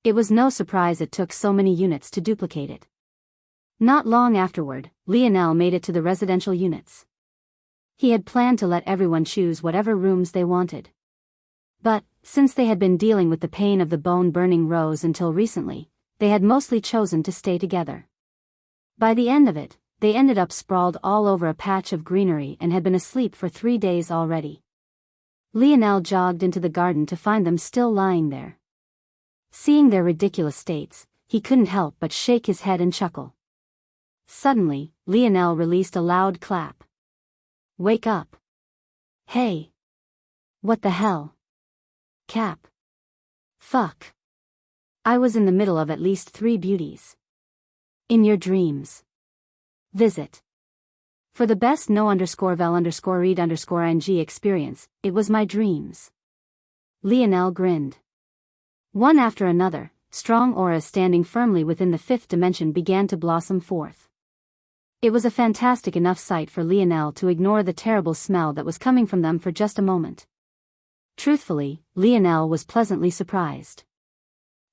It was no surprise it took so many units to duplicate it. Not long afterward, Lionel made it to the residential units. He had planned to let everyone choose whatever rooms they wanted. But, since they had been dealing with the pain of the bone-burning rose until recently, they had mostly chosen to stay together. By the end of it, they ended up sprawled all over a patch of greenery and had been asleep for 3 days already. Lionel jogged into the garden to find them still lying there. Seeing their ridiculous states, he couldn't help but shake his head and chuckle. Suddenly, Lionel released a loud clap. "Wake up. Hey. What the hell? Cap. Fuck. I was in the middle of at least 3 beauties. In your dreams. Visit. For the best no_vel_read_ing experience, it was my dreams." Lionel grinned. One after another, strong auras standing firmly within the 5th dimension began to blossom forth. It was a fantastic enough sight for Lionel to ignore the terrible smell that was coming from them for just a moment. Truthfully, Lionel was pleasantly surprised.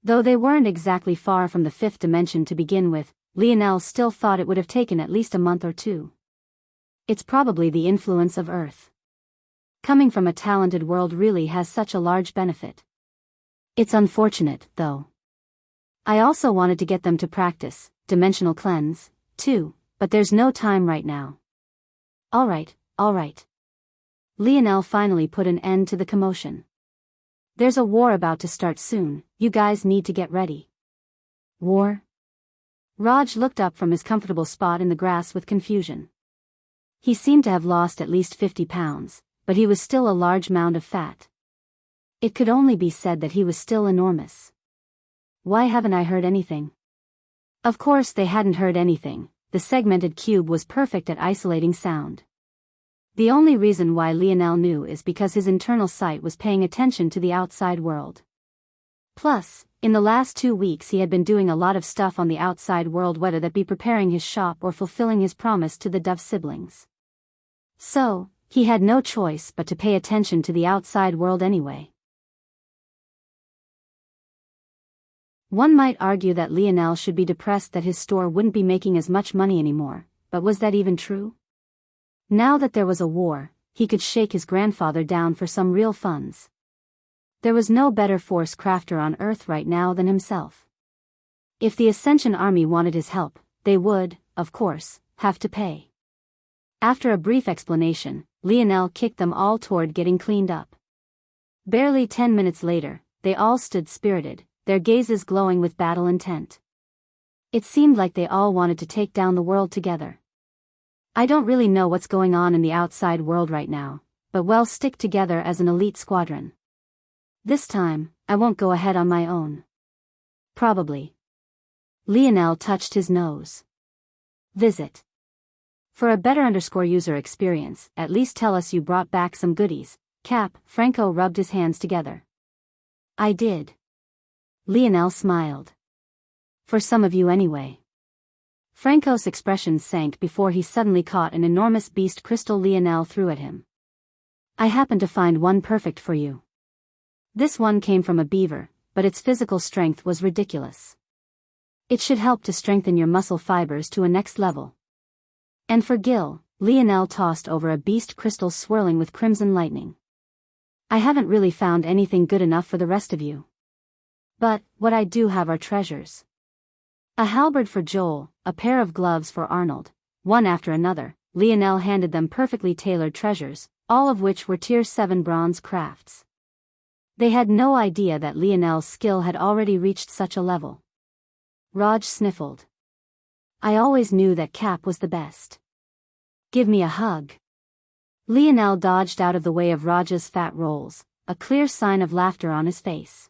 Though they weren't exactly far from the 5th dimension to begin with, Lionel still thought it would have taken at least a month or 2. It's probably the influence of Earth. Coming from a talented world really has such a large benefit. It's unfortunate, though. I also wanted to get them to practice dimensional cleanse, too, but there's no time right now. All right. Lionel finally put an end to the commotion. There's a war about to start soon, you guys need to get ready. War? Raj looked up from his comfortable spot in the grass with confusion. He seemed to have lost at least 50 pounds, but he was still a large mound of fat. It could only be said that he was still enormous. Why haven't I heard anything? Of course they hadn't heard anything. The segmented cube was perfect at isolating sound. The only reason why Lionel knew is because his internal sight was paying attention to the outside world. Plus, in the last 2 weeks he had been doing a lot of stuff on the outside world, whether that be preparing his shop or fulfilling his promise to the Dove siblings. So, he had no choice but to pay attention to the outside world anyway. One might argue that Lionel should be depressed that his store wouldn't be making as much money anymore, but was that even true? Now that there was a war, he could shake his grandfather down for some real funds. There was no better force crafter on Earth right now than himself. If the Ascension Army wanted his help, they would, of course, have to pay. After a brief explanation, Lionel kicked them all toward getting cleaned up. Barely 10 minutes later, they all stood spirited, their gazes glowing with battle intent. It seemed like they all wanted to take down the world together. I don't really know what's going on in the outside world right now, but we'll stick together as an elite squadron. This time, I won't go ahead on my own. Probably. Lionel touched his nose. Visit. For a better user experience, at least tell us you brought back some goodies. Cap. Franco rubbed his hands together. I did. Lionel smiled. For some of you anyway. Franco's expression sank before he suddenly caught an enormous beast crystal Lionel threw at him. I happened to find one perfect for you. This one came from a beaver, but its physical strength was ridiculous. It should help to strengthen your muscle fibers to a next level. And for Gil, Lionel tossed over a beast crystal swirling with crimson lightning. I haven't really found anything good enough for the rest of you. But, what I do have are treasures. A halberd for Joel, a pair of gloves for Arnold. One after another, Lionel handed them perfectly tailored treasures, all of which were Tier 7 bronze crafts. They had no idea that Lionel's skill had already reached such a level. Raj sniffled. I always knew that Cap was the best. Give me a hug. Lionel dodged out of the way of Raj's fat rolls, a clear sign of laughter on his face.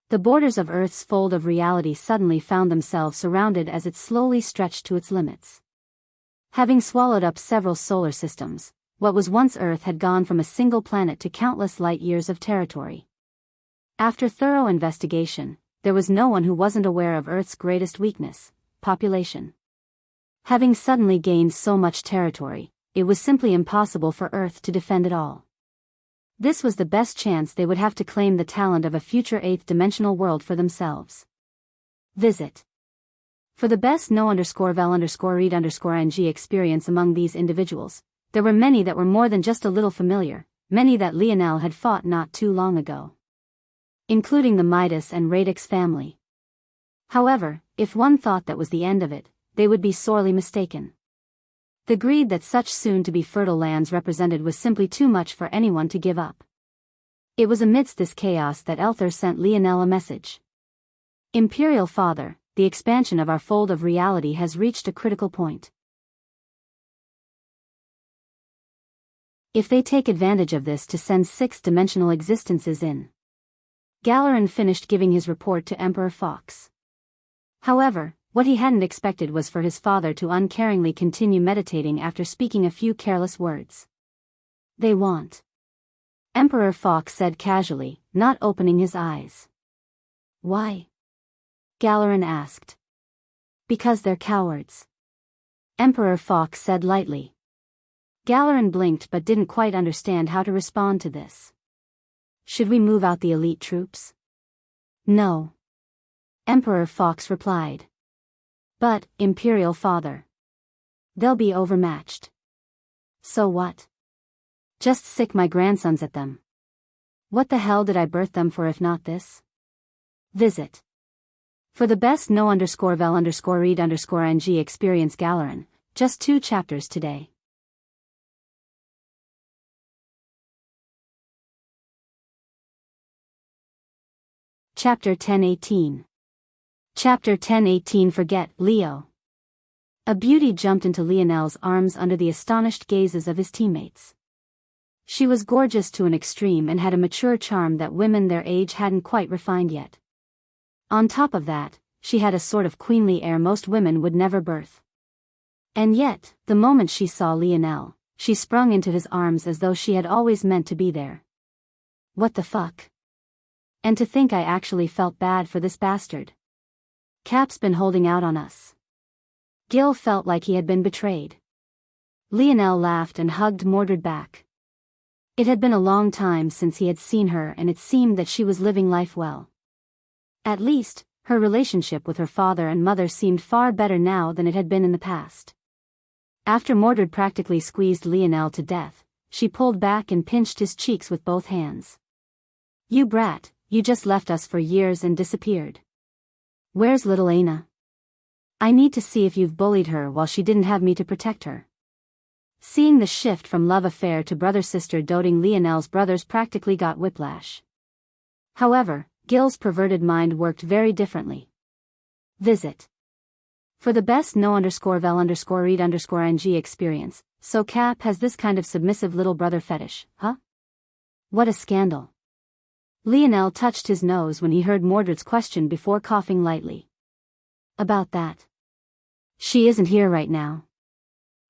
The borders of Earth's fold of reality suddenly found themselves surrounded as it slowly stretched to its limits. Having swallowed up several solar systems, what was once Earth had gone from a single planet to countless light years of territory. After thorough investigation, there was no one who wasn't aware of Earth's greatest weakness, population. Having suddenly gained so much territory, it was simply impossible for Earth to defend it all. This was the best chance they would have to claim the talent of a future 8th-dimensional world for themselves. Visit. For the best no_vel_read_ing experience among these individuals, there were many that were more than just a little familiar, many that Lionel had fought not too long ago. Including the Midas and Radix family. However, if one thought that was the end of it, they would be sorely mistaken. The greed that such soon-to-be fertile lands represented was simply too much for anyone to give up. It was amidst this chaos that Elther sent Lionel a message. Imperial Father, the expansion of our fold of reality has reached a critical point. If they take advantage of this to send six-dimensional existences in. Galeran finished giving his report to Emperor Fox. However, what he hadn't expected was for his father to uncaringly continue meditating after speaking a few careless words. They want. Emperor Fox said casually, not opening his eyes. Why? Galeran asked. Because they're cowards. Emperor Fox said lightly. Galeran blinked but didn't quite understand how to respond to this. Should we move out the elite troops? No. Emperor Fox replied. But, Imperial Father. They'll be overmatched. So what? Just sick my grandsons at them. What the hell did I birth them for if not this? Visit. For the best no_vel_read_ng experience Galeran, just 2 chapters today. Chapter 1018. Chapter 1018 Forget, Leo. A beauty jumped into Lionel's arms under the astonished gazes of his teammates. She was gorgeous to an extreme and had a mature charm that women their age hadn't quite refined yet. On top of that, she had a sort of queenly air most women would never birth. And yet, the moment she saw Lionel, she sprung into his arms as though she had always meant to be there. What the fuck? And to think I actually felt bad for this bastard. Cap's been holding out on us. Gil felt like he had been betrayed. Lionel laughed and hugged Mordred back. It had been a long time since he had seen her and it seemed that she was living life well. At least, her relationship with her father and mother seemed far better now than it had been in the past. After Mordred practically squeezed Lionel to death, she pulled back and pinched his cheeks with both hands. You brat, you just left us for years and disappeared. Where's little Aina? I need to see if you've bullied her while she didn't have me to protect her. Seeing the shift from love affair to brother-sister doting, Lionel's brothers practically got whiplash. However, Gil's perverted mind worked very differently. Visit. For the best no_vel_read_ng experience, so Cap has this kind of submissive little brother fetish, huh? What a scandal. Lionel touched his nose when he heard Mordred's question before coughing lightly. About that. She isn't here right now.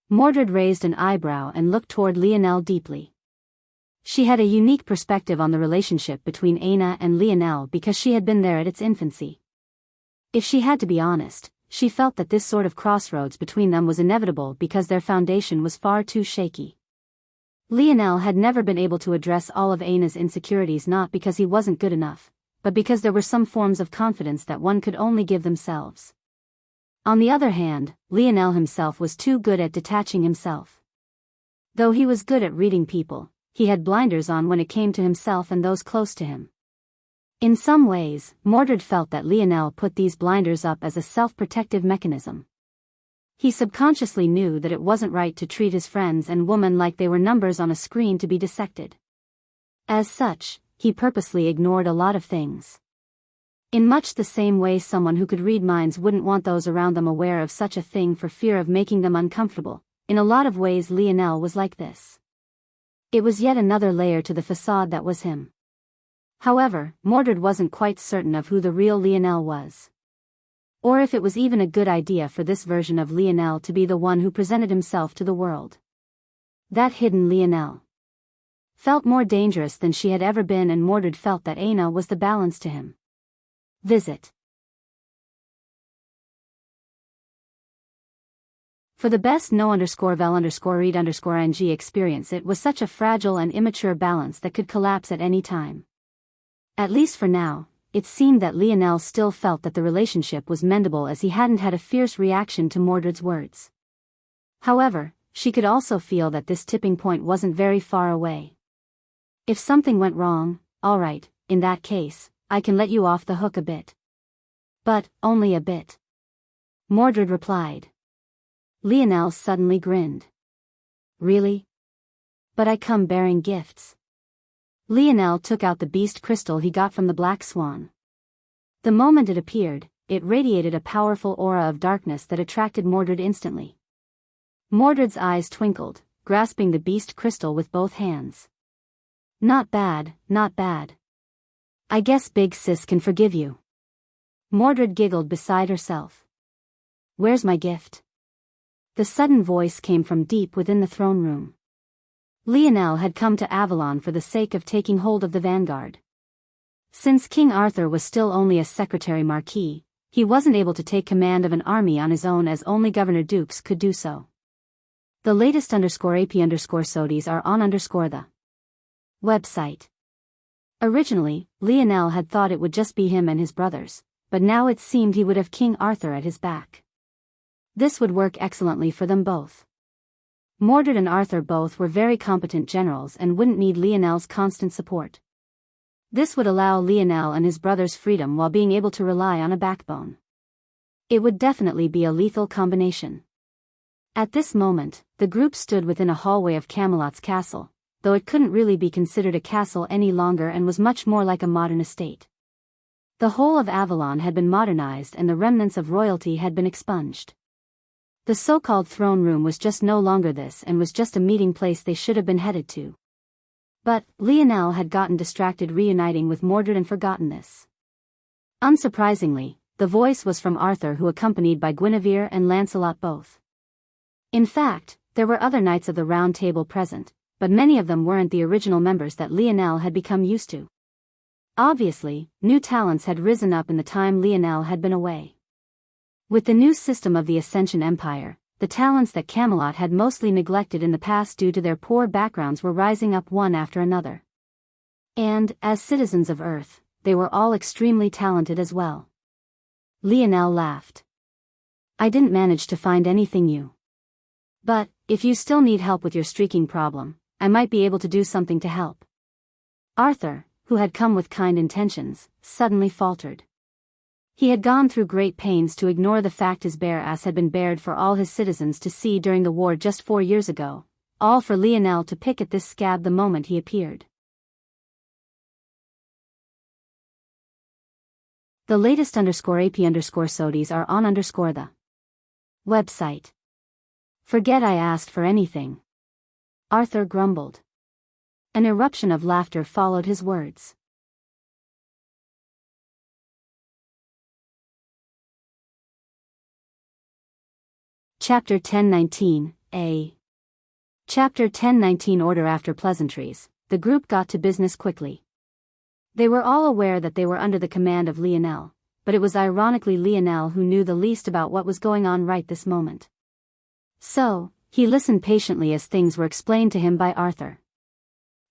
Mordred raised an eyebrow and looked toward Lionel deeply. She had a unique perspective on the relationship between Aina and Lionel because she had been there at its infancy. If she had to be honest, she felt that this sort of crossroads between them was inevitable because their foundation was far too shaky. Lionel had never been able to address all of Aina's insecurities, not because he wasn't good enough, but because there were some forms of confidence that one could only give themselves. On the other hand, Lionel himself was too good at detaching himself. Though he was good at reading people, he had blinders on when it came to himself and those close to him. In some ways, Mordred felt that Lionel put these blinders up as a self-protective mechanism. He subconsciously knew that it wasn't right to treat his friends and woman like they were numbers on a screen to be dissected. As such, he purposely ignored a lot of things. In much the same way someone who could read minds wouldn't want those around them aware of such a thing for fear of making them uncomfortable, in a lot of ways Lionel was like this. It was yet another layer to the facade that was him. However, Mordred wasn't quite certain of who the real Lionel was. Or if it was even a good idea for this version of Lionel to be the one who presented himself to the world. That hidden Lionel felt more dangerous than she had ever been, and Mordred felt that Aina was the balance to him. Visit. For the best no_vel_read_ng experience, it was such a fragile and immature balance that could collapse at any time. At least for now, it seemed that Lionel still felt that the relationship was mendable as he hadn't had a fierce reaction to Mordred's words. However, she could also feel that this tipping point wasn't very far away. If something went wrong, alright, in that case, I can let you off the hook a bit. But, only a bit. Mordred replied. Lionel suddenly grinned. Really? But I come bearing gifts. Lionel took out the beast crystal he got from the Black Swan. The moment it appeared, it radiated a powerful aura of darkness that attracted Mordred instantly. Mordred's eyes twinkled, grasping the beast crystal with both hands. Not bad, not bad. I guess Big Sis can forgive you. Mordred giggled beside herself. Where's my gift? The sudden voice came from deep within the throne room. Lionel had come to Avalon for the sake of taking hold of the vanguard. Since King Arthur was still only a secretary marquis, he wasn't able to take command of an army on his own as only Governor Dukes could do so. The latest _AP_SODIES are on the website. Originally, Lionel had thought it would just be him and his brothers, but now it seemed he would have King Arthur at his back. This would work excellently for them both. Mordred and Arthur both were very competent generals and wouldn't need Lionel's constant support. This would allow Lionel and his brothers freedom while being able to rely on a backbone. It would definitely be a lethal combination. At this moment, the group stood within a hallway of Camelot's castle, though it couldn't really be considered a castle any longer and was much more like a modern estate. The whole of Avalon had been modernized and the remnants of royalty had been expunged. The so-called throne room was just no longer this and was just a meeting place they should have been headed to. But Lionel had gotten distracted reuniting with Mordred and forgotten this. Unsurprisingly, the voice was from Arthur, who accompanied by Guinevere and Lancelot both. In fact, there were other knights of the Round Table present, but many of them weren't the original members that Lionel had become used to. Obviously, new talents had risen up in the time Lionel had been away. With the new system of the Ascension Empire, the talents that Camelot had mostly neglected in the past due to their poor backgrounds were rising up one after another. And, as citizens of Earth, they were all extremely talented as well. Lionel laughed. I didn't manage to find anything new. But, if you still need help with your streaking problem, I might be able to do something to help. Arthur, who had come with kind intentions, suddenly faltered. He had gone through great pains to ignore the fact his bare ass had been bared for all his citizens to see during the war just 4 years ago, all for Lionel to pick at this scab the moment he appeared. The latest _AP_SODIES are on the website. Forget I asked for anything. Arthur grumbled. An eruption of laughter followed his words. Chapter 1019, A. Chapter 1019 Order. After pleasantries, the group got to business quickly. They were all aware that they were under the command of Lionel, but it was ironically Lionel who knew the least about what was going on right this moment. So, he listened patiently as things were explained to him by Arthur.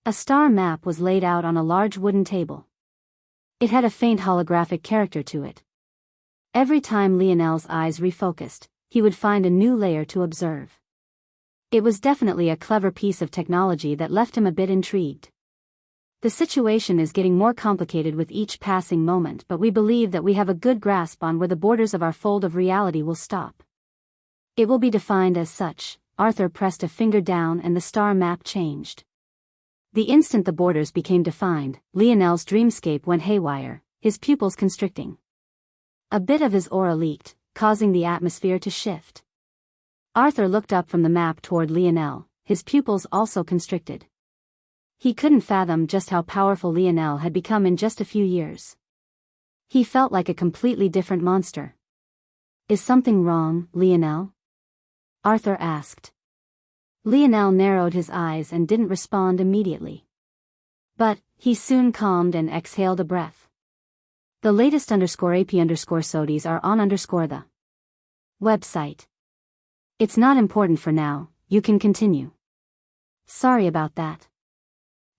A star map was laid out on a large wooden table. It had a faint holographic character to it. Every time Lionel's eyes refocused, he would find a new layer to observe. It was definitely a clever piece of technology that left him a bit intrigued. The situation is getting more complicated with each passing moment, but we believe that we have a good grasp on where the borders of our fold of reality will stop. It will be defined as such. Arthur pressed a finger down and the star map changed. The instant the borders became defined, Lionel's dreamscape went haywire, his pupils constricting. A bit of his aura leaked, causing the atmosphere to shift. Arthur looked up from the map toward Lionel, his pupils also constricted. He couldn't fathom just how powerful Lionel had become in just a few years. He felt like a completely different monster. Is something wrong, Lionel? Arthur asked. Lionel narrowed his eyes and didn't respond immediately. But, he soon calmed and exhaled a breath. The latest _AP_SODIES are on the website. It's not important for now, you can continue. Sorry about that.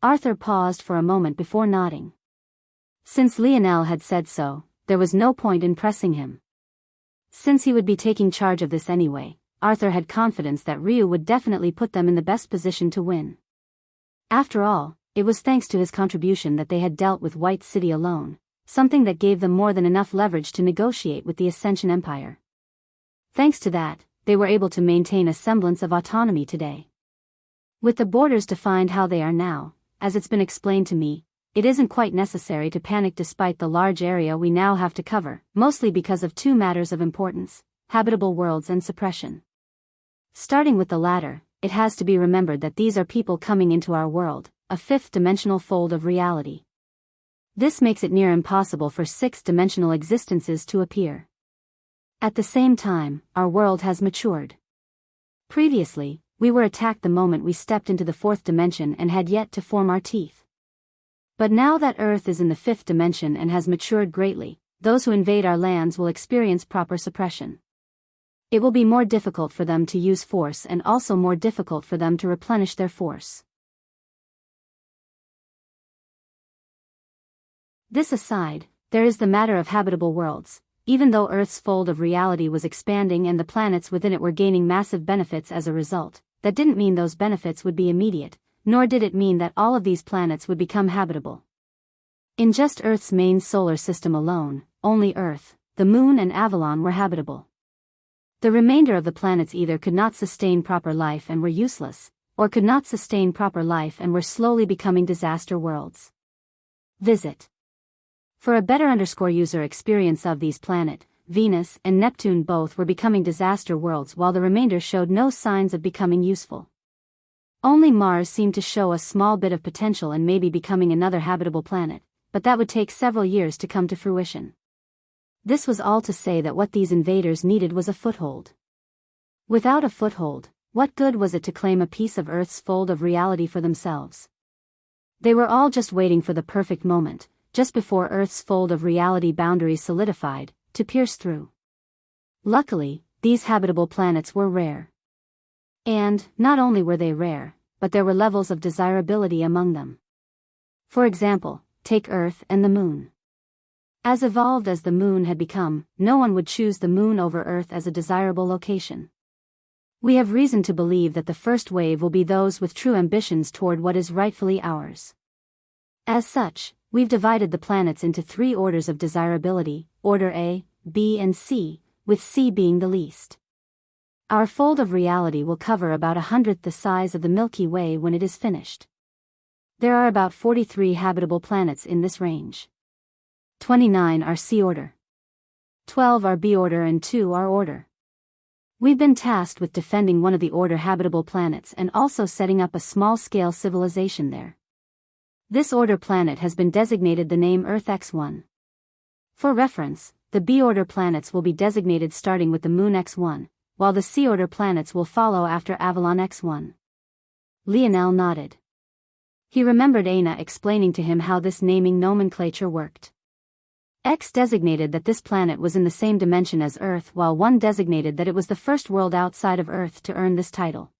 Arthur paused for a moment before nodding. Since Lionel had said so, there was no point in pressing him. Since he would be taking charge of this anyway, Arthur had confidence that Ryu would definitely put them in the best position to win. After all, it was thanks to his contribution that they had dealt with White City alone, something that gave them more than enough leverage to negotiate with the Ascension Empire. Thanks to that, they were able to maintain a semblance of autonomy today. With the borders defined how they are now, as it's been explained to me, it isn't quite necessary to panic despite the large area we now have to cover, mostly because of two matters of importance: habitable worlds and suppression. Starting with the latter, it has to be remembered that these are people coming into our world, a fifth-dimensional fold of reality. This makes it near impossible for sixth-dimensional existences to appear. At the same time, our world has matured. Previously, we were attacked the moment we stepped into the fourth dimension and had yet to form our teeth. But now that Earth is in the fifth dimension and has matured greatly, those who invade our lands will experience proper suppression. It will be more difficult for them to use force and also more difficult for them to replenish their force. This aside, there is the matter of habitable worlds. Even though Earth's fold of reality was expanding and the planets within it were gaining massive benefits as a result, that didn't mean those benefits would be immediate, nor did it mean that all of these planets would become habitable. In just Earth's main solar system alone, only Earth, the Moon and Avalon were habitable. The remainder of the planets either could not sustain proper life and were useless, or could not sustain proper life and were slowly becoming disaster worlds. Visit. For a better user experience of these planet, Venus and Neptune both were becoming disaster worlds while the remainder showed no signs of becoming useful. Only Mars seemed to show a small bit of potential in maybe becoming another habitable planet, but that would take several years to come to fruition. This was all to say that what these invaders needed was a foothold. Without a foothold, what good was it to claim a piece of Earth's fold of reality for themselves? They were all just waiting for the perfect moment, just before Earth's fold of reality boundaries solidified, to pierce through. Luckily, these habitable planets were rare. And, not only were they rare, but there were levels of desirability among them. For example, take Earth and the Moon. As evolved as the Moon had become, no one would choose the Moon over Earth as a desirable location. We have reason to believe that the first wave will be those with true ambitions toward what is rightfully ours. As such, we've divided the planets into three orders of desirability: Order A, B and C, with C being the least. Our fold of reality will cover about 1/100th the size of the Milky Way when it is finished. There are about 43 habitable planets in this range. 29 are C order. 12 are B order and 2 are order. We've been tasked with defending one of the order habitable planets and also setting up a small-scale civilization there. This order planet has been designated the name Earth X1. For reference, the B-order planets will be designated starting with the Moon X1, while the C-order planets will follow after Avalon X1. Lionel nodded. He remembered Aina explaining to him how this naming nomenclature worked. X designated that this planet was in the same dimension as Earth, while 1 designated that it was the first world outside of Earth to earn this title.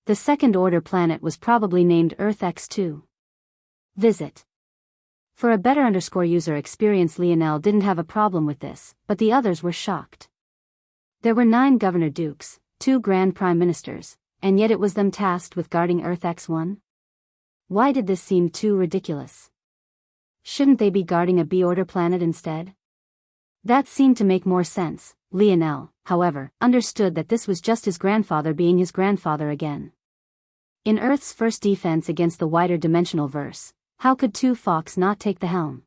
The second-order planet was probably named Earth X2. Visit. For a better user experience, Lionel didn't have a problem with this, but the others were shocked. There were 9 governor dukes, 2 grand prime ministers, and yet it was them tasked with guarding Earth X1? Why did this seem too ridiculous? Shouldn't they be guarding a B-order planet instead? That seemed to make more sense. Lionel, however, understood that this was just his grandfather being his grandfather again. In Earth's first defense against the wider dimensional verse, how could 2 Fox not take the helm?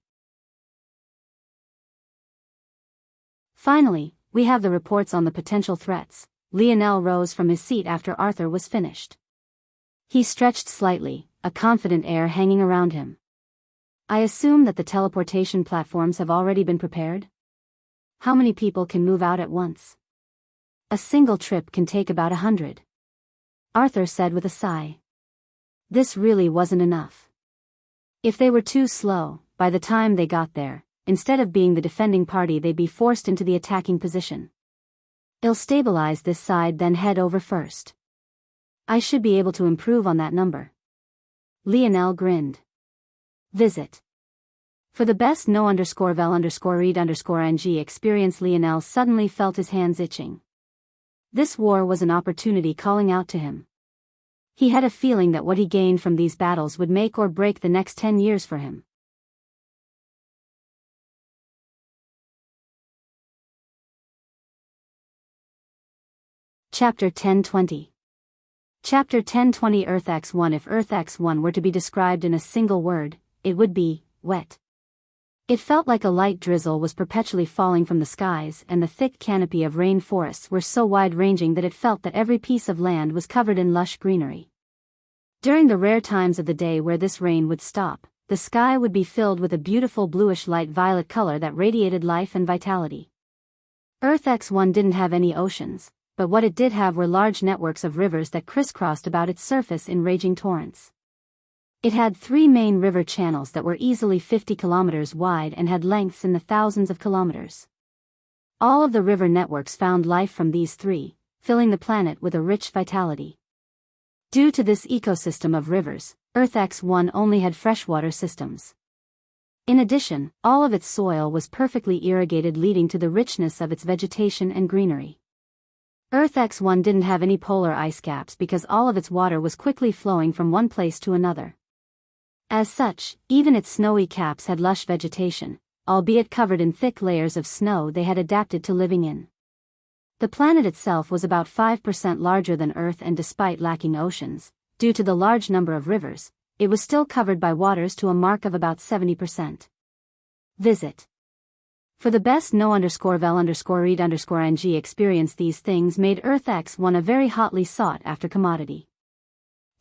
Finally, we have the reports on the potential threats. Lionel rose from his seat after Arthur was finished. He stretched slightly, a confident air hanging around him. I assume that the teleportation platforms have already been prepared? How many people can move out at once? A single trip can take about 100. Arthur said with a sigh. This really wasn't enough. If they were too slow, by the time they got there, instead of being the defending party they'd be forced into the attacking position. I'll stabilize this side then head over first. I should be able to improve on that number. Lionel grinned. Visit. For the best no_vel_read_ng experience, Lionel suddenly felt his hands itching. This war was an opportunity calling out to him. He had a feeling that what he gained from these battles would make or break the next 10 years for him. Chapter 1020. Chapter 1020 Earth X1. If Earth X1 were to be described in a single word, it would be wet. It felt like a light drizzle was perpetually falling from the skies, and the thick canopy of rain forests were so wide-ranging that it felt that every piece of land was covered in lush greenery. During the rare times of the day where this rain would stop, the sky would be filled with a beautiful bluish light violet color that radiated life and vitality. Earth X1 didn't have any oceans, but what it did have were large networks of rivers that crisscrossed about its surface in raging torrents. It had 3 main river channels that were easily 50 kilometers wide and had lengths in the thousands of kilometers. All of the river networks found life from these 3, filling the planet with a rich vitality. Due to this ecosystem of rivers, Earth X1 only had freshwater systems. In addition, all of its soil was perfectly irrigated, leading to the richness of its vegetation and greenery. Earth X1 didn't have any polar ice caps because all of its water was quickly flowing from one place to another. As such, even its snowy caps had lush vegetation, albeit covered in thick layers of snow they had adapted to living in. The planet itself was about 5% larger than Earth, and despite lacking oceans, due to the large number of rivers, it was still covered by waters to a mark of about 70%. Visit. For the best no_vel_read_ng experience. These things made Earth X1 a very hotly sought after commodity.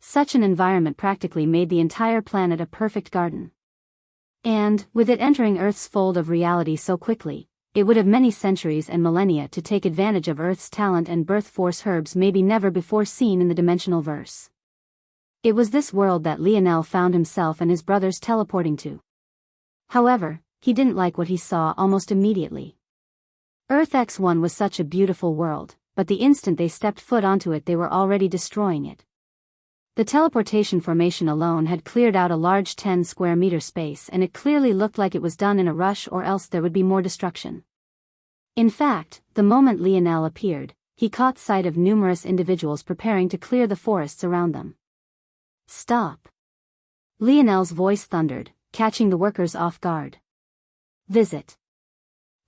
Such an environment practically made the entire planet a perfect garden. And, with it entering Earth's fold of reality so quickly, it would have many centuries and millennia to take advantage of Earth's talent and birth force, herbs maybe never before seen in the dimensional verse. It was this world that Lionel found himself and his brothers teleporting to. However, he didn't like what he saw almost immediately. Earth X1 was such a beautiful world, but the instant they stepped foot onto it they were already destroying it. The teleportation formation alone had cleared out a large 10 square meter space, and it clearly looked like it was done in a rush, or else there would be more destruction. In fact, the moment Lionel appeared, he caught sight of numerous individuals preparing to clear the forests around them. Stop! Lionel's voice thundered, catching the workers off guard. Visit.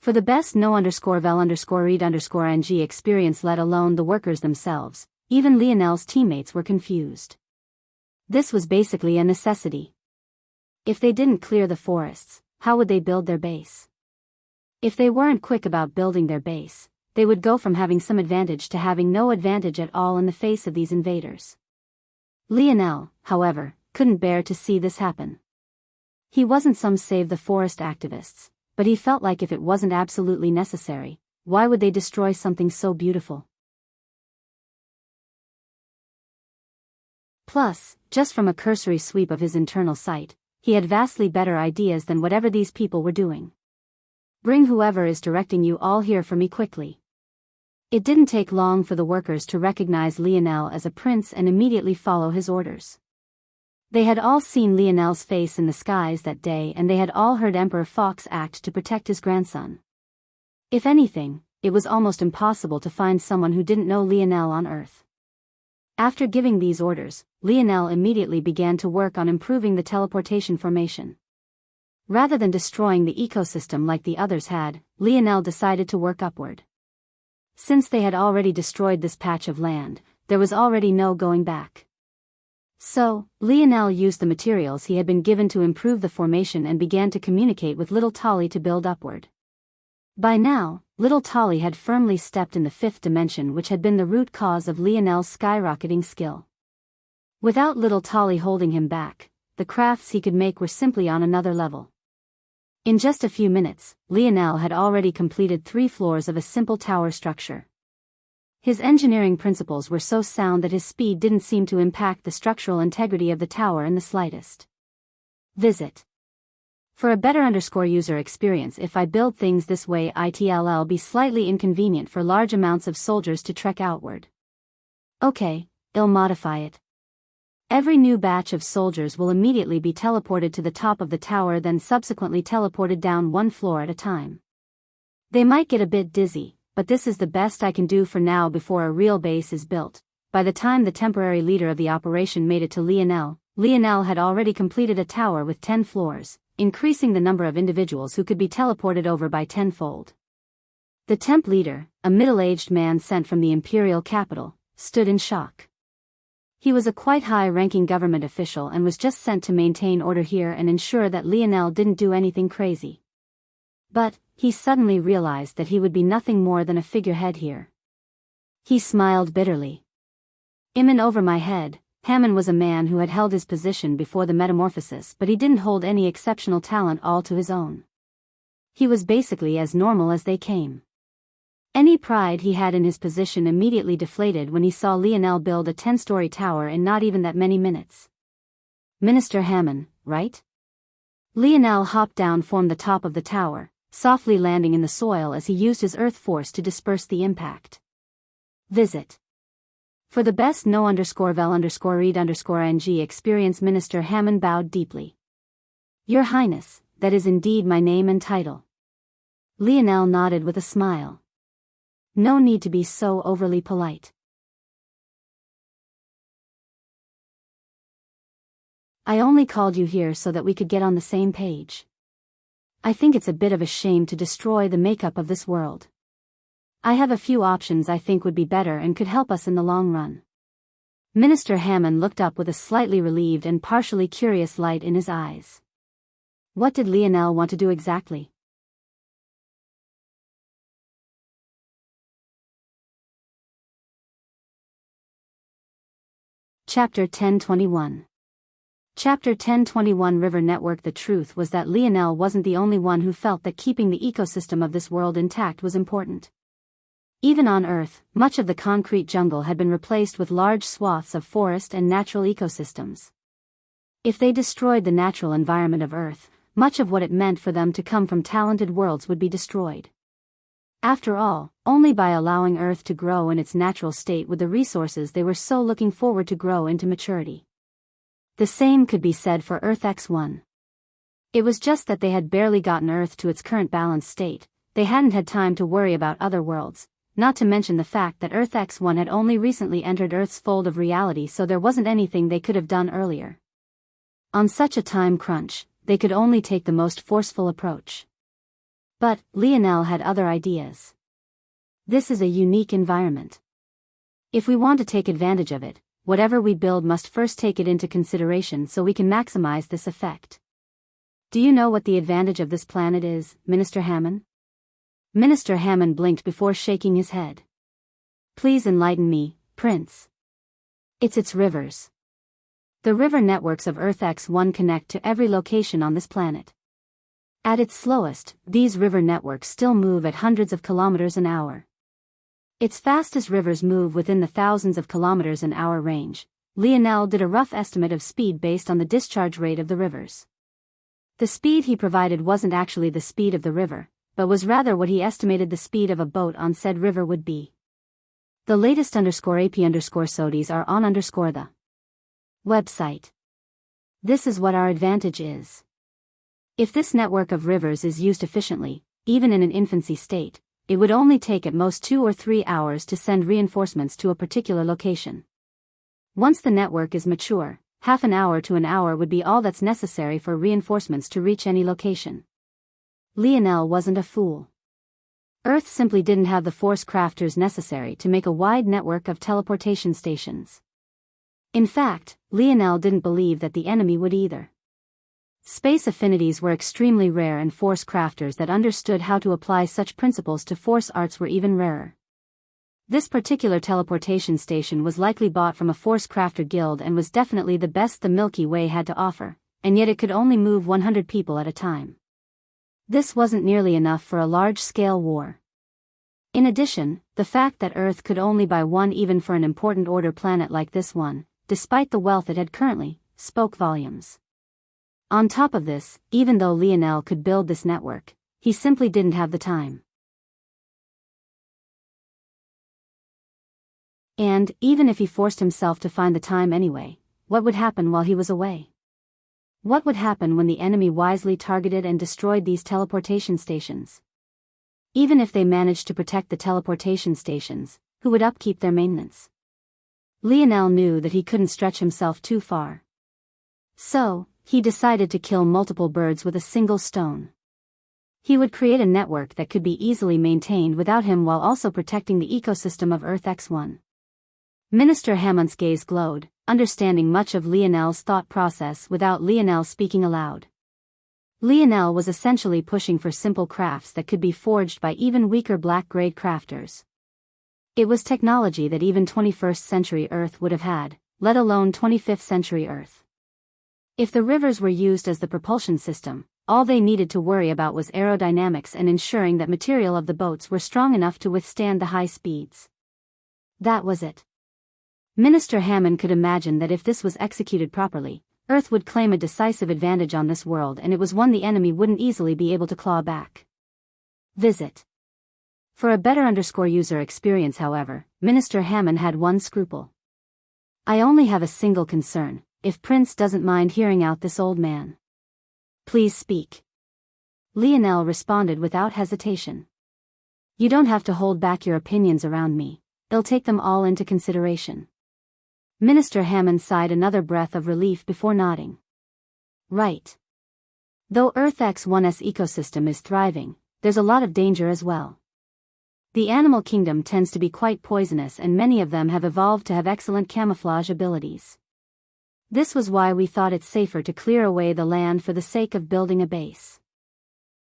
For the best no_vel_read_ng experience, let alone the workers themselves, even Lionel's teammates were confused. This was basically a necessity. If they didn't clear the forests, how would they build their base? If they weren't quick about building their base, they would go from having some advantage to having no advantage at all in the face of these invaders. Lionel, however, couldn't bear to see this happen. He wasn't some save the forest activists, but he felt like if it wasn't absolutely necessary, why would they destroy something so beautiful? Plus, just from a cursory sweep of his internal sight, he had vastly better ideas than whatever these people were doing. Bring whoever is directing you all here for me quickly. It didn't take long for the workers to recognize Lionel as a prince and immediately follow his orders. They had all seen Lionel's face in the skies that day, and they had all heard Emperor Fox act to protect his grandson. If anything, it was almost impossible to find someone who didn't know Lionel on Earth. After giving these orders, Lionel immediately began to work on improving the teleportation formation. Rather than destroying the ecosystem like the others had, Lionel decided to work upward. Since they had already destroyed this patch of land, there was already no going back. So, Lionel used the materials he had been given to improve the formation and began to communicate with little Tolly to build upward. By now, little Tolly had firmly stepped in the 5th dimension, which had been the root cause of Lionel's skyrocketing skill. Without little Tolly holding him back, the crafts he could make were simply on another level. In just a few minutes, Lionel had already completed 3 floors of a simple tower structure. His engineering principles were so sound that his speed didn't seem to impact the structural integrity of the tower in the slightest. Visit. For a better user experience, if I build things this way, it'll be slightly inconvenient for large amounts of soldiers to trek outward. Okay, I'll modify it. Every new batch of soldiers will immediately be teleported to the top of the tower, then subsequently teleported down 1 floor at a time. They might get a bit dizzy, but this is the best I can do for now before a real base is built. By the time the temporary leader of the operation made it to Lionel, Lionel had already completed a tower with 10 floors, increasing the number of individuals who could be teleported over by tenfold. The temp leader, a middle-aged man sent from the imperial capital, stood in shock. He was a quite high-ranking government official and was just sent to maintain order here and ensure that Lionel didn't do anything crazy. But he suddenly realized that he would be nothing more than a figurehead here. He smiled bitterly. In over my head, Hammond was a man who had held his position before the metamorphosis, but he didn't hold any exceptional talent all to his own. He was basically as normal as they came. Any pride he had in his position immediately deflated when he saw Lionel build a 10-story tower in not even that many minutes. Minister Hammond, right? Lionel hopped down from the top of the tower, softly landing in the soil as he used his earth force to disperse the impact. Visit. For the best no_vel_read_ng experience. Minister Hammond bowed deeply. Your Highness, that is indeed my name and title. Lionel nodded with a smile. No need to be so overly polite. I only called you here so that we could get on the same page. I think it's a bit of a shame to destroy the makeup of this world. I have a few options I think would be better and could help us in the long run. Minister Hammond looked up with a slightly relieved and partially curious light in his eyes. What did Lionel want to do exactly? Chapter 1021. Chapter 1021 River Network. The truth was that Lionel wasn't the only one who felt that keeping the ecosystem of this world intact was important. Even on Earth, much of the concrete jungle had been replaced with large swaths of forest and natural ecosystems. If they destroyed the natural environment of Earth, much of what it meant for them to come from talented worlds would be destroyed. After all, only by allowing Earth to grow in its natural state would the resources they were so looking forward to grow into maturity. The same could be said for Earth X1. It was just that they had barely gotten Earth to its current balanced state. They hadn't had time to worry about other worlds, not to mention the fact that Earth X1 had only recently entered Earth's fold of reality, so there wasn't anything they could have done earlier. On such a time crunch, they could only take the most forceful approach. But Lionel had other ideas. This is a unique environment. If we want to take advantage of it, whatever we build must first take it into consideration so we can maximize this effect. Do you know what the advantage of this planet is, Minister Hammond? Minister Hammond blinked before shaking his head. Please enlighten me, Prince. It's its rivers. The river networks of Earth X1 connect to every location on this planet. At its slowest, these river networks still move at hundreds of kilometers an hour. Its fastest rivers move within the thousands of kilometers an hour range. Lionel did a rough estimate of speed based on the discharge rate of the rivers. The speed he provided wasn't actually the speed of the river, but was rather what he estimated the speed of a boat on said river would be. The latest _AP_SODIs are on the website. This is what our advantage is. If this network of rivers is used efficiently, even in an infancy state, it would only take at most 2 or 3 hours to send reinforcements to a particular location. Once the network is mature, half an hour to an hour would be all that's necessary for reinforcements to reach any location. Lionel wasn't a fool. Earth simply didn't have the force crafters necessary to make a wide network of teleportation stations. In fact, Lionel didn't believe that the enemy would either. Space affinities were extremely rare, and force crafters that understood how to apply such principles to force arts were even rarer. This particular teleportation station was likely bought from a force crafter guild and was definitely the best the Milky Way had to offer, and yet it could only move 100 people at a time. This wasn't nearly enough for a large-scale war. In addition, the fact that Earth could only buy one even for an important order planet like this one, despite the wealth it had currently, spoke volumes. On top of this, even though Lionel could build this network, he simply didn't have the time. And, even if he forced himself to find the time anyway, what would happen while he was away? What would happen when the enemy wisely targeted and destroyed these teleportation stations? Even if they managed to protect the teleportation stations, who would upkeep their maintenance? Lionel knew that he couldn't stretch himself too far. So, he decided to kill multiple birds with a single stone. He would create a network that could be easily maintained without him while also protecting the ecosystem of Earth X1. Minister Hammond's gaze glowed, understanding much of Lionel's thought process without Lionel speaking aloud. Lionel was essentially pushing for simple crafts that could be forged by even weaker black-grade crafters. It was technology that even 21st century Earth would have had, let alone 25th century Earth. If the rivers were used as the propulsion system, all they needed to worry about was aerodynamics and ensuring that material of the boats were strong enough to withstand the high speeds. That was it. Minister Hammond could imagine that if this was executed properly, Earth would claim a decisive advantage on this world, and it was one the enemy wouldn't easily be able to claw back. Visit. For a better user experience, however, Minister Hammond had one scruple. I only have a single concern, if Prince doesn't mind hearing out this old man. Please speak. Lionel responded without hesitation. You don't have to hold back your opinions around me, they'll take them all into consideration. Minister Hammond sighed another breath of relief before nodding. Right. Though Earth X1's ecosystem is thriving, there's a lot of danger as well. The animal kingdom tends to be quite poisonous, and many of them have evolved to have excellent camouflage abilities. This was why we thought it safer to clear away the land for the sake of building a base.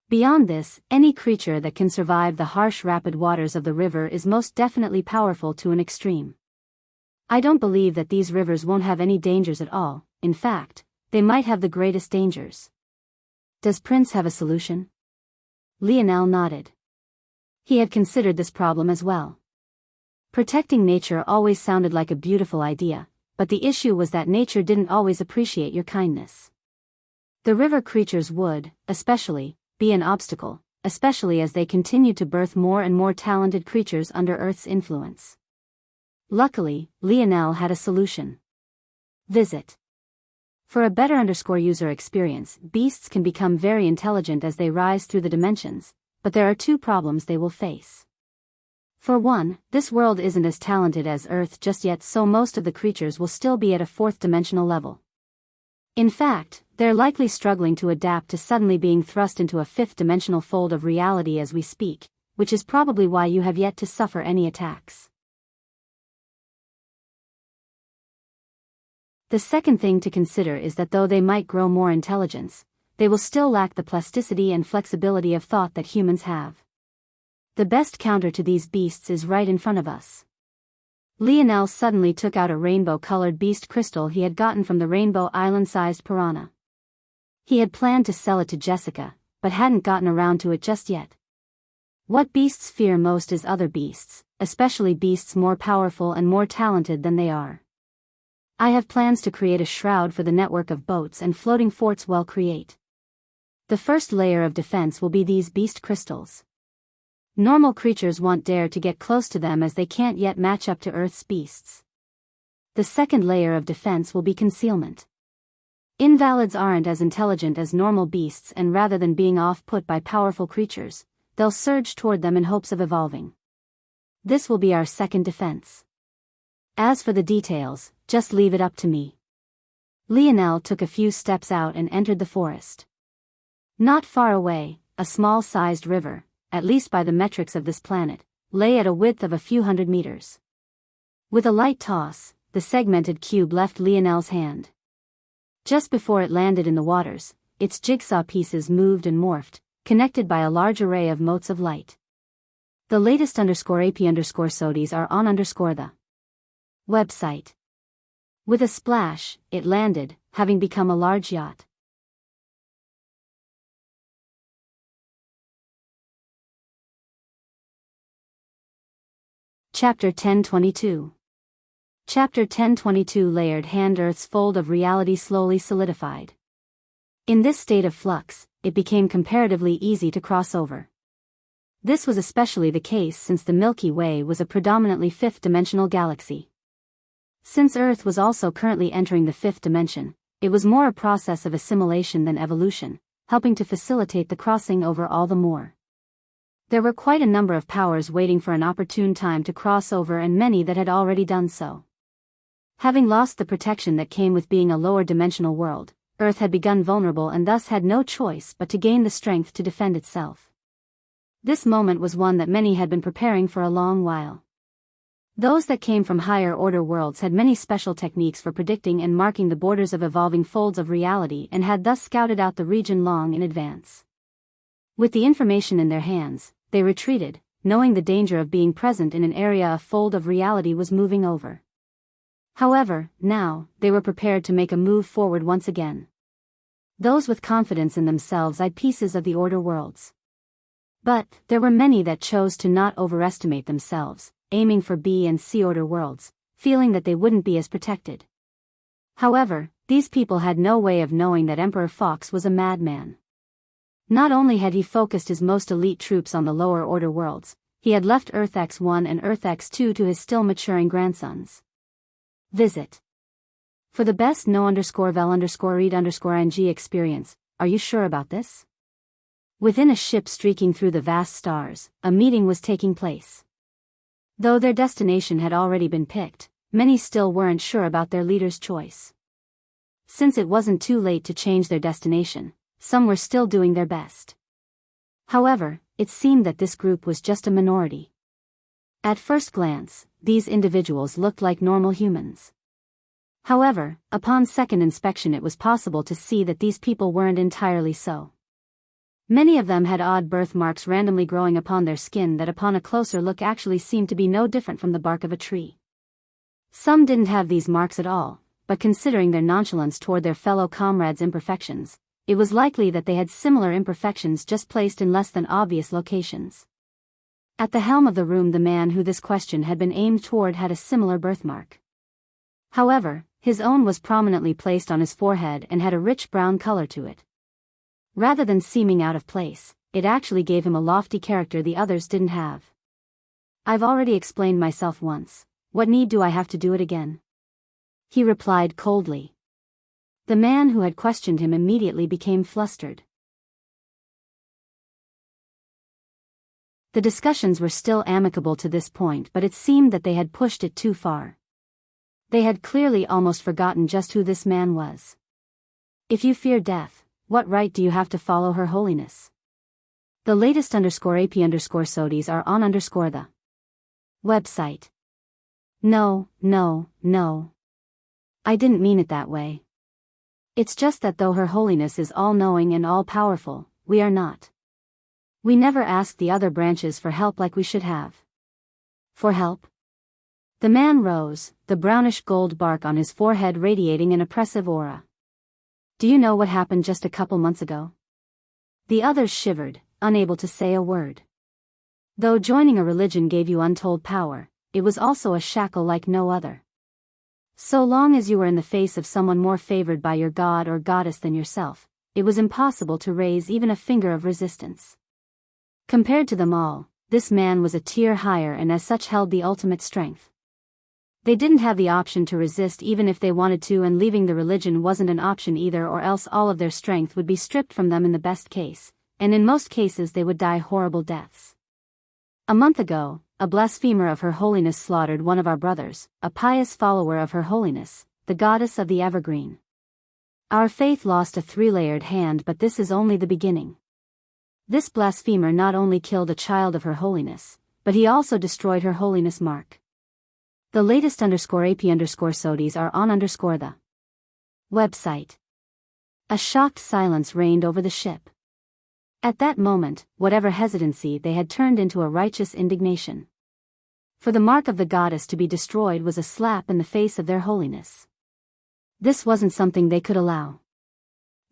Beyond this, any creature that can survive the harsh rapid waters of the river is most definitely powerful to an extreme. I don't believe that these rivers won't have any dangers at all. In fact, they might have the greatest dangers. Does Prince have a solution? Lionel nodded. He had considered this problem as well. Protecting nature always sounded like a beautiful idea, but the issue was that nature didn't always appreciate your kindness. The river creatures would, especially, be an obstacle, especially as they continued to birth more and more talented creatures under Earth's influence. Luckily, Lionel had a solution. Visit. For a better user experience, beasts can become very intelligent as they rise through the dimensions, but there are two problems they will face. For one, this world isn't as talented as Earth just yet, so most of the creatures will still be at a fourth-dimensional level. In fact, they're likely struggling to adapt to suddenly being thrust into a fifth-dimensional fold of reality as we speak, which is probably why you have yet to suffer any attacks. The second thing to consider is that though they might grow more intelligence, they will still lack the plasticity and flexibility of thought that humans have. The best counter to these beasts is right in front of us. Lionel suddenly took out a rainbow-colored beast crystal he had gotten from the Rainbow Island-sized piranha. He had planned to sell it to Jessica, but hadn't gotten around to it just yet. What beasts fear most is other beasts, especially beasts more powerful and more talented than they are. I have plans to create a shroud for the network of boats and floating forts we'll create. The first layer of defense will be these beast crystals. Normal creatures won't dare to get close to them as they can't yet match up to Earth's beasts. The second layer of defense will be concealment. Invalids aren't as intelligent as normal beasts, and rather than being off-put by powerful creatures, they'll surge toward them in hopes of evolving. This will be our second defense. As for the details, just leave it up to me. Lionel took a few steps out and entered the forest. Not far away, a small-sized river, at least by the metrics of this planet, lay at a width of a few hundred meters. With a light toss, the segmented cube left Lionel's hand. Just before it landed in the waters, its jigsaw pieces moved and morphed, connected by a large array of motes of light. The latest _AP_SODIs are on the website. With a splash, it landed, having become a large yacht. Chapter 1022. Chapter 1022. Layered hand. Earth's fold of reality slowly solidified. In this state of flux, it became comparatively easy to cross over. This was especially the case since the Milky Way was a predominantly fifth-dimensional galaxy. Since Earth was also currently entering the fifth dimension, it was more a process of assimilation than evolution, helping to facilitate the crossing over all the more. There were quite a number of powers waiting for an opportune time to cross over, and many that had already done so. Having lost the protection that came with being a lower dimensional world, Earth had become vulnerable and thus had no choice but to gain the strength to defend itself. This moment was one that many had been preparing for a long while. Those that came from higher order worlds had many special techniques for predicting and marking the borders of evolving folds of reality and had thus scouted out the region long in advance. With the information in their hands, they retreated, knowing the danger of being present in an area a fold of reality was moving over. However, now, they were prepared to make a move forward once again. Those with confidence in themselves eyed pieces of the order worlds. But, there were many that chose to not overestimate themselves, aiming for B and C order worlds, feeling that they wouldn't be as protected. However, these people had no way of knowing that Emperor Fox was a madman. Not only had he focused his most elite troops on the lower order worlds, he had left Earth X1 and Earth X2 to his still maturing grandsons. Visit. For the best no_vel_read_ng experience, are you sure about this? Within a ship streaking through the vast stars, a meeting was taking place. Though their destination had already been picked, many still weren't sure about their leader's choice. Since it wasn't too late to change their destination, some were still doing their best. However, it seemed that this group was just a minority. At first glance, these individuals looked like normal humans. However, upon second inspection it was possible to see that these people weren't entirely so. Many of them had odd birthmarks randomly growing upon their skin that upon a closer look actually seemed to be no different from the bark of a tree. Some didn't have these marks at all, but considering their nonchalance toward their fellow comrades' imperfections, it was likely that they had similar imperfections just placed in less than obvious locations. At the helm of the room, the man who this question had been aimed toward had a similar birthmark. However, his own was prominently placed on his forehead and had a rich brown color to it. Rather than seeming out of place, it actually gave him a lofty character the others didn't have. "I've already explained myself once. What need do I have to do it again?" he replied coldly. The man who had questioned him immediately became flustered. The discussions were still amicable to this point, but it seemed that they had pushed it too far. They had clearly almost forgotten just who this man was. "If you fear death, what right do you have to follow Her Holiness? The latest _AP_SODIs are on the website." No. I didn't mean it that way. It's just that though Her Holiness is all-knowing and all-powerful, we are not. We never asked the other branches for help like we should have. For help? The man rose, the brownish gold bark on his forehead radiating an oppressive aura. "Do you know what happened just a couple months ago?" The others shivered, unable to say a word. Though joining a religion gave you untold power, it was also a shackle like no other. So long as you were in the face of someone more favored by your god or goddess than yourself, it was impossible to raise even a finger of resistance. Compared to them all, this man was a tier higher and as such held the ultimate strength. They didn't have the option to resist even if they wanted to, and leaving the religion wasn't an option either, or else all of their strength would be stripped from them in the best case, and in most cases they would die horrible deaths. A month ago, a blasphemer of Her Holiness slaughtered one of our brothers, a pious follower of Her Holiness, the goddess of the evergreen. Our faith lost a three-layered hand, but this is only the beginning. This blasphemer not only killed a child of Her Holiness, but he also destroyed Her Holiness' mark. The latest _AP_SODIs are on the website. A shocked silence reigned over the ship. At that moment, whatever hesitancy they had turned into a righteous indignation. For the mark of the goddess to be destroyed was a slap in the face of their holiness. This wasn't something they could allow.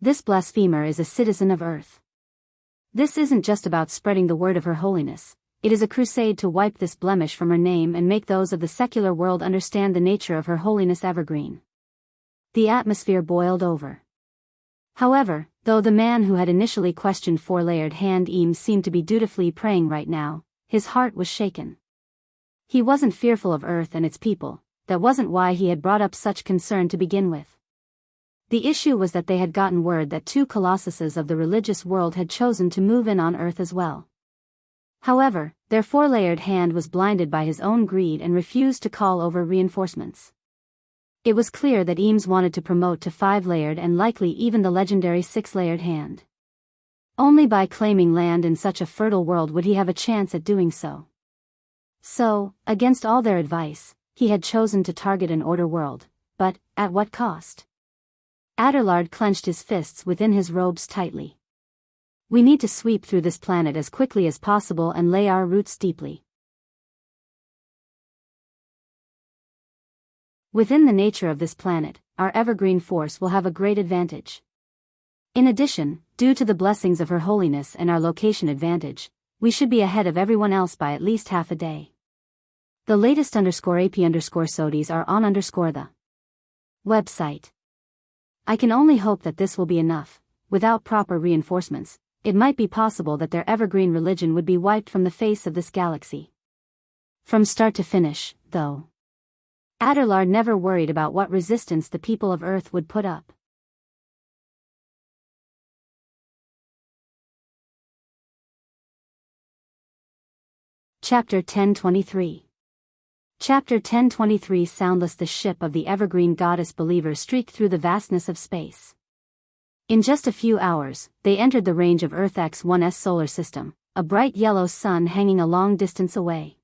This blasphemer is a citizen of Earth. This isn't just about spreading the word of Her Holiness. It is a crusade to wipe this blemish from her name and make those of the secular world understand the nature of Her Holiness Evergreen. The atmosphere boiled over. However, though the man who had initially questioned four-layered hand seemed to be dutifully praying right now, his heart was shaken. He wasn't fearful of Earth and its people. That wasn't why he had brought up such concern to begin with. The issue was that they had gotten word that two colossuses of the religious world had chosen to move in on Earth as well. However, their four-layered hand was blinded by his own greed and refused to call over reinforcements. It was clear that Eames wanted to promote to 5-layered and likely even the legendary 6-layered hand. Only by claiming land in such a fertile world would he have a chance at doing so. So, against all their advice, he had chosen to target an order world, but at what cost? Adelard clenched his fists within his robes tightly. We need to sweep through this planet as quickly as possible and lay our roots deeply. Within the nature of this planet, our evergreen force will have a great advantage. In addition, due to the blessings of Her Holiness and our location advantage, we should be ahead of everyone else by at least half a day. The latest _AP_SODIs are on the website. I can only hope that this will be enough. Without proper reinforcements, it might be possible that their evergreen religion would be wiped from the face of this galaxy. From start to finish, though. Adelard never worried about what resistance the people of Earth would put up. Chapter 1023. Chapter 1023. Soundless. The ship of the Evergreen Goddess Believer streaked through the vastness of space. In just a few hours, they entered the range of Earth X1's solar system, a bright yellow sun hanging a long distance away.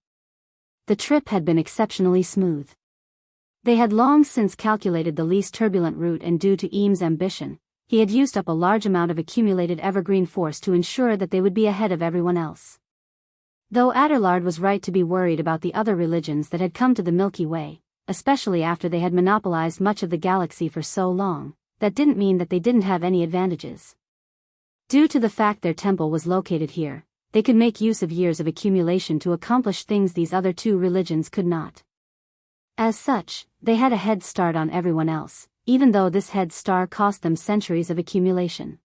The trip had been exceptionally smooth. They had long since calculated the least turbulent route, and due to Eames' ambition, he had used up a large amount of accumulated evergreen force to ensure that they would be ahead of everyone else. Though Adelard was right to be worried about the other religions that had come to the Milky Way, especially after they had monopolized much of the galaxy for so long, that didn't mean that they didn't have any advantages. Due to the fact their temple was located here, they could make use of years of accumulation to accomplish things these other two religions could not. As such, they had a head start on everyone else, even though this head start cost them centuries of accumulation.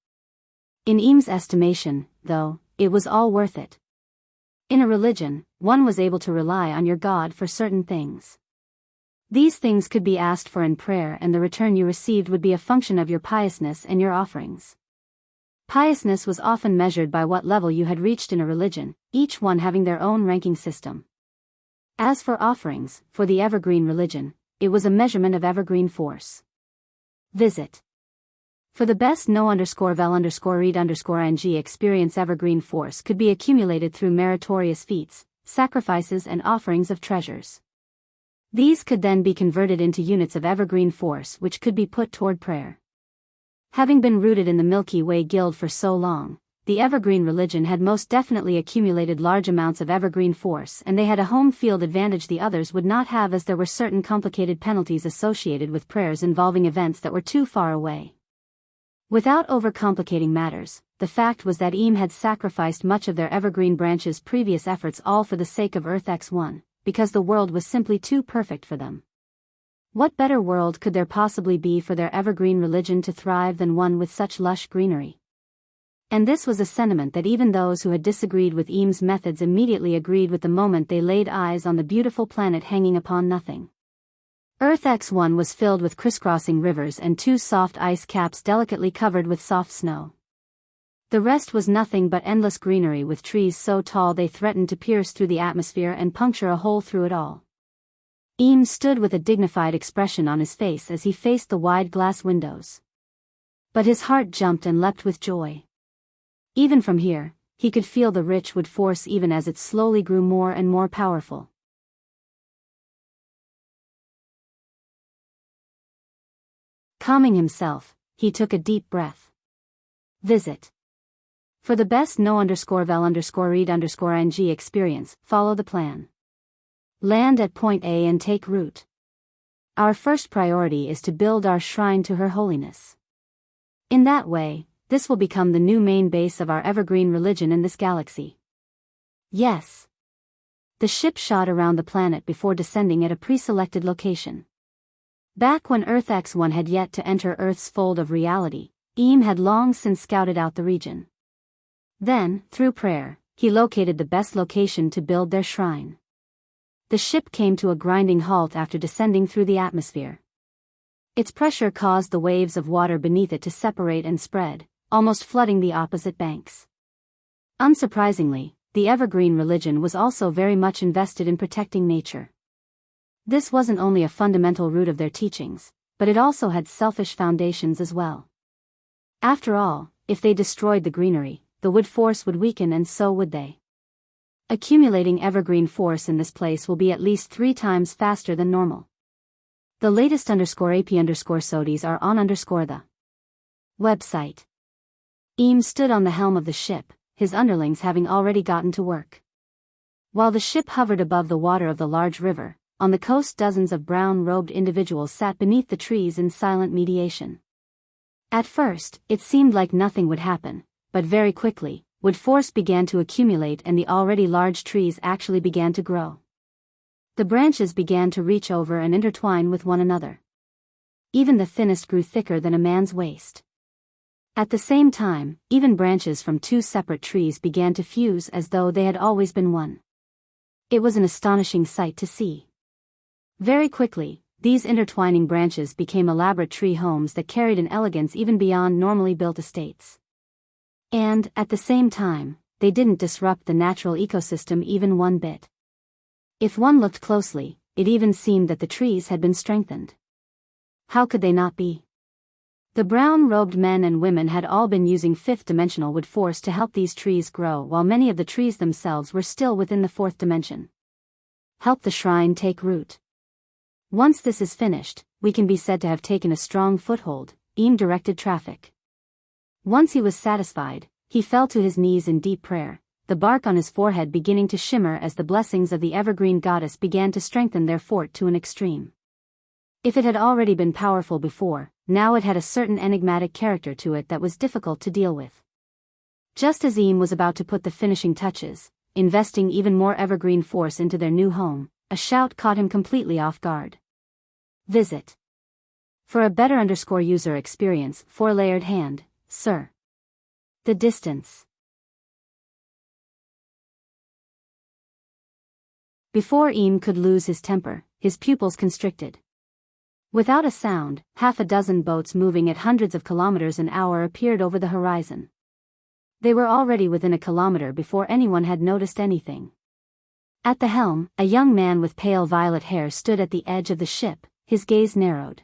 In Eames' estimation, though, it was all worth it. In a religion, one was able to rely on your God for certain things. These things could be asked for in prayer, and the return you received would be a function of your piousness and your offerings. Piousness was often measured by what level you had reached in a religion, each one having their own ranking system. As for offerings, for the Evergreen religion, it was a measurement of evergreen force. Visit. For the best no_vel_read_ing experience, evergreen force could be accumulated through meritorious feats, sacrifices and offerings of treasures. These could then be converted into units of evergreen force which could be put toward prayer. Having been rooted in the Milky Way Guild for so long, the Evergreen religion had most definitely accumulated large amounts of evergreen force, and they had a home field advantage the others would not have, as there were certain complicated penalties associated with prayers involving events that were too far away. Without overcomplicating matters, the fact was that Eames had sacrificed much of their Evergreen branch's previous efforts all for the sake of Earth X1, because the world was simply too perfect for them. What better world could there possibly be for their Evergreen religion to thrive than one with such lush greenery? And this was a sentiment that even those who had disagreed with Eames' methods immediately agreed with the moment they laid eyes on the beautiful planet hanging upon nothing. Earth X1 was filled with crisscrossing rivers and 2 soft ice caps delicately covered with soft snow. The rest was nothing but endless greenery, with trees so tall they threatened to pierce through the atmosphere and puncture a hole through it all. Eames stood with a dignified expression on his face as he faced the wide glass windows. But his heart jumped and leapt with joy. Even from here, he could feel the rich wood force even as it slowly grew more and more powerful. Calming himself, he took a deep breath. Visit. For the best no_vel_read_ing experience, follow the plan. Land at point A and take route. Our first priority is to build our shrine to Her Holiness. In that way, this will become the new main base of our Evergreen religion in this galaxy. Yes. The ship shot around the planet before descending at a pre-selected location. Back when Earth X1 had yet to enter Earth's fold of reality, Eames had long since scouted out the region. Then, through prayer, he located the best location to build their shrine. The ship came to a grinding halt after descending through the atmosphere. Its pressure caused the waves of water beneath it to separate and spread, almost flooding the opposite banks. Unsurprisingly, the Evergreen religion was also very much invested in protecting nature. This wasn't only a fundamental root of their teachings, but it also had selfish foundations as well. After all, if they destroyed the greenery, the wood force would weaken, and so would they. Accumulating evergreen force in this place will be at least 3 times faster than normal. The latest _AP_SODIs are on the website. Eames stood on the helm of the ship, his underlings having already gotten to work. While the ship hovered above the water of the large river, on the coast dozens of brown-robed individuals sat beneath the trees in silent mediation. At first, it seemed like nothing would happen, but very quickly, wood force began to accumulate and the already large trees actually began to grow. The branches began to reach over and intertwine with one another. Even the thinnest grew thicker than a man's waist. At the same time, even branches from 2 separate trees began to fuse as though they had always been one. It was an astonishing sight to see. Very quickly, these intertwining branches became elaborate tree homes that carried an elegance even beyond normally built estates. And, at the same time, they didn't disrupt the natural ecosystem even one bit. If one looked closely, it even seemed that the trees had been strengthened. How could they not be? The brown-robed men and women had all been using 5th-dimensional wood force to help these trees grow, while many of the trees themselves were still within the 4th dimension. Help the shrine take root. Once this is finished, we can be said to have taken a strong foothold, Eames directed traffic. Once he was satisfied, he fell to his knees in deep prayer, the bark on his forehead beginning to shimmer as the blessings of the evergreen goddess began to strengthen their fort to an extreme. If it had already been powerful before, now it had a certain enigmatic character to it that was difficult to deal with. Just as Eames was about to put the finishing touches, investing even more evergreen force into their new home, a shout caught him completely off guard. Visit. For a better _user experience, 4-layered hand, sir. The distance. Before Eames could lose his temper, his pupils constricted. Without a sound, 6 boats moving at hundreds of kilometers an hour appeared over the horizon. They were already within a kilometer before anyone had noticed anything. At the helm, a young man with pale violet hair stood at the edge of the ship, his gaze narrowed.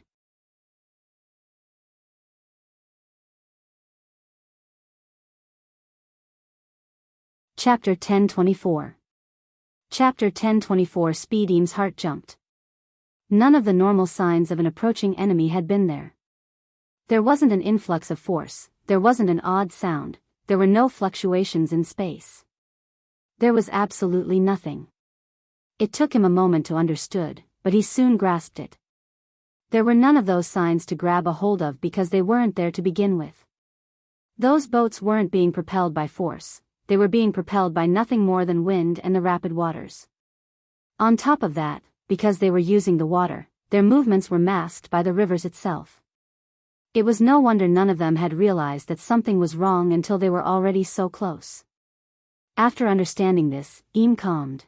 Chapter 1024. Chapter 1024. Speed. Eames' heart jumped. None of the normal signs of an approaching enemy had been there. There wasn't an influx of force, there wasn't an odd sound, there were no fluctuations in space. There was absolutely nothing. It took him a moment to understand, but he soon grasped it. There were none of those signs to grab a hold of because they weren't there to begin with. Those boats weren't being propelled by force, they were being propelled by nothing more than wind and the rapid waters. On top of that, because they were using the water, their movements were masked by the rivers itself. It was no wonder none of them had realized that something was wrong until they were already so close. After understanding this, Eames calmed.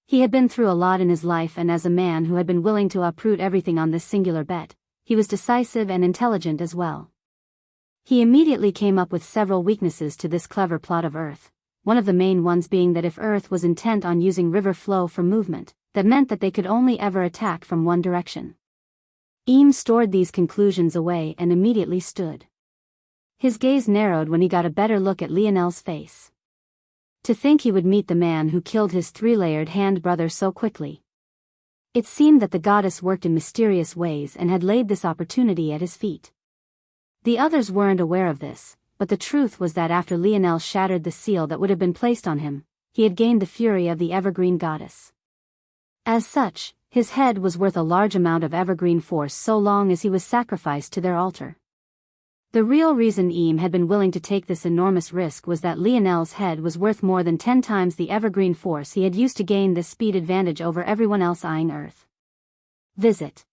He had been through a lot in his life, and as a man who had been willing to uproot everything on this singular bet, he was decisive and intelligent as well. He immediately came up with several weaknesses to this clever plot of Earth, one of the main ones being that if Earth was intent on using river flow for movement, that meant that they could only ever attack from one direction. Eames stored these conclusions away and immediately stood. His gaze narrowed when he got a better look at Lionel's face. To think he would meet the man who killed his 3-layered hand brother so quickly. It seemed that the goddess worked in mysterious ways and had laid this opportunity at his feet. The others weren't aware of this, but the truth was that after Lionel shattered the seal that would have been placed on him, he had gained the fury of the evergreen goddess. As such, his head was worth a large amount of evergreen force so long as he was sacrificed to their altar. The real reason Eames had been willing to take this enormous risk was that Lionel's head was worth more than 10 times the evergreen force he had used to gain this speed advantage over everyone else eyeing Earth. Visit.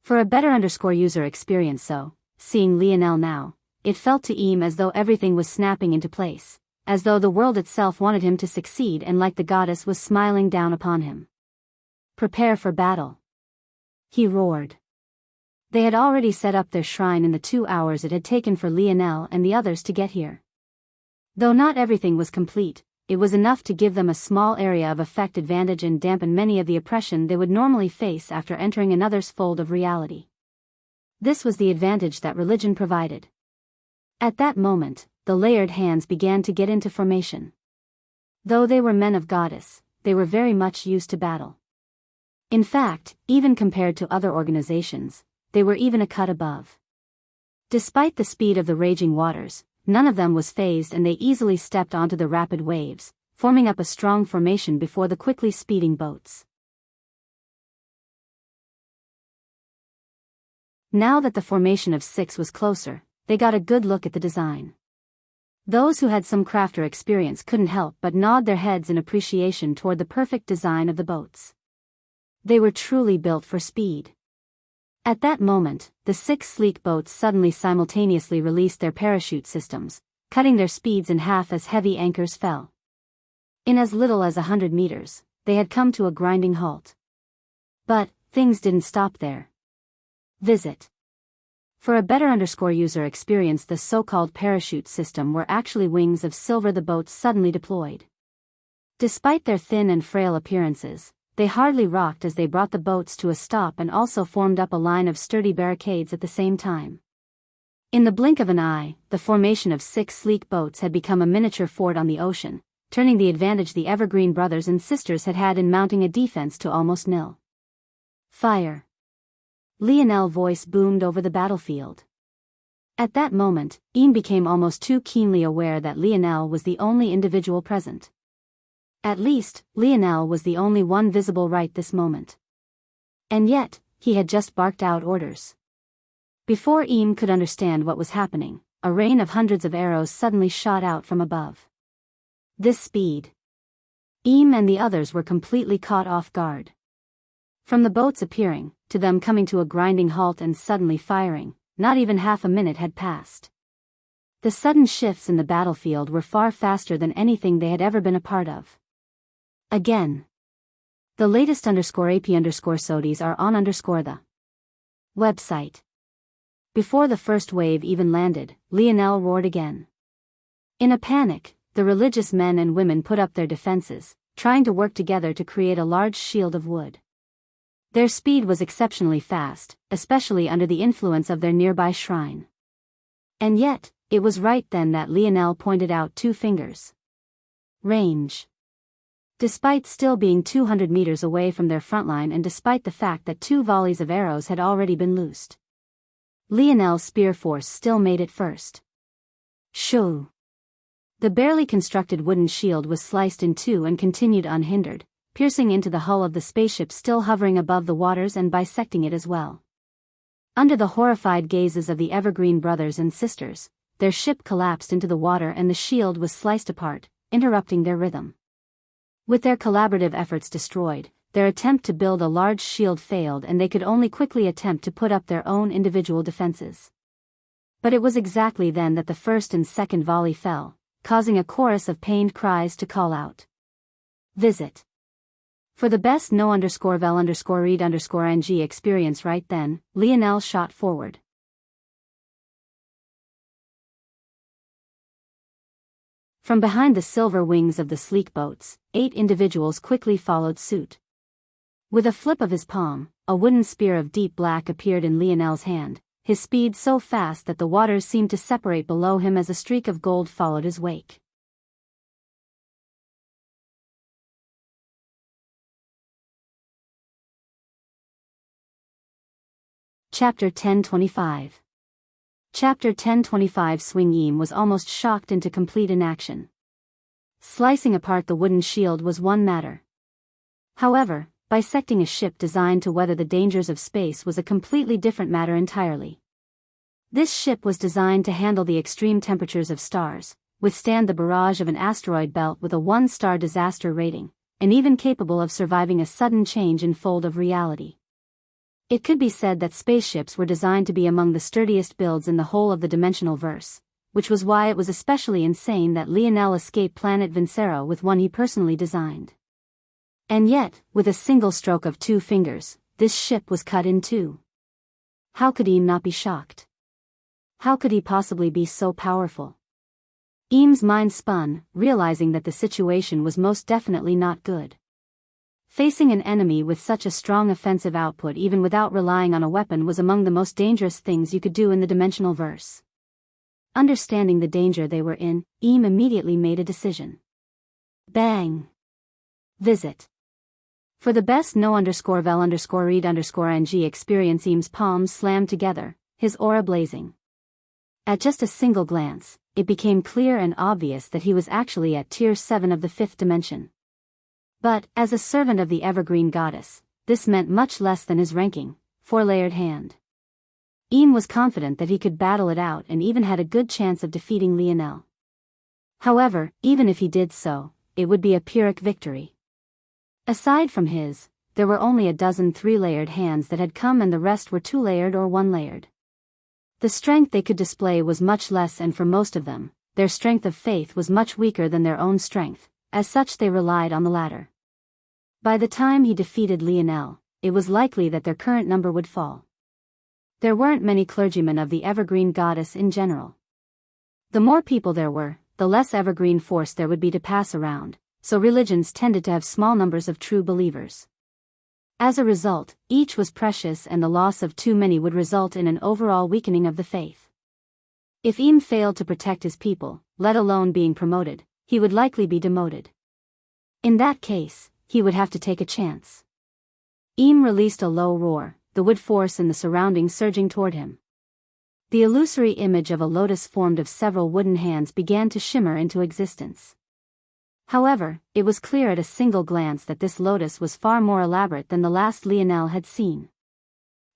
For a better _user experience. So, seeing Lionel now, it felt to Eames as though everything was snapping into place, as though the world itself wanted him to succeed and like the goddess was smiling down upon him. Prepare for battle. He roared. They had already set up their shrine in the 2 hours it had taken for Lionel and the others to get here. Though not everything was complete, it was enough to give them a small area of effect advantage and dampen many of the oppression they would normally face after entering another's fold of reality. This was the advantage that religion provided. At that moment, the layered hands began to get into formation. Though they were men of goddess, they were very much used to battle. In fact, even compared to other organizations, they were even a cut above. Despite the speed of the raging waters, none of them was fazed and they easily stepped onto the rapid waves, forming up a strong formation before the quickly speeding boats. Now that the formation of 6 was closer, they got a good look at the design. Those who had some craft or experience couldn't help but nod their heads in appreciation toward the perfect design of the boats. They were truly built for speed. At that moment, the 6 sleek boats suddenly simultaneously released their parachute systems, cutting their speeds in half as heavy anchors fell. In as little as 100 meters, they had come to a grinding halt. But things didn't stop there. Visit. For a better user experience, the so-called parachute system were actually wings of silver the boats suddenly deployed. Despite their thin and frail appearances, they hardly rocked as they brought the boats to a stop and also formed up a line of sturdy barricades at the same time. In the blink of an eye, the formation of 6 sleek boats had become a miniature fort on the ocean, turning the advantage the Evergreen brothers and sisters had had in mounting a defense to almost nil. Fire! Lionel's voice boomed over the battlefield. At that moment, Ian became almost too keenly aware that Lionel was the only individual present. At least, Lionel was the only one visible right this moment. And yet, he had just barked out orders. Before Ian could understand what was happening, a rain of hundreds of arrows suddenly shot out from above. This speed. Ian and the others were completely caught off guard. From the boats appearing, to them coming to a grinding halt and suddenly firing, not even half a minute had passed. The sudden shifts in the battlefield were far faster than anything they had ever been a part of. Again. The latest _AP_SODIs are on the website. Before the first wave even landed, Lionel roared again. In a panic, the religious men and women put up their defenses, trying to work together to create a large shield of wood. Their speed was exceptionally fast, especially under the influence of their nearby shrine. And yet, it was right then that Lionel pointed out 2 fingers. Range. Despite still being 200 meters away from their front line and despite the fact that 2 volleys of arrows had already been loosed, Lionel's spear force still made it first. Shoo! The barely constructed wooden shield was sliced in 2 and continued unhindered, piercing into the hull of the spaceship still hovering above the waters and bisecting it as well. Under the horrified gazes of the Evergreen brothers and sisters, their ship collapsed into the water and the shield was sliced apart, interrupting their rhythm. With their collaborative efforts destroyed, their attempt to build a large shield failed and they could only quickly attempt to put up their own individual defenses. But it was exactly then that the first and second volley fell, causing a chorus of pained cries to call out. Visit. For the best no_vel_read_ng experience right then, Lionel shot forward. From behind the silver wings of the sleek boats, 8 individuals quickly followed suit. With a flip of his palm, a wooden spear of deep black appeared in Lionel's hand, his speed so fast that the waters seemed to separate below him as a streak of gold followed his wake. Chapter 1025. Chapter 1025. Swing Yim was almost shocked into complete inaction. Slicing apart the wooden shield was one matter. However, bisecting a ship designed to weather the dangers of space was a completely different matter entirely. This ship was designed to handle the extreme temperatures of stars, withstand the barrage of an asteroid belt with a 1-star disaster rating, and even capable of surviving a sudden change in fold of reality. It could be said that spaceships were designed to be among the sturdiest builds in the whole of the dimensional verse, which was why it was especially insane that Lionel escaped planet Vincero with one he personally designed. And yet, with a single stroke of 2 fingers, this ship was cut in 2. How could he not be shocked? How could he possibly be so powerful? Eames' mind spun, realizing that the situation was most definitely not good. Facing an enemy with such a strong offensive output even without relying on a weapon was among the most dangerous things you could do in the dimensional verse. Understanding the danger they were in, Eames immediately made a decision. Bang! Visit. For the best no_vel_read_ng experience, Eames' palms slammed together, his aura blazing. At just a single glance, it became clear and obvious that he was actually at Tier 7 of the 5th dimension. But, as a servant of the Evergreen Goddess, this meant much less than his ranking, 4-layered hand. Eames was confident that he could battle it out and even had a good chance of defeating Lionel. However, even if he did so, it would be a Pyrrhic victory. Aside from his, there were only a dozen 3-layered hands that had come, and the rest were 2-layered or 1-layered. The strength they could display was much less, and for most of them, their strength of faith was much weaker than their own strength, as such they relied on the latter. By the time he defeated Lionel, it was likely that their current number would fall. There weren't many clergymen of the Evergreen Goddess in general. The more people there were, the less evergreen force there would be to pass around, so religions tended to have small numbers of true believers. As a result, each was precious, and the loss of too many would result in an overall weakening of the faith. If Eames failed to protect his people, let alone being promoted, he would likely be demoted. In that case, he would have to take a chance. Eames released a low roar, the wood force in the surroundings surging toward him. The illusory image of a lotus formed of several wooden hands began to shimmer into existence. However, it was clear at a single glance that this lotus was far more elaborate than the last Lionel had seen.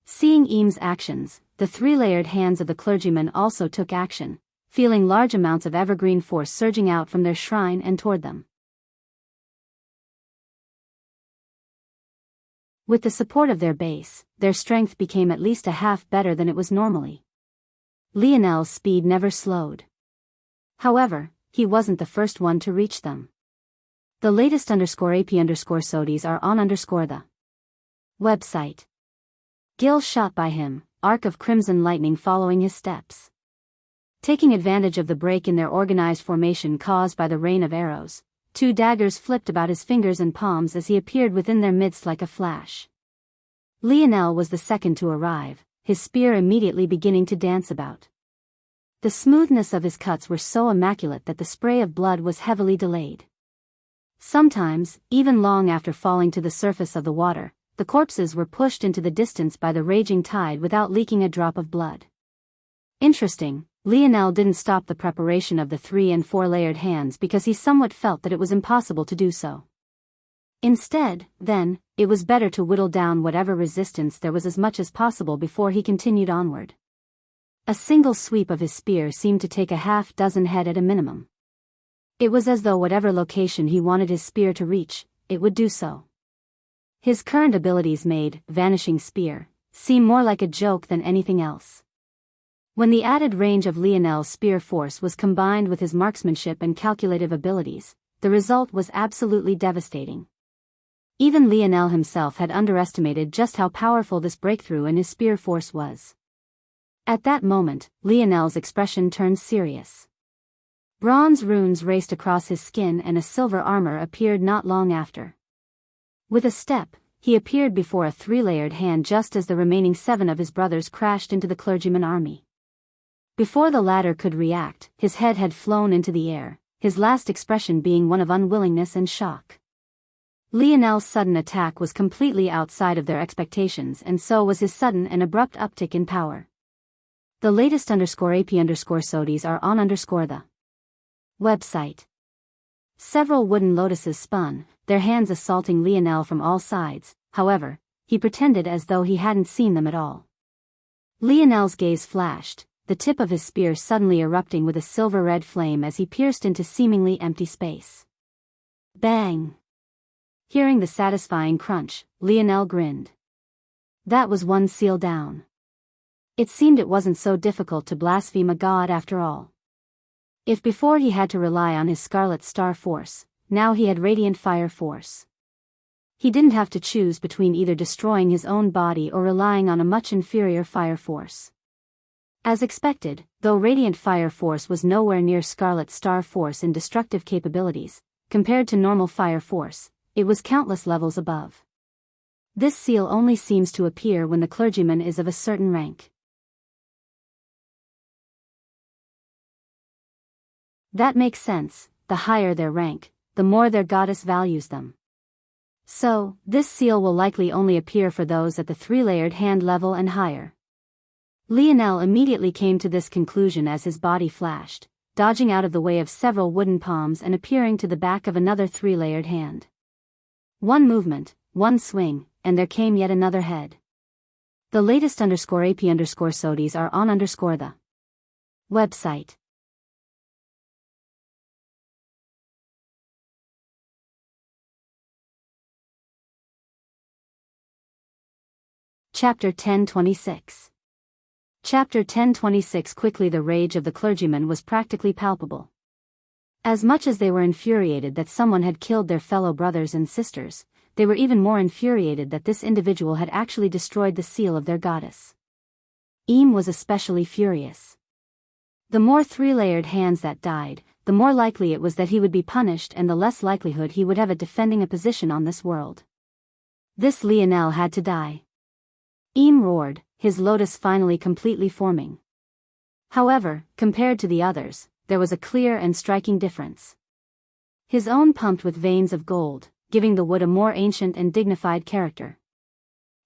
Seeing Eames' actions, the 3-layered hands of the clergymen also took action, feeling large amounts of evergreen force surging out from their shrine and toward them. With the support of their base, their strength became at least a half better than it was normally. Lionel's speed never slowed. However, he wasn't the first one to reach them. The latest _AP_SODIs are on the website. Gil shot by him, arc of crimson lightning following his steps. Taking advantage of the break in their organized formation caused by the rain of arrows, 2 daggers flipped about his fingers and palms as he appeared within their midst like a flash. Lionel was the second to arrive, his spear immediately beginning to dance about. The smoothness of his cuts were so immaculate that the spray of blood was heavily delayed. Sometimes, even long after falling to the surface of the water, the corpses were pushed into the distance by the raging tide without leaking a drop of blood. Interesting, Lionel didn't stop the preparation of the 3- and 4-layered hands because he somewhat felt that it was impossible to do so. Instead, then, it was better to whittle down whatever resistance there was as much as possible before he continued onward. A single sweep of his spear seemed to take a half-dozen head at a minimum. It was as though whatever location he wanted his spear to reach, it would do so. His current abilities made Vanishing Spear seem more like a joke than anything else. When the added range of Lionel's spear force was combined with his marksmanship and calculative abilities, the result was absolutely devastating. Even Lionel himself had underestimated just how powerful this breakthrough in his spear force was. At that moment, Lionel's expression turned serious. Bronze runes raced across his skin and a silver armor appeared not long after. With a step, he appeared before a 3-layered hand just as the remaining 7 of his brothers crashed into the clergyman army. Before the latter could react, his head had flown into the air, his last expression being one of unwillingness and shock. Lionel's sudden attack was completely outside of their expectations, and so was his sudden and abrupt uptick in power. The latest _AP_SODIs are on the website. Several wooden lotuses spun, their hands assaulting Lionel from all sides. However, he pretended as though he hadn't seen them at all. Lionel's gaze flashed, the tip of his spear suddenly erupting with a silver-red flame as he pierced into seemingly empty space. Bang! Hearing the satisfying crunch, Lionel grinned. That was one seal down. It seemed it wasn't so difficult to blaspheme a god after all. If before he had to rely on his Scarlet Star Force, now he had Radiant Fire Force. He didn't have to choose between either destroying his own body or relying on a much inferior fire force. As expected, though Radiant Fire Force was nowhere near Scarlet Star Force in destructive capabilities, compared to normal Fire Force, it was countless levels above. This seal only seems to appear when the clergyman is of a certain rank. That makes sense, the higher their rank, the more their goddess values them. So, this seal will likely only appear for those at the 3-layered hand level and higher. Lionel immediately came to this conclusion as his body flashed, dodging out of the way of several wooden palms and appearing to the back of another 3-layered hand. One movement, one swing, and there came yet another head. The latest _AP_SODIs are on the website. Chapter 1026. Chapter 1026. Quickly the rage of the clergyman was practically palpable. As much as they were infuriated that someone had killed their fellow brothers and sisters, they were even more infuriated that this individual had actually destroyed the seal of their goddess. Im was especially furious. The more 3-layered hands that died, the more likely it was that he would be punished and the less likelihood he would have at defending a position on this world. This Lionel had to die. Im roared, his lotus finally completely forming. However, compared to the others, there was a clear and striking difference. His own pumped with veins of gold, giving the wood a more ancient and dignified character.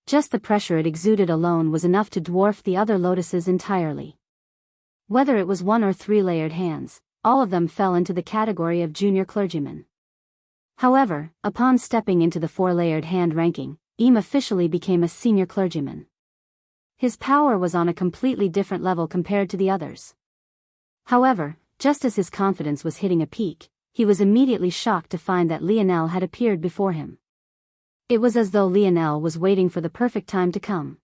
Just the pressure it exuded alone was enough to dwarf the other lotuses entirely. Whether it was 1 or 3-layered hands, all of them fell into the category of junior clergymen. However, upon stepping into the 4-layered hand ranking, Im officially became a senior clergyman. His power was on a completely different level compared to the others. However, just as his confidence was hitting a peak, he was immediately shocked to find that Lionel had appeared before him. It was as though Lionel was waiting for the perfect time to come.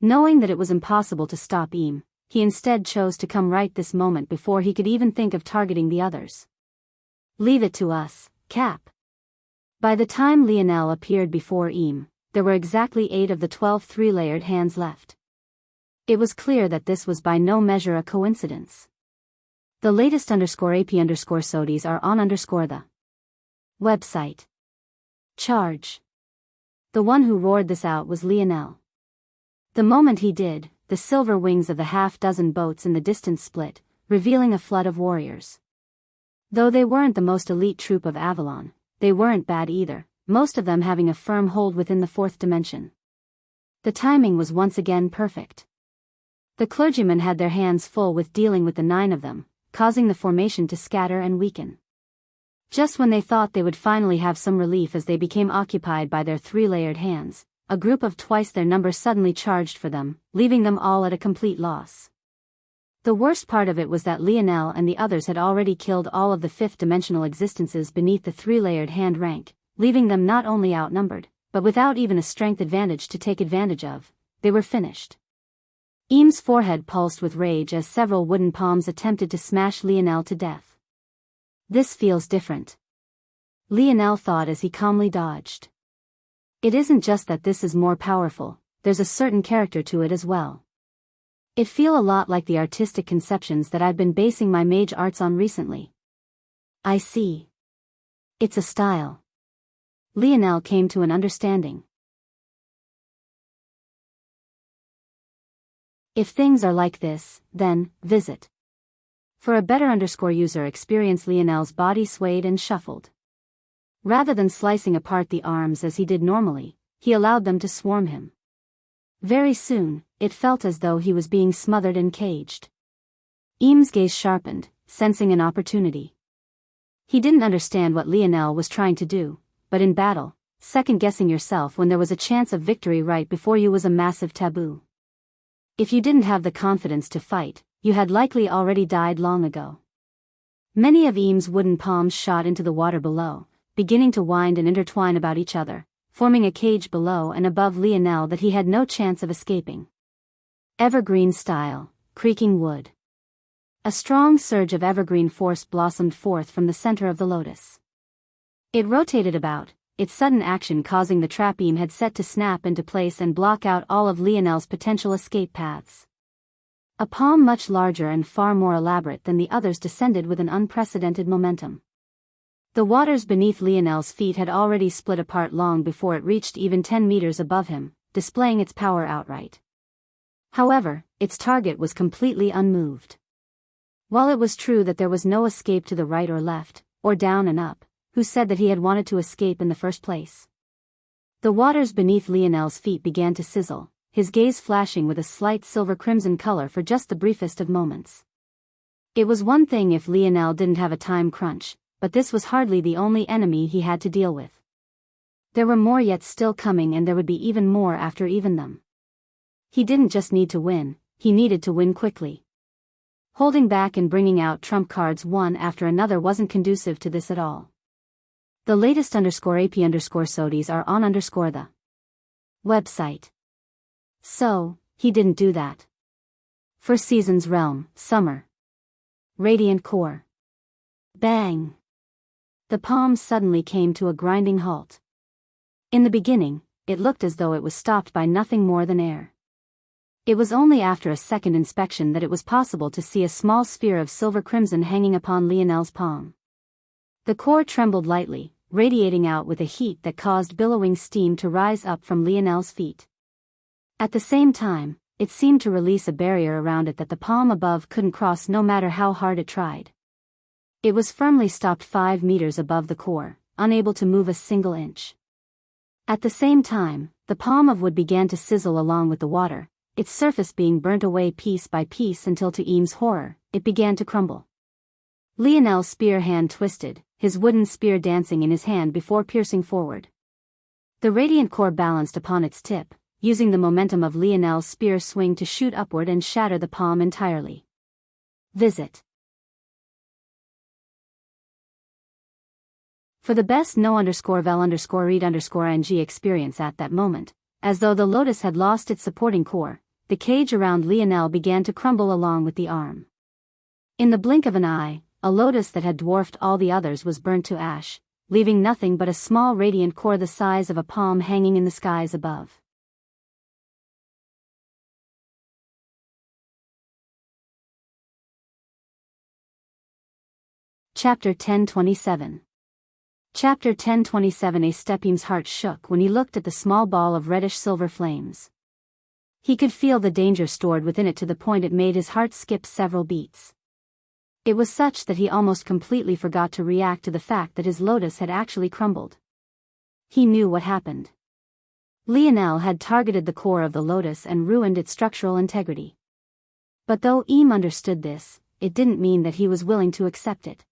Knowing that it was impossible to stop Im, he instead chose to come right this moment before he could even think of targeting the others. "Leave it to us, Cap." By the time Lionel appeared before Im, there were exactly 8 of the 12 3-layered hands left. It was clear that this was by no measure a coincidence. The latest _AP_SODIs are on the website. Charge. The one who roared this out was Lionel. The moment he did, the silver wings of the half-dozen boats in the distance split, revealing a flood of warriors. Though they weren't the most elite troop of Avalon, they weren't bad either, most of them having a firm hold within the 4th dimension. The timing was once again perfect. The clergymen had their hands full with dealing with the 9 of them, causing the formation to scatter and weaken. Just when they thought they would finally have some relief as they became occupied by their 3-layered hands, a group of twice their number suddenly charged for them, leaving them all at a complete loss. The worst part of it was that Lionel and the others had already killed all of the 5th-dimensional existences beneath the 3-layered hand rank, leaving them not only outnumbered, but without even a strength advantage to take advantage of. They were finished. Im's forehead pulsed with rage as several wooden palms attempted to smash Lionel to death. "This feels different," Lionel thought as he calmly dodged. "It isn't just that this is more powerful, there's a certain character to it as well. It feel a lot like the artistic conceptions that I've been basing my mage arts on recently." "I see. It's a style." Lionel came to an understanding. If things are like this, then, visit. For a better user experience. Lionel's body swayed and shuffled. Rather than slicing apart the arms as he did normally, he allowed them to swarm him. Very soon, it felt as though he was being smothered and caged. Im's gaze sharpened, sensing an opportunity. He didn't understand what Lionel was trying to do, but in battle, second-guessing yourself when there was a chance of victory right before you was a massive taboo. If you didn't have the confidence to fight, you had likely already died long ago. Many of Im's wooden palms shot into the water below, beginning to wind and intertwine about each other, forming a cage below and above Lionel that he had no chance of escaping. Evergreen style, creaking wood. A strong surge of evergreen force blossomed forth from the center of the lotus. It rotated about, its sudden action causing the trap Im had set to snap into place and block out all of Lionel's potential escape paths. A palm much larger and far more elaborate than the others descended with an unprecedented momentum. The waters beneath Lionel's feet had already split apart long before it reached even 10 meters above him, displaying its power outright. However, its target was completely unmoved. While it was true that there was no escape to the right or left, or down and up, who said that he had wanted to escape in the first place? The waters beneath Lionel's feet began to sizzle, his gaze flashing with a slight silver-crimson color for just the briefest of moments. It was one thing if Lionel didn't have a time crunch, but this was hardly the only enemy he had to deal with. There were more yet still coming, and there would be even more after even them. He didn't just need to win, he needed to win quickly. Holding back and bringing out trump cards one after another wasn't conducive to this at all. The latest _AP_SODIes are on the website. So, he didn't do that. First Season's Realm, Summer. Radiant Core. Bang! The palms suddenly came to a grinding halt. In the beginning, it looked as though it was stopped by nothing more than air. It was only after a second inspection that it was possible to see a small sphere of silver crimson hanging upon Lionel's palm. The core trembled lightly, radiating out with a heat that caused billowing steam to rise up from Lionel's feet. At the same time, it seemed to release a barrier around it that the palm above couldn't cross no matter how hard it tried. It was firmly stopped 5 meters above the core, unable to move a single inch. At the same time, the palm of wood began to sizzle along with the water, its surface being burnt away piece by piece until to Eames' horror, it began to crumble. Lionel's spear hand twisted, his wooden spear dancing in his hand before piercing forward. The radiant core balanced upon its tip, using the momentum of Lionel's spear swing to shoot upward and shatter the palm entirely. Visit. For the best no_vel_read_ing experience at that moment, as though the lotus had lost its supporting core, the cage around Lionel began to crumble along with the arm. In the blink of an eye, a lotus that had dwarfed all the others was burnt to ash, leaving nothing but a small radiant core the size of a palm hanging in the skies above. Chapter 1027. Chapter 1027. Stepim's heart shook when he looked at the small ball of reddish-silver flames. He could feel the danger stored within it to the point it made his heart skip several beats. It was such that he almost completely forgot to react to the fact that his lotus had actually crumbled. He knew what happened. Lionel had targeted the core of the lotus and ruined its structural integrity. But though Eam understood this, it didn't mean that he was willing to accept it.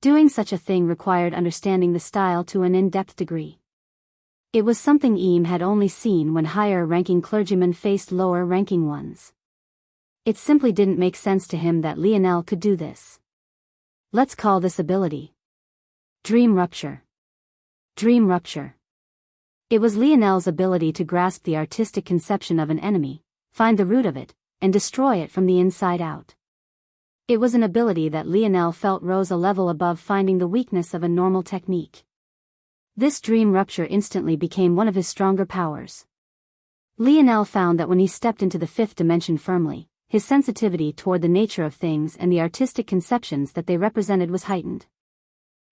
Doing such a thing required understanding the style to an in-depth degree. It was something Eam had only seen when higher-ranking clergymen faced lower-ranking ones. It simply didn't make sense to him that Lionel could do this. Let's call this ability Dream Rupture. Dream Rupture. It was Lionel's ability to grasp the artistic conception of an enemy, find the root of it, and destroy it from the inside out. It was an ability that Lionel felt rose a level above finding the weakness of a normal technique. This dream rupture instantly became one of his stronger powers. Lionel found that when he stepped into the fifth dimension firmly, his sensitivity toward the nature of things and the artistic conceptions that they represented was heightened.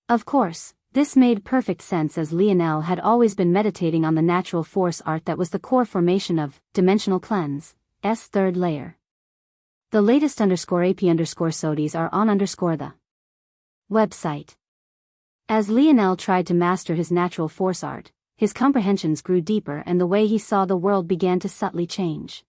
Of course, this made perfect sense as Lionel had always been meditating on the natural force art that was the core formation of Dimensional Cleanse's third layer. The latest _AP_SODIes are on the website. As Lionel tried to master his natural force art, his comprehensions grew deeper and the way he saw the world began to subtly change.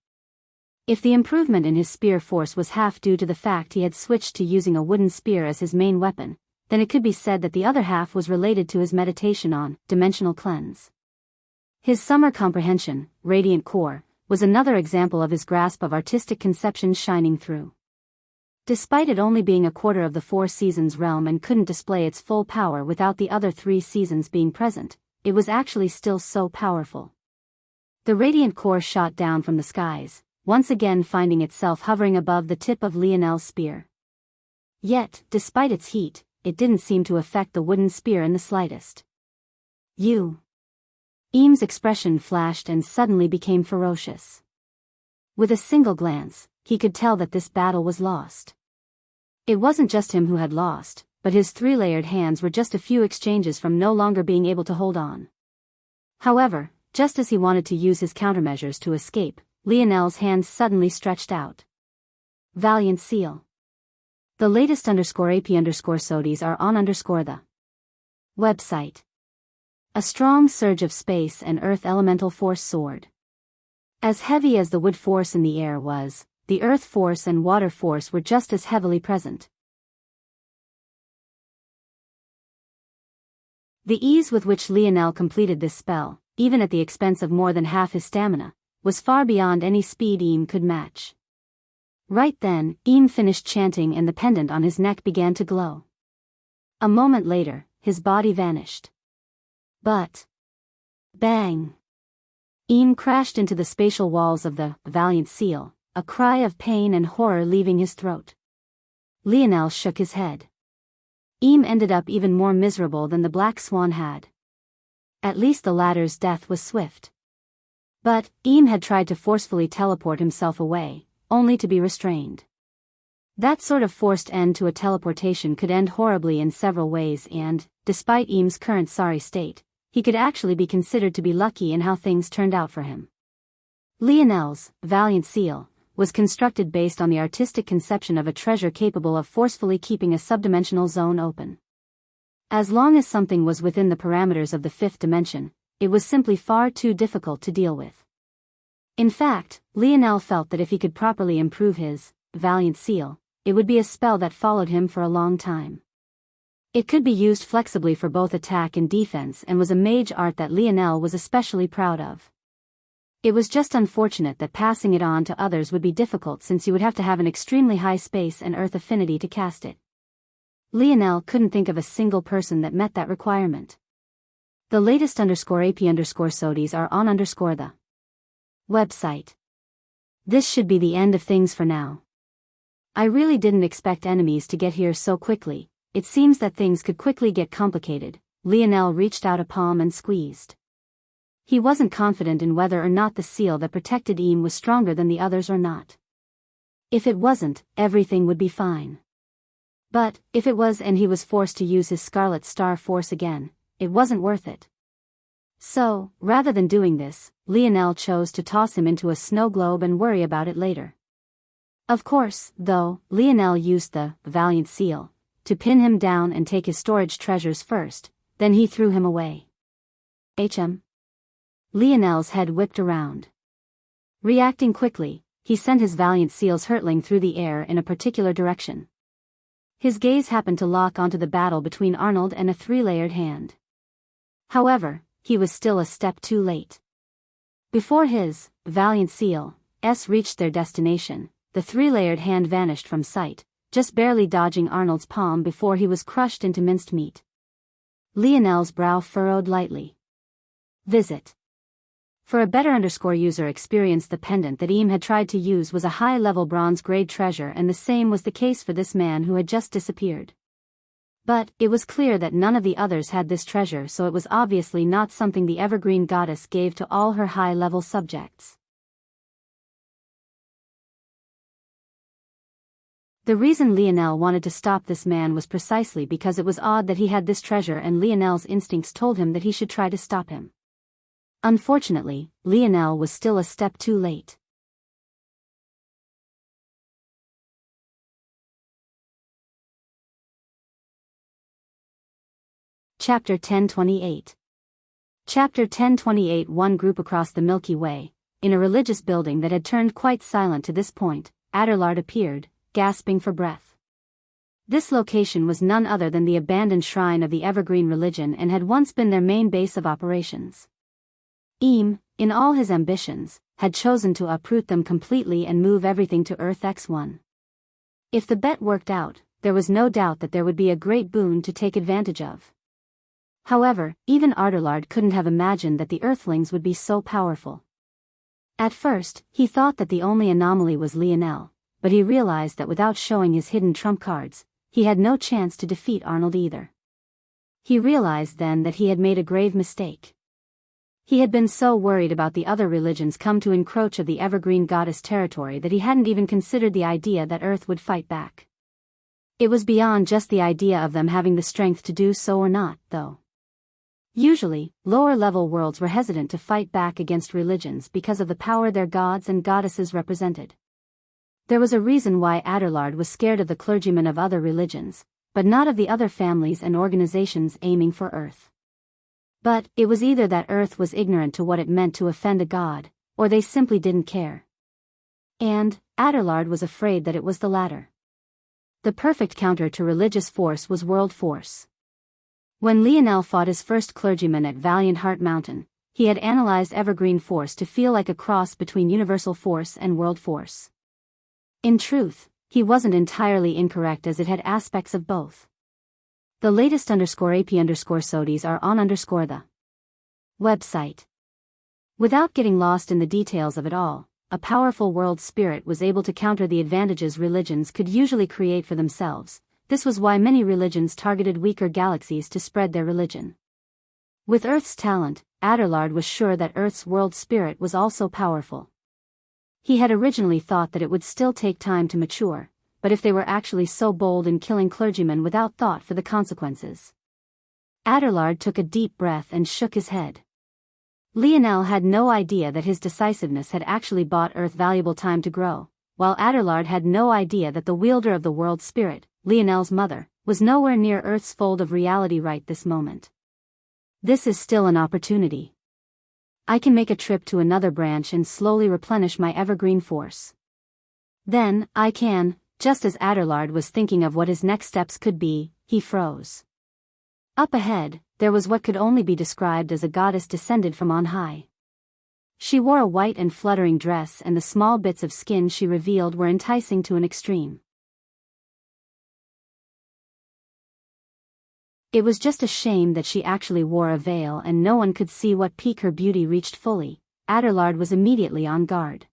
If the improvement in his spear force was half due to the fact he had switched to using a wooden spear as his main weapon, then it could be said that the other half was related to his meditation on Dimensional Cleanse. His summer comprehension, Radiant Core, was another example of his grasp of artistic conceptions shining through. Despite it only being a quarter of the 4 seasons realm and couldn't display its full power without the other 3 seasons being present, it was actually still so powerful. The radiant core shot down from the skies, once again finding itself hovering above the tip of Lionel's spear. Yet, despite its heat, it didn't seem to affect the wooden spear in the slightest. Eam's expression flashed and suddenly became ferocious. With a single glance, he could tell that this battle was lost. It wasn't just him who had lost, but his three-layered hands were just a few exchanges from no longer being able to hold on. However, just as he wanted to use his countermeasures to escape, Lionel's hands suddenly stretched out. Valiant Seal. The latest _AP_SODIs are on _the website. A strong surge of space and earth elemental force soared. As heavy as the wood force in the air was, the earth force and water force were just as heavily present. The ease with which Lionel completed this spell, even at the expense of more than half his stamina, was far beyond any speed Eam could match. Right then, Eam finished chanting and the pendant on his neck began to glow. A moment later, his body vanished. But... bang! Eam crashed into the spatial walls of the Valiant Seal, a cry of pain and horror leaving his throat. Lionel shook his head. Eam ended up even more miserable than the Black Swan had. At least the latter's death was swift. But, Eam had tried to forcefully teleport himself away, only to be restrained. That sort of forced end to a teleportation could end horribly in several ways and, despite Eam's current sorry state, he could actually be considered to be lucky in how things turned out for him. Lionel's Valiant Seal was constructed based on the artistic conception of a treasure capable of forcefully keeping a subdimensional zone open. As long as something was within the parameters of the fifth dimension, it was simply far too difficult to deal with. In fact, Lionel felt that if he could properly improve his Valiant Seal, it would be a spell that followed him for a long time. It could be used flexibly for both attack and defense and was a mage art that Lionel was especially proud of. It was just unfortunate that passing it on to others would be difficult since you would have to have an extremely high space and earth affinity to cast it. Lionel couldn't think of a single person that met that requirement. The latest _AP_SODIs are on the website. This should be the end of things for now. I really didn't expect enemies to get here so quickly. It seems that things could quickly get complicated. Lionel reached out a palm and squeezed. He wasn't confident in whether or not the seal that protected Eam was stronger than the others or not. If it wasn't, everything would be fine. But, if it was and he was forced to use his Scarlet Star Force again, it wasn't worth it. So, rather than doing this, Lionel chose to toss him into a snow globe and worry about it later. Of course, though, Lionel used the Valiant Seal to pin him down and take his storage treasures first, then he threw him away. Lionel's head whipped around. Reacting quickly, he sent his Valiant Seals hurtling through the air in a particular direction. His gaze happened to lock onto the battle between Arnold and a three-layered hand. However, he was still a step too late. Before his Valiant Seals reached their destination, the three-layered hand vanished from sight, just barely dodging Arnold's palm before he was crushed into minced meat. Lionel's brow furrowed lightly. Visit. For a better user experience, the pendant that Eam had tried to use was a high-level bronze-grade treasure, and the same was the case for this man who had just disappeared. But, it was clear that none of the others had this treasure, so it was obviously not something the Evergreen Goddess gave to all her high-level subjects. The reason Lionel wanted to stop this man was precisely because it was odd that he had this treasure, and Lionel's instincts told him that he should try to stop him. Unfortunately, Lionel was still a step too late. Chapter 1028. Chapter 1028. One group across the Milky Way, in a religious building that had turned quite silent to this point, Adelard appeared, gasping for breath. This location was none other than the abandoned shrine of the Evergreen religion and had once been their main base of operations. Eam, in all his ambitions, had chosen to uproot them completely and move everything to Earth X1. If the bet worked out, there was no doubt that there would be a great boon to take advantage of. However, even Adelard couldn't have imagined that the Earthlings would be so powerful. At first, he thought that the only anomaly was Lionel, but he realized that without showing his hidden trump cards, he had no chance to defeat Arnold either. He realized then that he had made a grave mistake. He had been so worried about the other religions come to encroach of the evergreen goddess territory that he hadn't even considered the idea that Earth would fight back. It was beyond just the idea of them having the strength to do so or not, though. Usually, lower-level worlds were hesitant to fight back against religions because of the power their gods and goddesses represented. There was a reason why Adelard was scared of the clergymen of other religions, but not of the other families and organizations aiming for Earth. But it was either that Earth was ignorant to what it meant to offend a god, or they simply didn't care. And Adelard was afraid that it was the latter. The perfect counter to religious force was world force. When Lionel fought his first clergyman at Valiant Heart Mountain, he had analyzed evergreen force to feel like a cross between universal force and world force. In truth, he wasn't entirely incorrect as it had aspects of both. The latest _AP_SODIs are on the website. Without getting lost in the details of it all, a powerful world spirit was able to counter the advantages religions could usually create for themselves. This was why many religions targeted weaker galaxies to spread their religion. With Earth's talent, Adelard was sure that Earth's world spirit was also powerful. He had originally thought that it would still take time to mature, but if they were actually so bold in killing clergymen without thought for the consequences. Adelard took a deep breath and shook his head. Lionel had no idea that his decisiveness had actually bought Earth valuable time to grow, while Adelard had no idea that the wielder of the world spirit, Lionel's mother, was nowhere near Earth's fold of reality right this moment. This is still an opportunity. I can make a trip to another branch and slowly replenish my evergreen force. Then, I can, just as Adelard was thinking of what his next steps could be, he froze. Up ahead, there was what could only be described as a goddess descended from on high. She wore a white and fluttering dress, and the small bits of skin she revealed were enticing to an extreme. It was just a shame that she actually wore a veil and no one could see what peak her beauty reached fully. Adelard was immediately on guard.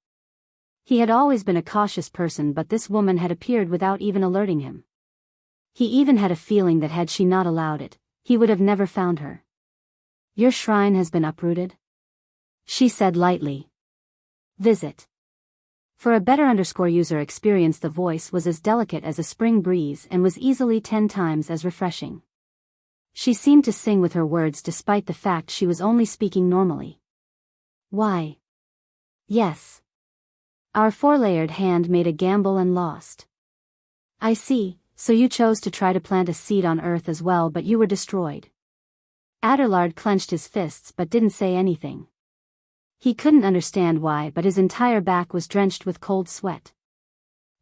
He had always been a cautious person, but this woman had appeared without even alerting him. He even had a feeling that had she not allowed it, he would have never found her. "Your shrine has been uprooted?" she said lightly. "Visit." For a better user experience, the voice was as delicate as a spring breeze and was easily 10 times as refreshing. She seemed to sing with her words despite the fact she was only speaking normally. "Why? Yes." Our four-layered hand made a gamble and lost. "I see, so you chose to try to plant a seed on Earth as well, but you were destroyed." Adelard clenched his fists but didn't say anything. He couldn't understand why, but his entire back was drenched with cold sweat.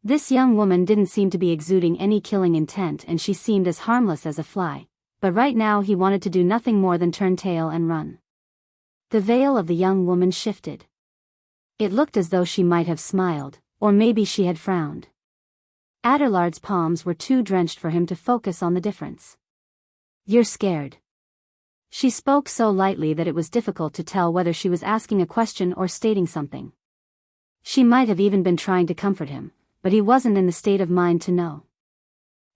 This young woman didn't seem to be exuding any killing intent, and she seemed as harmless as a fly, but right now he wanted to do nothing more than turn tail and run. The veil of the young woman shifted. It looked as though she might have smiled, or maybe she had frowned. Adelard's palms were too drenched for him to focus on the difference. "You're scared." She spoke so lightly that it was difficult to tell whether she was asking a question or stating something. She might have even been trying to comfort him, but he wasn't in the state of mind to know.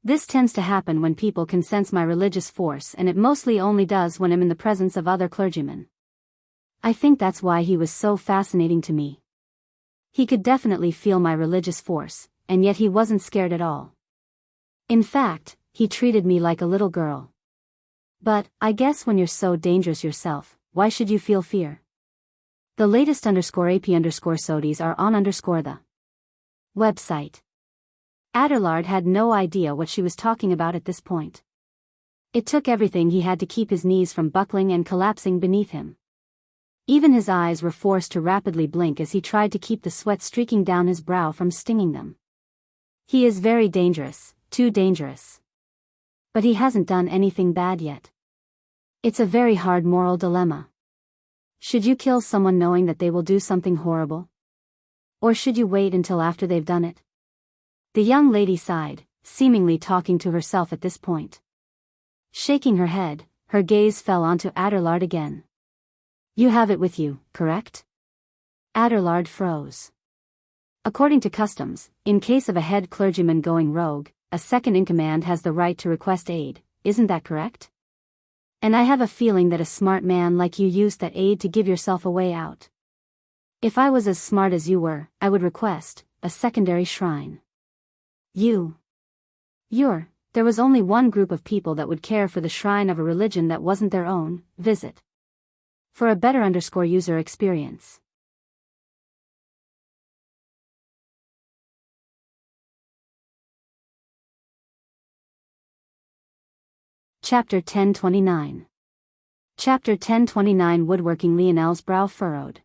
"This tends to happen when people can sense my religious force, and it mostly only does when I'm in the presence of other clergymen. I think that's why he was so fascinating to me. He could definitely feel my religious force, and yet he wasn't scared at all. In fact, he treated me like a little girl. But, I guess when you're so dangerous yourself, why should you feel fear?" The latest _AP_SODIs are on the website. Adelard had no idea what she was talking about at this point. It took everything he had to keep his knees from buckling and collapsing beneath him. Even his eyes were forced to rapidly blink as he tried to keep the sweat streaking down his brow from stinging them. He is very dangerous, too dangerous. But he hasn't done anything bad yet. It's a very hard moral dilemma. Should you kill someone knowing that they will do something horrible? Or should you wait until after they've done it? The young lady sighed, seemingly talking to herself at this point. Shaking her head, her gaze fell onto Adelard again. "You have it with you, correct?" Adelard froze. According to customs, in case of a head clergyman going rogue, a second-in-command has the right to request aid, isn't that correct? And I have a feeling that a smart man like you used that aid to give yourself a way out. If I was as smart as you were, I would request a secondary shrine. There was only one group of people that would care for the shrine of a religion that wasn't their own. Visit. For a better user experience. Chapter 1029. Chapter 1029. Woodworking. Lionel's brow furrowed.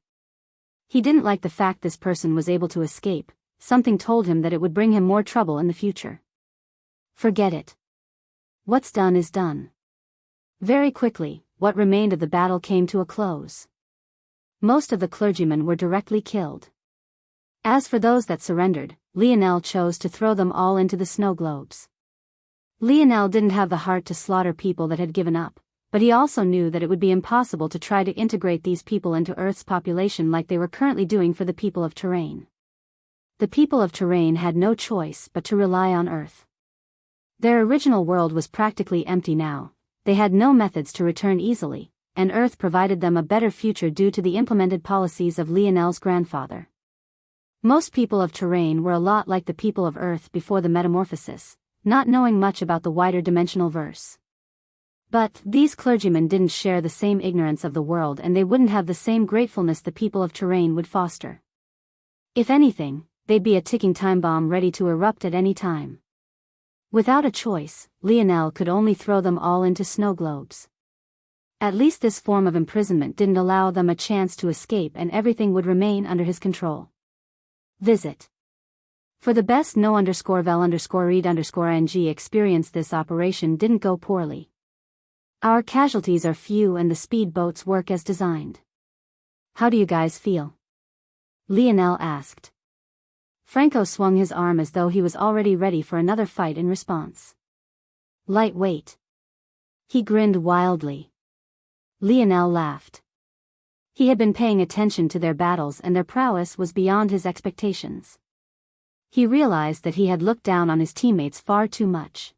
He didn't like the fact this person was able to escape. Something told him that it would bring him more trouble in the future. Forget it. What's done is done. Very quickly, what remained of the battle came to a close. Most of the clergymen were directly killed. As for those that surrendered, Lionel chose to throw them all into the snow globes. Lionel didn't have the heart to slaughter people that had given up, but he also knew that it would be impossible to try to integrate these people into Earth's population like they were currently doing for the people of Terrain. The people of Terrain had no choice but to rely on Earth. Their original world was practically empty now. They had no methods to return easily, and Earth provided them a better future due to the implemented policies of Lionel's grandfather. Most people of Terrain were a lot like the people of Earth before the metamorphosis, not knowing much about the wider dimensional verse. But these clergymen didn't share the same ignorance of the world, and they wouldn't have the same gratefulness the people of Terrain would foster. If anything, they'd be a ticking time bomb ready to erupt at any time. Without a choice, Lionel could only throw them all into snow globes. At least this form of imprisonment didn't allow them a chance to escape, and everything would remain under his control. Visit. For the best no_vel_read_ng experience. This operation didn't go poorly. Our casualties are few and the speed boats work as designed. How do you guys feel? Lionel asked. Franco swung his arm as though he was already ready for another fight in response. Lightweight. He grinned wildly. Lionel laughed. He had been paying attention to their battles, and their prowess was beyond his expectations. He realized that he had looked down on his teammates far too much.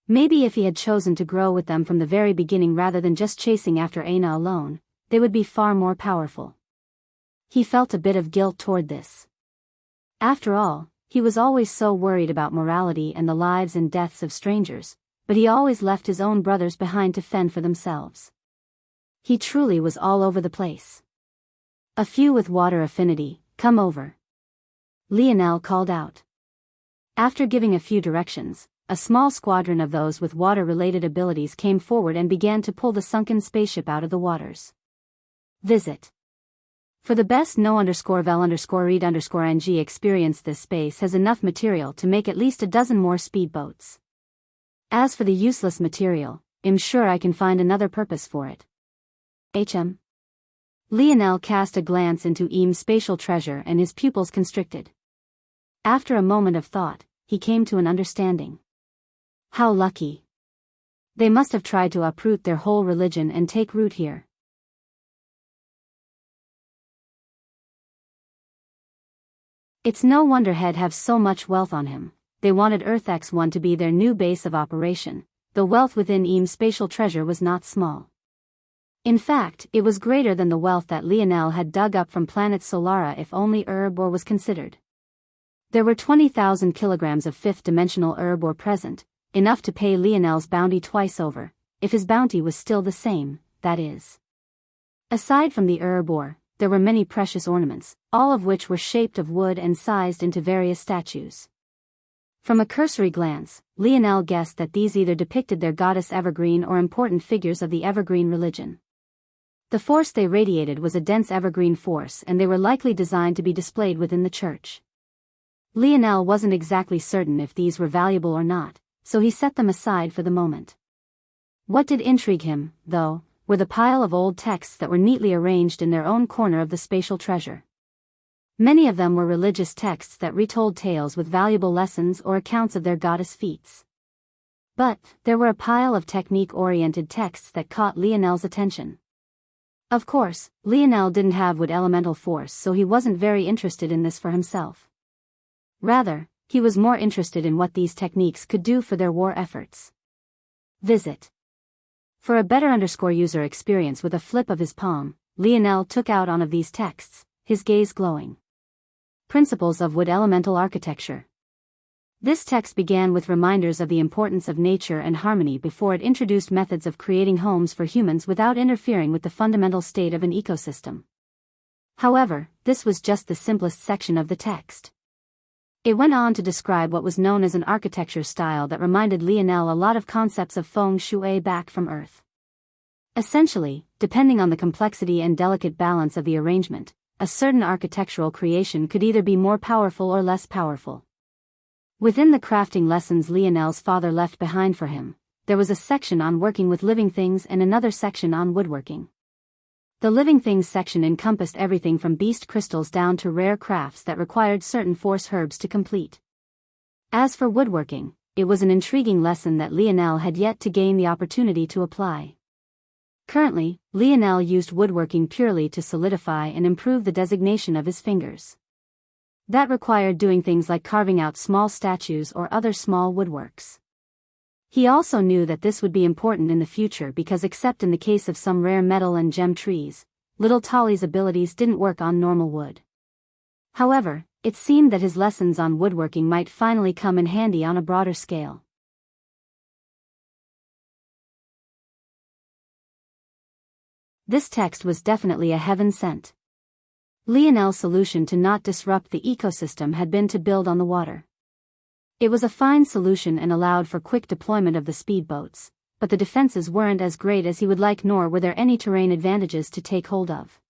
Maybe if he had chosen to grow with them from the very beginning rather than just chasing after Aina alone, they would be far more powerful. He felt a bit of guilt toward this. After all, he was always so worried about morality and the lives and deaths of strangers, but he always left his own brothers behind to fend for themselves. He truly was all over the place. A few with water affinity, come over. Lionel called out. After giving a few directions, a small squadron of those with water-related abilities came forward and began to pull the sunken spaceship out of the waters. Visit. For the best no_vel_read_ng experience. This space has enough material to make at least a dozen more speedboats. As for the useless material, I'm sure I can find another purpose for it. Lionel cast a glance into Eam's spatial treasure and his pupils constricted. After a moment of thought, he came to an understanding. How lucky. They must have tried to uproot their whole religion and take root here. It's no wonder Head have so much wealth on him. They wanted Earth X1 to be their new base of operation. The wealth within Eam's spatial treasure was not small. In fact, it was greater than the wealth that Lionel had dug up from planet Solara if only herb ore was considered. There were 20,000 kilograms of fifth-dimensional herb ore present, enough to pay Lionel's bounty twice over, if his bounty was still the same, that is. Aside from the herb ore, there were many precious ornaments, all of which were shaped of wood and sized into various statues. From a cursory glance, Lionel guessed that these either depicted their goddess Evergreen or important figures of the Evergreen religion. The force they radiated was a dense Evergreen force, and they were likely designed to be displayed within the church. Lionel wasn't exactly certain if these were valuable or not, so he set them aside for the moment. What did intrigue him, though, were the pile of old texts that were neatly arranged in their own corner of the spatial treasure. Many of them were religious texts that retold tales with valuable lessons or accounts of their goddess feats. But there were a pile of technique-oriented texts that caught Lionel's attention. Of course, Lionel didn't have wood elemental force, so he wasn't very interested in this for himself. Rather, he was more interested in what these techniques could do for their war efforts. Visit. For a better user experience with a flip of his palm, Lionel took out one of these texts, his gaze glowing. Principles of Wood Elemental Architecture. This text began with reminders of the importance of nature and harmony before it introduced methods of creating homes for humans without interfering with the fundamental state of an ecosystem. However, this was just the simplest section of the text. It went on to describe what was known as an architecture style that reminded Lionel a lot of concepts of feng shui back from Earth. Essentially, depending on the complexity and delicate balance of the arrangement, a certain architectural creation could either be more powerful or less powerful. Within the crafting lessons Lionel's father left behind for him, there was a section on working with living things and another section on woodworking. The living things section encompassed everything from beast crystals down to rare crafts that required certain force herbs to complete. As for woodworking, it was an intriguing lesson that Lionel had yet to gain the opportunity to apply. Currently, Lionel used woodworking purely to solidify and improve the designation of his fingers. That required doing things like carving out small statues or other small woodworks. He also knew that this would be important in the future because except in the case of some rare metal and gem trees, little Tolly's abilities didn't work on normal wood. However, it seemed that his lessons on woodworking might finally come in handy on a broader scale. This text was definitely a heaven sent. Lionel's solution to not disrupt the ecosystem had been to build on the water. It was a fine solution and allowed for quick deployment of the speedboats, but the defenses weren't as great as he would like nor were there any terrain advantages to take hold of.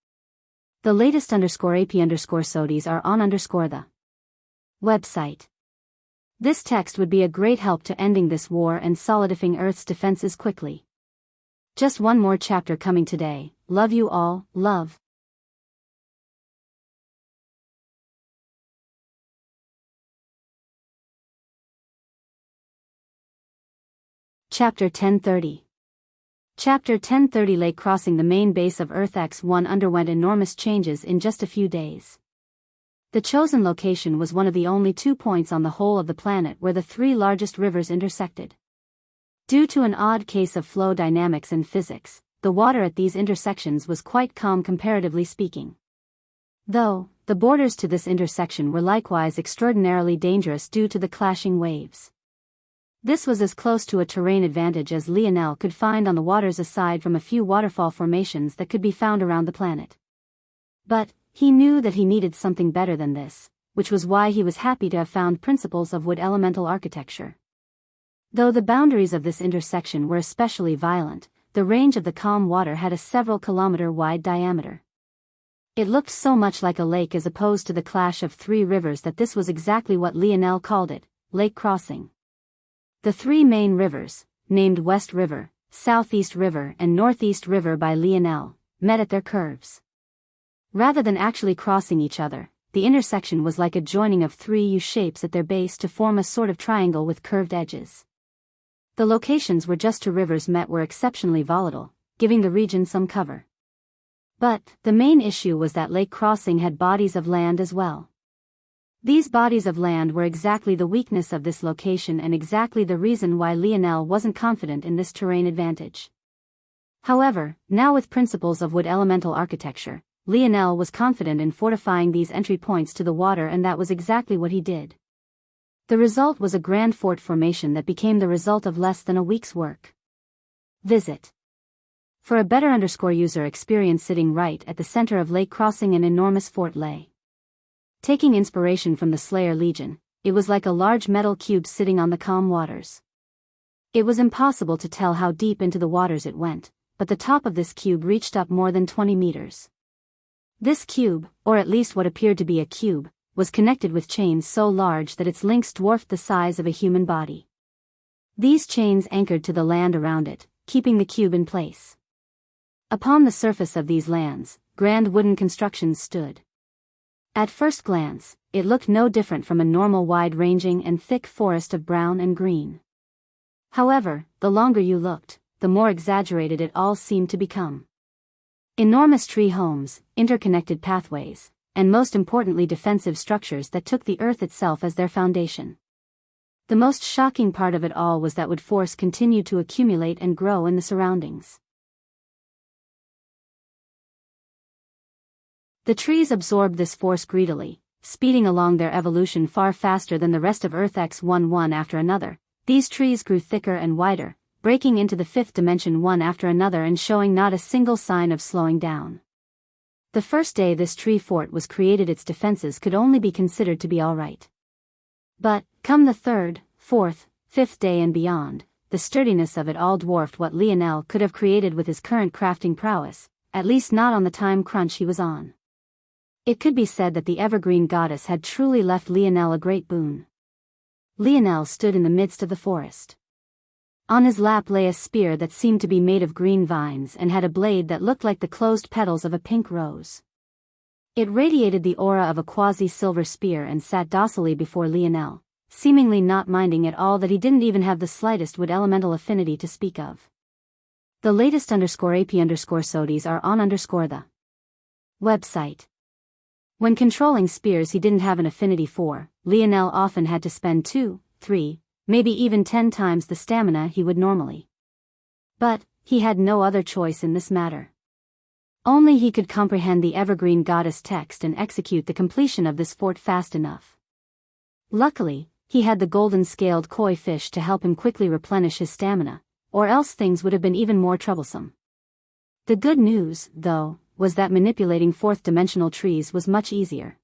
The latest _AP_SODIs are on the website. This text would be a great help to ending this war and solidifying Earth's defenses quickly. Just one more chapter coming today. Love you all, love. Chapter 1030. Chapter 1030. Lake crossing. The main base of Earth X1 underwent enormous changes in just a few days. The chosen location was one of the only 2 points on the whole of the planet where the 3 largest rivers intersected. Due to an odd case of flow dynamics and physics, the water at these intersections was quite calm comparatively speaking. Though, the borders to this intersection were likewise extraordinarily dangerous due to the clashing waves. This was as close to a terrain advantage as Lionel could find on the waters aside from a few waterfall formations that could be found around the planet. But, he knew that he needed something better than this, which was why he was happy to have found Principles of Wood Elemental Architecture. Though the boundaries of this intersection were especially violent, the range of the calm water had a several kilometer-wide diameter. It looked so much like a lake as opposed to the clash of 3 rivers that this was exactly what Lionel called it, lake crossing. The 3 main rivers, named West River, Southeast River and Northeast River by Lionel, met at their curves. Rather than actually crossing each other, the intersection was like a joining of 3 U-shapes at their base to form a sort of triangle with curved edges. The locations where just 2 rivers met were exceptionally volatile, giving the region some cover. But, the main issue was that lake crossing had bodies of land as well. These bodies of land were exactly the weakness of this location and exactly the reason why Lionel wasn't confident in this terrain advantage. However, now with Principles of Wood Elemental Architecture, Lionel was confident in fortifying these entry points to the water, and that was exactly what he did. The result was a grand fort formation that became the result of less than a week's work. Visit. For a better user experience. Sitting right at the center of lake crossing, an enormous fort lay. Taking inspiration from the Slayer Legion, it was like a large metal cube sitting on the calm waters. It was impossible to tell how deep into the waters it went, but the top of this cube reached up more than 20 meters. This cube, or at least what appeared to be a cube, was connected with chains so large that its links dwarfed the size of a human body. These chains anchored to the land around it, keeping the cube in place. Upon the surface of these lands, grand wooden constructions stood. At first glance, it looked no different from a normal wide-ranging and thick forest of brown and green. However, the longer you looked, the more exaggerated it all seemed to become. Enormous tree homes, interconnected pathways, and most importantly defensive structures that took the earth itself as their foundation. The most shocking part of it all was that wood force continued to accumulate and grow in the surroundings. The trees absorbed this force greedily, speeding along their evolution far faster than the rest of Earth one after another. These trees grew thicker and wider, breaking into the fifth dimension one after another and showing not a single sign of slowing down. The first day this tree fort was created, its defenses could only be considered to be all right. But, come the third, fourth, fifth day and beyond, the sturdiness of it all dwarfed what Lionel could have created with his current crafting prowess, at least not on the time crunch he was on. It could be said that the evergreen goddess had truly left Lionel a great boon. Lionel stood in the midst of the forest. On his lap lay a spear that seemed to be made of green vines and had a blade that looked like the closed petals of a pink rose. It radiated the aura of a quasi-silver spear and sat docilely before Lionel, seemingly not minding at all that he didn't even have the slightest wood elemental affinity to speak of. The latest _AP_SODIs are on the website. When controlling spears he didn't have an affinity for, Lionel often had to spend 2, 3, maybe even 10 times the stamina he would normally. But, he had no other choice in this matter. Only he could comprehend the evergreen goddess text and execute the completion of this fort fast enough. Luckily, he had the golden-scaled koi fish to help him quickly replenish his stamina, or else things would have been even more troublesome. The good news, though, was that manipulating fourth-dimensional trees was much easier.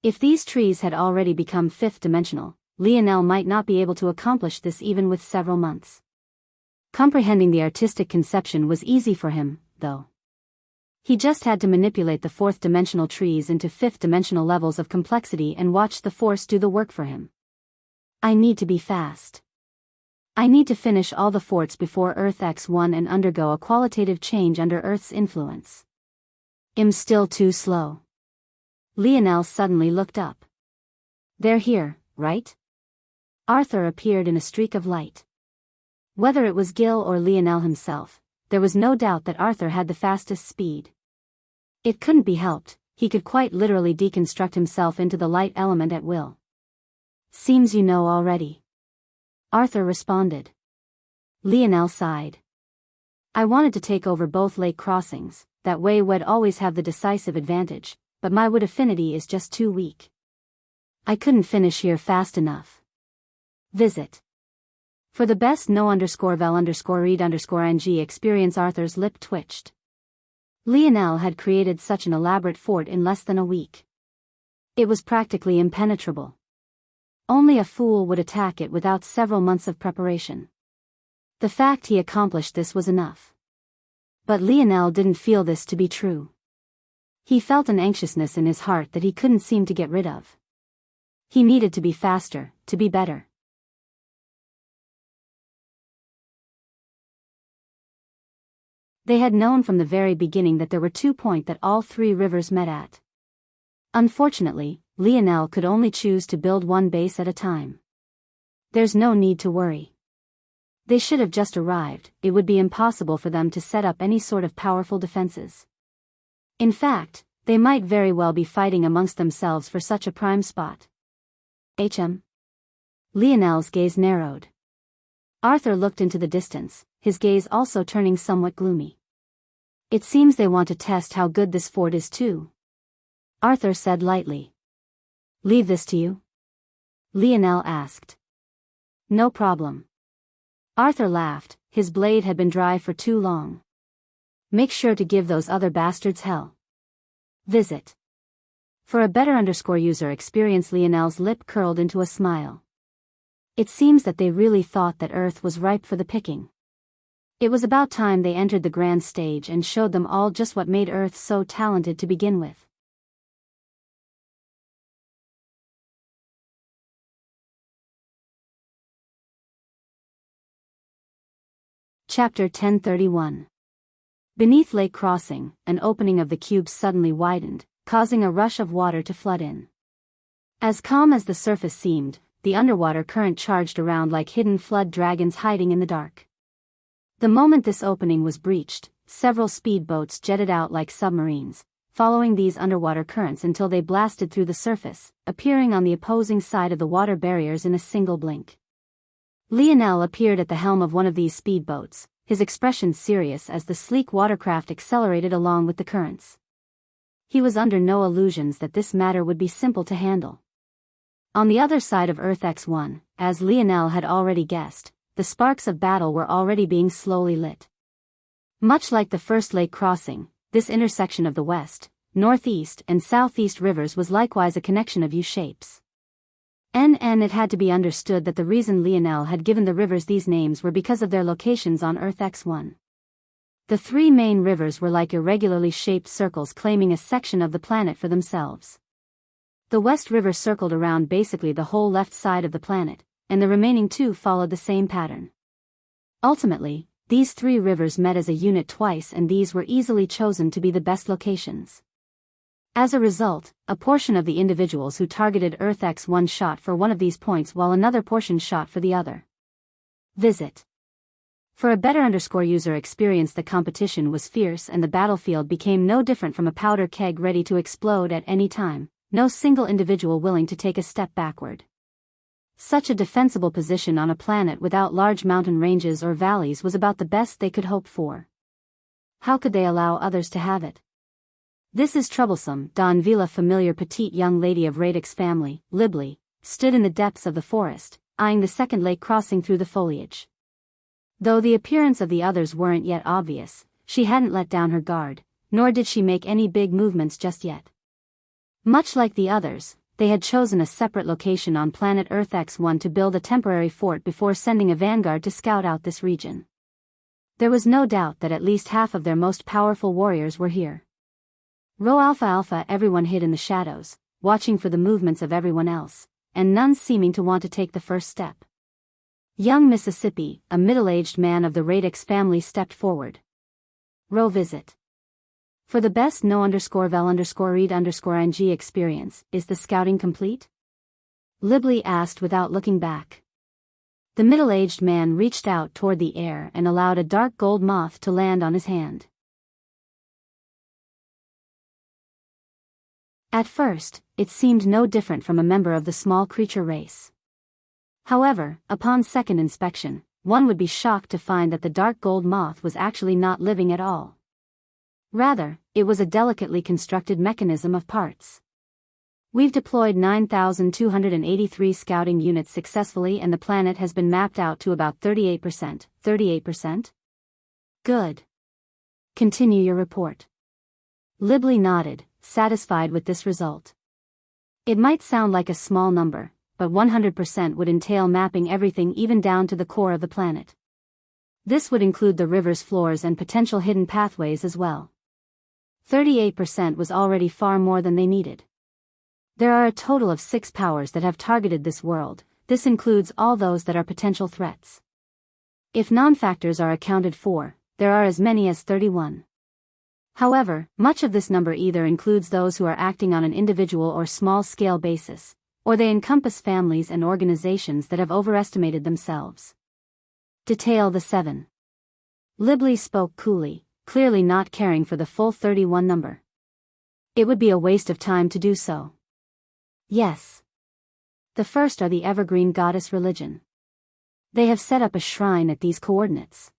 If these trees had already become fifth-dimensional, Lionel might not be able to accomplish this even with several months. Comprehending the artistic conception was easy for him, though. He just had to manipulate the fourth-dimensional trees into fifth-dimensional levels of complexity and watch the force do the work for him. I need to be fast. I need to finish all the forts before Earth X1 and undergo a qualitative change under Earth's influence. I'm still too slow. Lionel suddenly looked up. They're here, right? Arthur appeared in a streak of light. Whether it was Gil or Lionel himself, there was no doubt that Arthur had the fastest speed. It couldn't be helped, he could quite literally deconstruct himself into the light element at will. Seems you know already. Arthur responded. Lionel sighed. I wanted to take over both lake crossings, that way we'd always have the decisive advantage, but my wood affinity is just too weak. I couldn't finish here fast enough. Visit. For the best no_vel_read_ing experience. Arthur's lip twitched. Lionel had created such an elaborate fort in less than a week. It was practically impenetrable. Only a fool would attack it without several months of preparation. The fact he accomplished this was enough. But Lionel didn't feel this to be true. He felt an anxiousness in his heart that he couldn't seem to get rid of. He needed to be faster, to be better. They had known from the very beginning that there were 2 points that all 3 rivers met at. Unfortunately, Lionel could only choose to build one base at a time. There's no need to worry. They should have just arrived, it would be impossible for them to set up any sort of powerful defenses. In fact, they might very well be fighting amongst themselves for such a prime spot. Lionel's gaze narrowed. Arthur looked into the distance, his gaze also turning somewhat gloomy. It seems they want to test how good this fort is too. Arthur said lightly. Leave this to you? Lionel asked. No problem. Arthur laughed, his blade had been dry for too long. Make sure to give those other bastards hell. Visit. For a better user experience. Lionel's lip curled into a smile. It seems that they really thought that Earth was ripe for the picking. It was about time they entered the grand stage and showed them all just what made Earth so talented to begin with. Chapter 1031. Beneath Lake Crossing, an opening of the cube suddenly widened, causing a rush of water to flood in. As calm as the surface seemed, the underwater current charged around like hidden flood dragons hiding in the dark. The moment this opening was breached, several speedboats jetted out like submarines, following these underwater currents until they blasted through the surface, appearing on the opposing side of the water barriers in a single blink. Lionel appeared at the helm of one of these speedboats, his expression serious as the sleek watercraft accelerated along with the currents. He was under no illusions that this matter would be simple to handle. On the other side of Earth X1, as Lionel had already guessed, the sparks of battle were already being slowly lit. Much like the first lake crossing, this intersection of the west, northeast, and southeast rivers was likewise a connection of U-shapes. It had to be understood that the reason Lionel had given the rivers these names were because of their locations on Earth X1. The three main rivers were like irregularly shaped circles claiming a section of the planet for themselves. The West River circled around basically the whole left side of the planet, and the remaining two followed the same pattern. Ultimately, these three rivers met as a unit twice, and these were easily chosen to be the best locations. As a result, a portion of the individuals who targeted Earth X1 shot for one of these points while another portion shot for the other. Visit. For a better user experience, the competition was fierce and the battlefield became no different from a powder keg ready to explode at any time, no single individual willing to take a step backward. Such a defensible position on a planet without large mountain ranges or valleys was about the best they could hope for. How could they allow others to have it? This is troublesome. Don Vila, familiar petite young lady of Radix family, Libli, stood in the depths of the forest, eyeing the second lake crossing through the foliage. Though the appearance of the others weren't yet obvious, she hadn't let down her guard, nor did she make any big movements just yet. Much like the others, they had chosen a separate location on planet Earth X1 to build a temporary fort before sending a vanguard to scout out this region. There was no doubt that at least half of their most powerful warriors were here. Rho Alpha Alpha, everyone hid in the shadows, watching for the movements of everyone else, and none seeming to want to take the first step. Young Mississippi, a middle-aged man of the Radix family, stepped forward. Rho, visit. For the best no_vel_read_ng experience, is the scouting complete? Libli asked without looking back. The middle-aged man reached out toward the air and allowed a dark gold moth to land on his hand. At first, it seemed no different from a member of the small creature race. However, upon second inspection, one would be shocked to find that the dark gold moth was actually not living at all. Rather, it was a delicately constructed mechanism of parts. We've deployed 9,283 scouting units successfully and the planet has been mapped out to about 38%. 38%? Good. Continue your report. Libli nodded, satisfied with this result. It might sound like a small number, but 100% would entail mapping everything even down to the core of the planet. This would include the river's floors and potential hidden pathways as well. 38% was already far more than they needed. There are a total of 6 powers that have targeted this world. This includes all those that are potential threats. If non-factors are accounted for, there are as many as 31. However, much of this number either includes those who are acting on an individual or small-scale basis, or they encompass families and organizations that have overestimated themselves. Detail the 7. Libli spoke coolly, clearly not caring for the full 31 number. It would be a waste of time to do so. Yes. The first are the evergreen goddess religion. They have set up a shrine at these coordinates.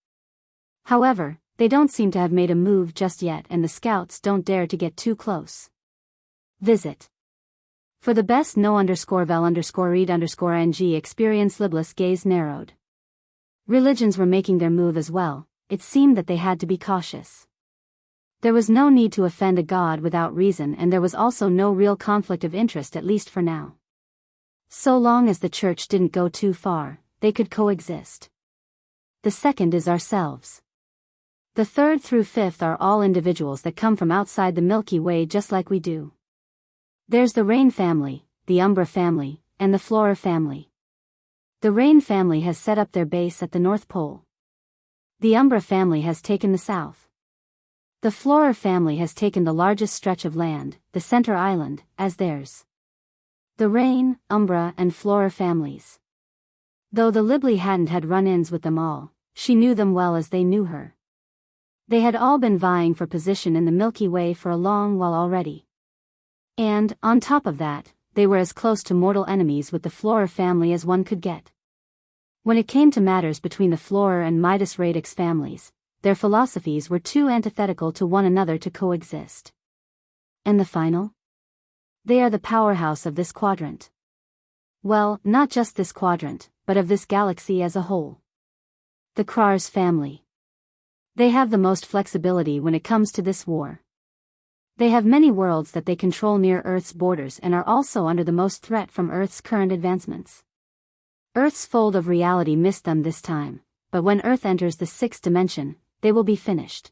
However, they don't seem to have made a move just yet and the scouts don't dare to get too close. Visit. For the best no_vel_read_ng experience, Liblis' gaze narrowed. Religions were making their move as well. It seemed that they had to be cautious. There was no need to offend a god without reason and there was also no real conflict of interest, at least for now. So long as the church didn't go too far, they could coexist. The second is ourselves. The third through fifth are all individuals that come from outside the Milky Way just like we do. There's the Rain family, the Umbra family, and the Flora family. The Rain family has set up their base at the North Pole. The Umbra family has taken the South. The Flora family has taken the largest stretch of land, the Center Island, as theirs. The Rain, Umbra, and Flora families. Though the Libli hadn't had run-ins with them all, she knew them well as they knew her. They had all been vying for position in the Milky Way for a long while already. And, on top of that, they were as close to mortal enemies with the Flora family as one could get. When it came to matters between the Flora and Midas Radix families, their philosophies were too antithetical to one another to coexist. And the final? They are the powerhouse of this quadrant. Well, not just this quadrant, but of this galaxy as a whole. The Krars family. They have the most flexibility when it comes to this war. They have many worlds that they control near Earth's borders and are also under the most threat from Earth's current advancements. Earth's fold of reality missed them this time, but when Earth enters the sixth dimension, they will be finished.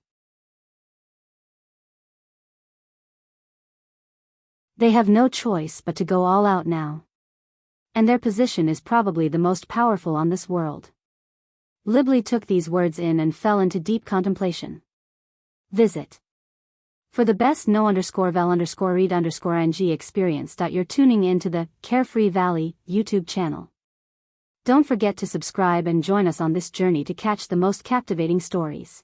They have no choice but to go all out now. And their position is probably the most powerful on this world. Libly took these words in and fell into deep contemplation. Visit. For the best know_vel_read_ing experience. You're tuning in to the Carefree Valley YouTube channel. Don't forget to subscribe and join us on this journey to catch the most captivating stories.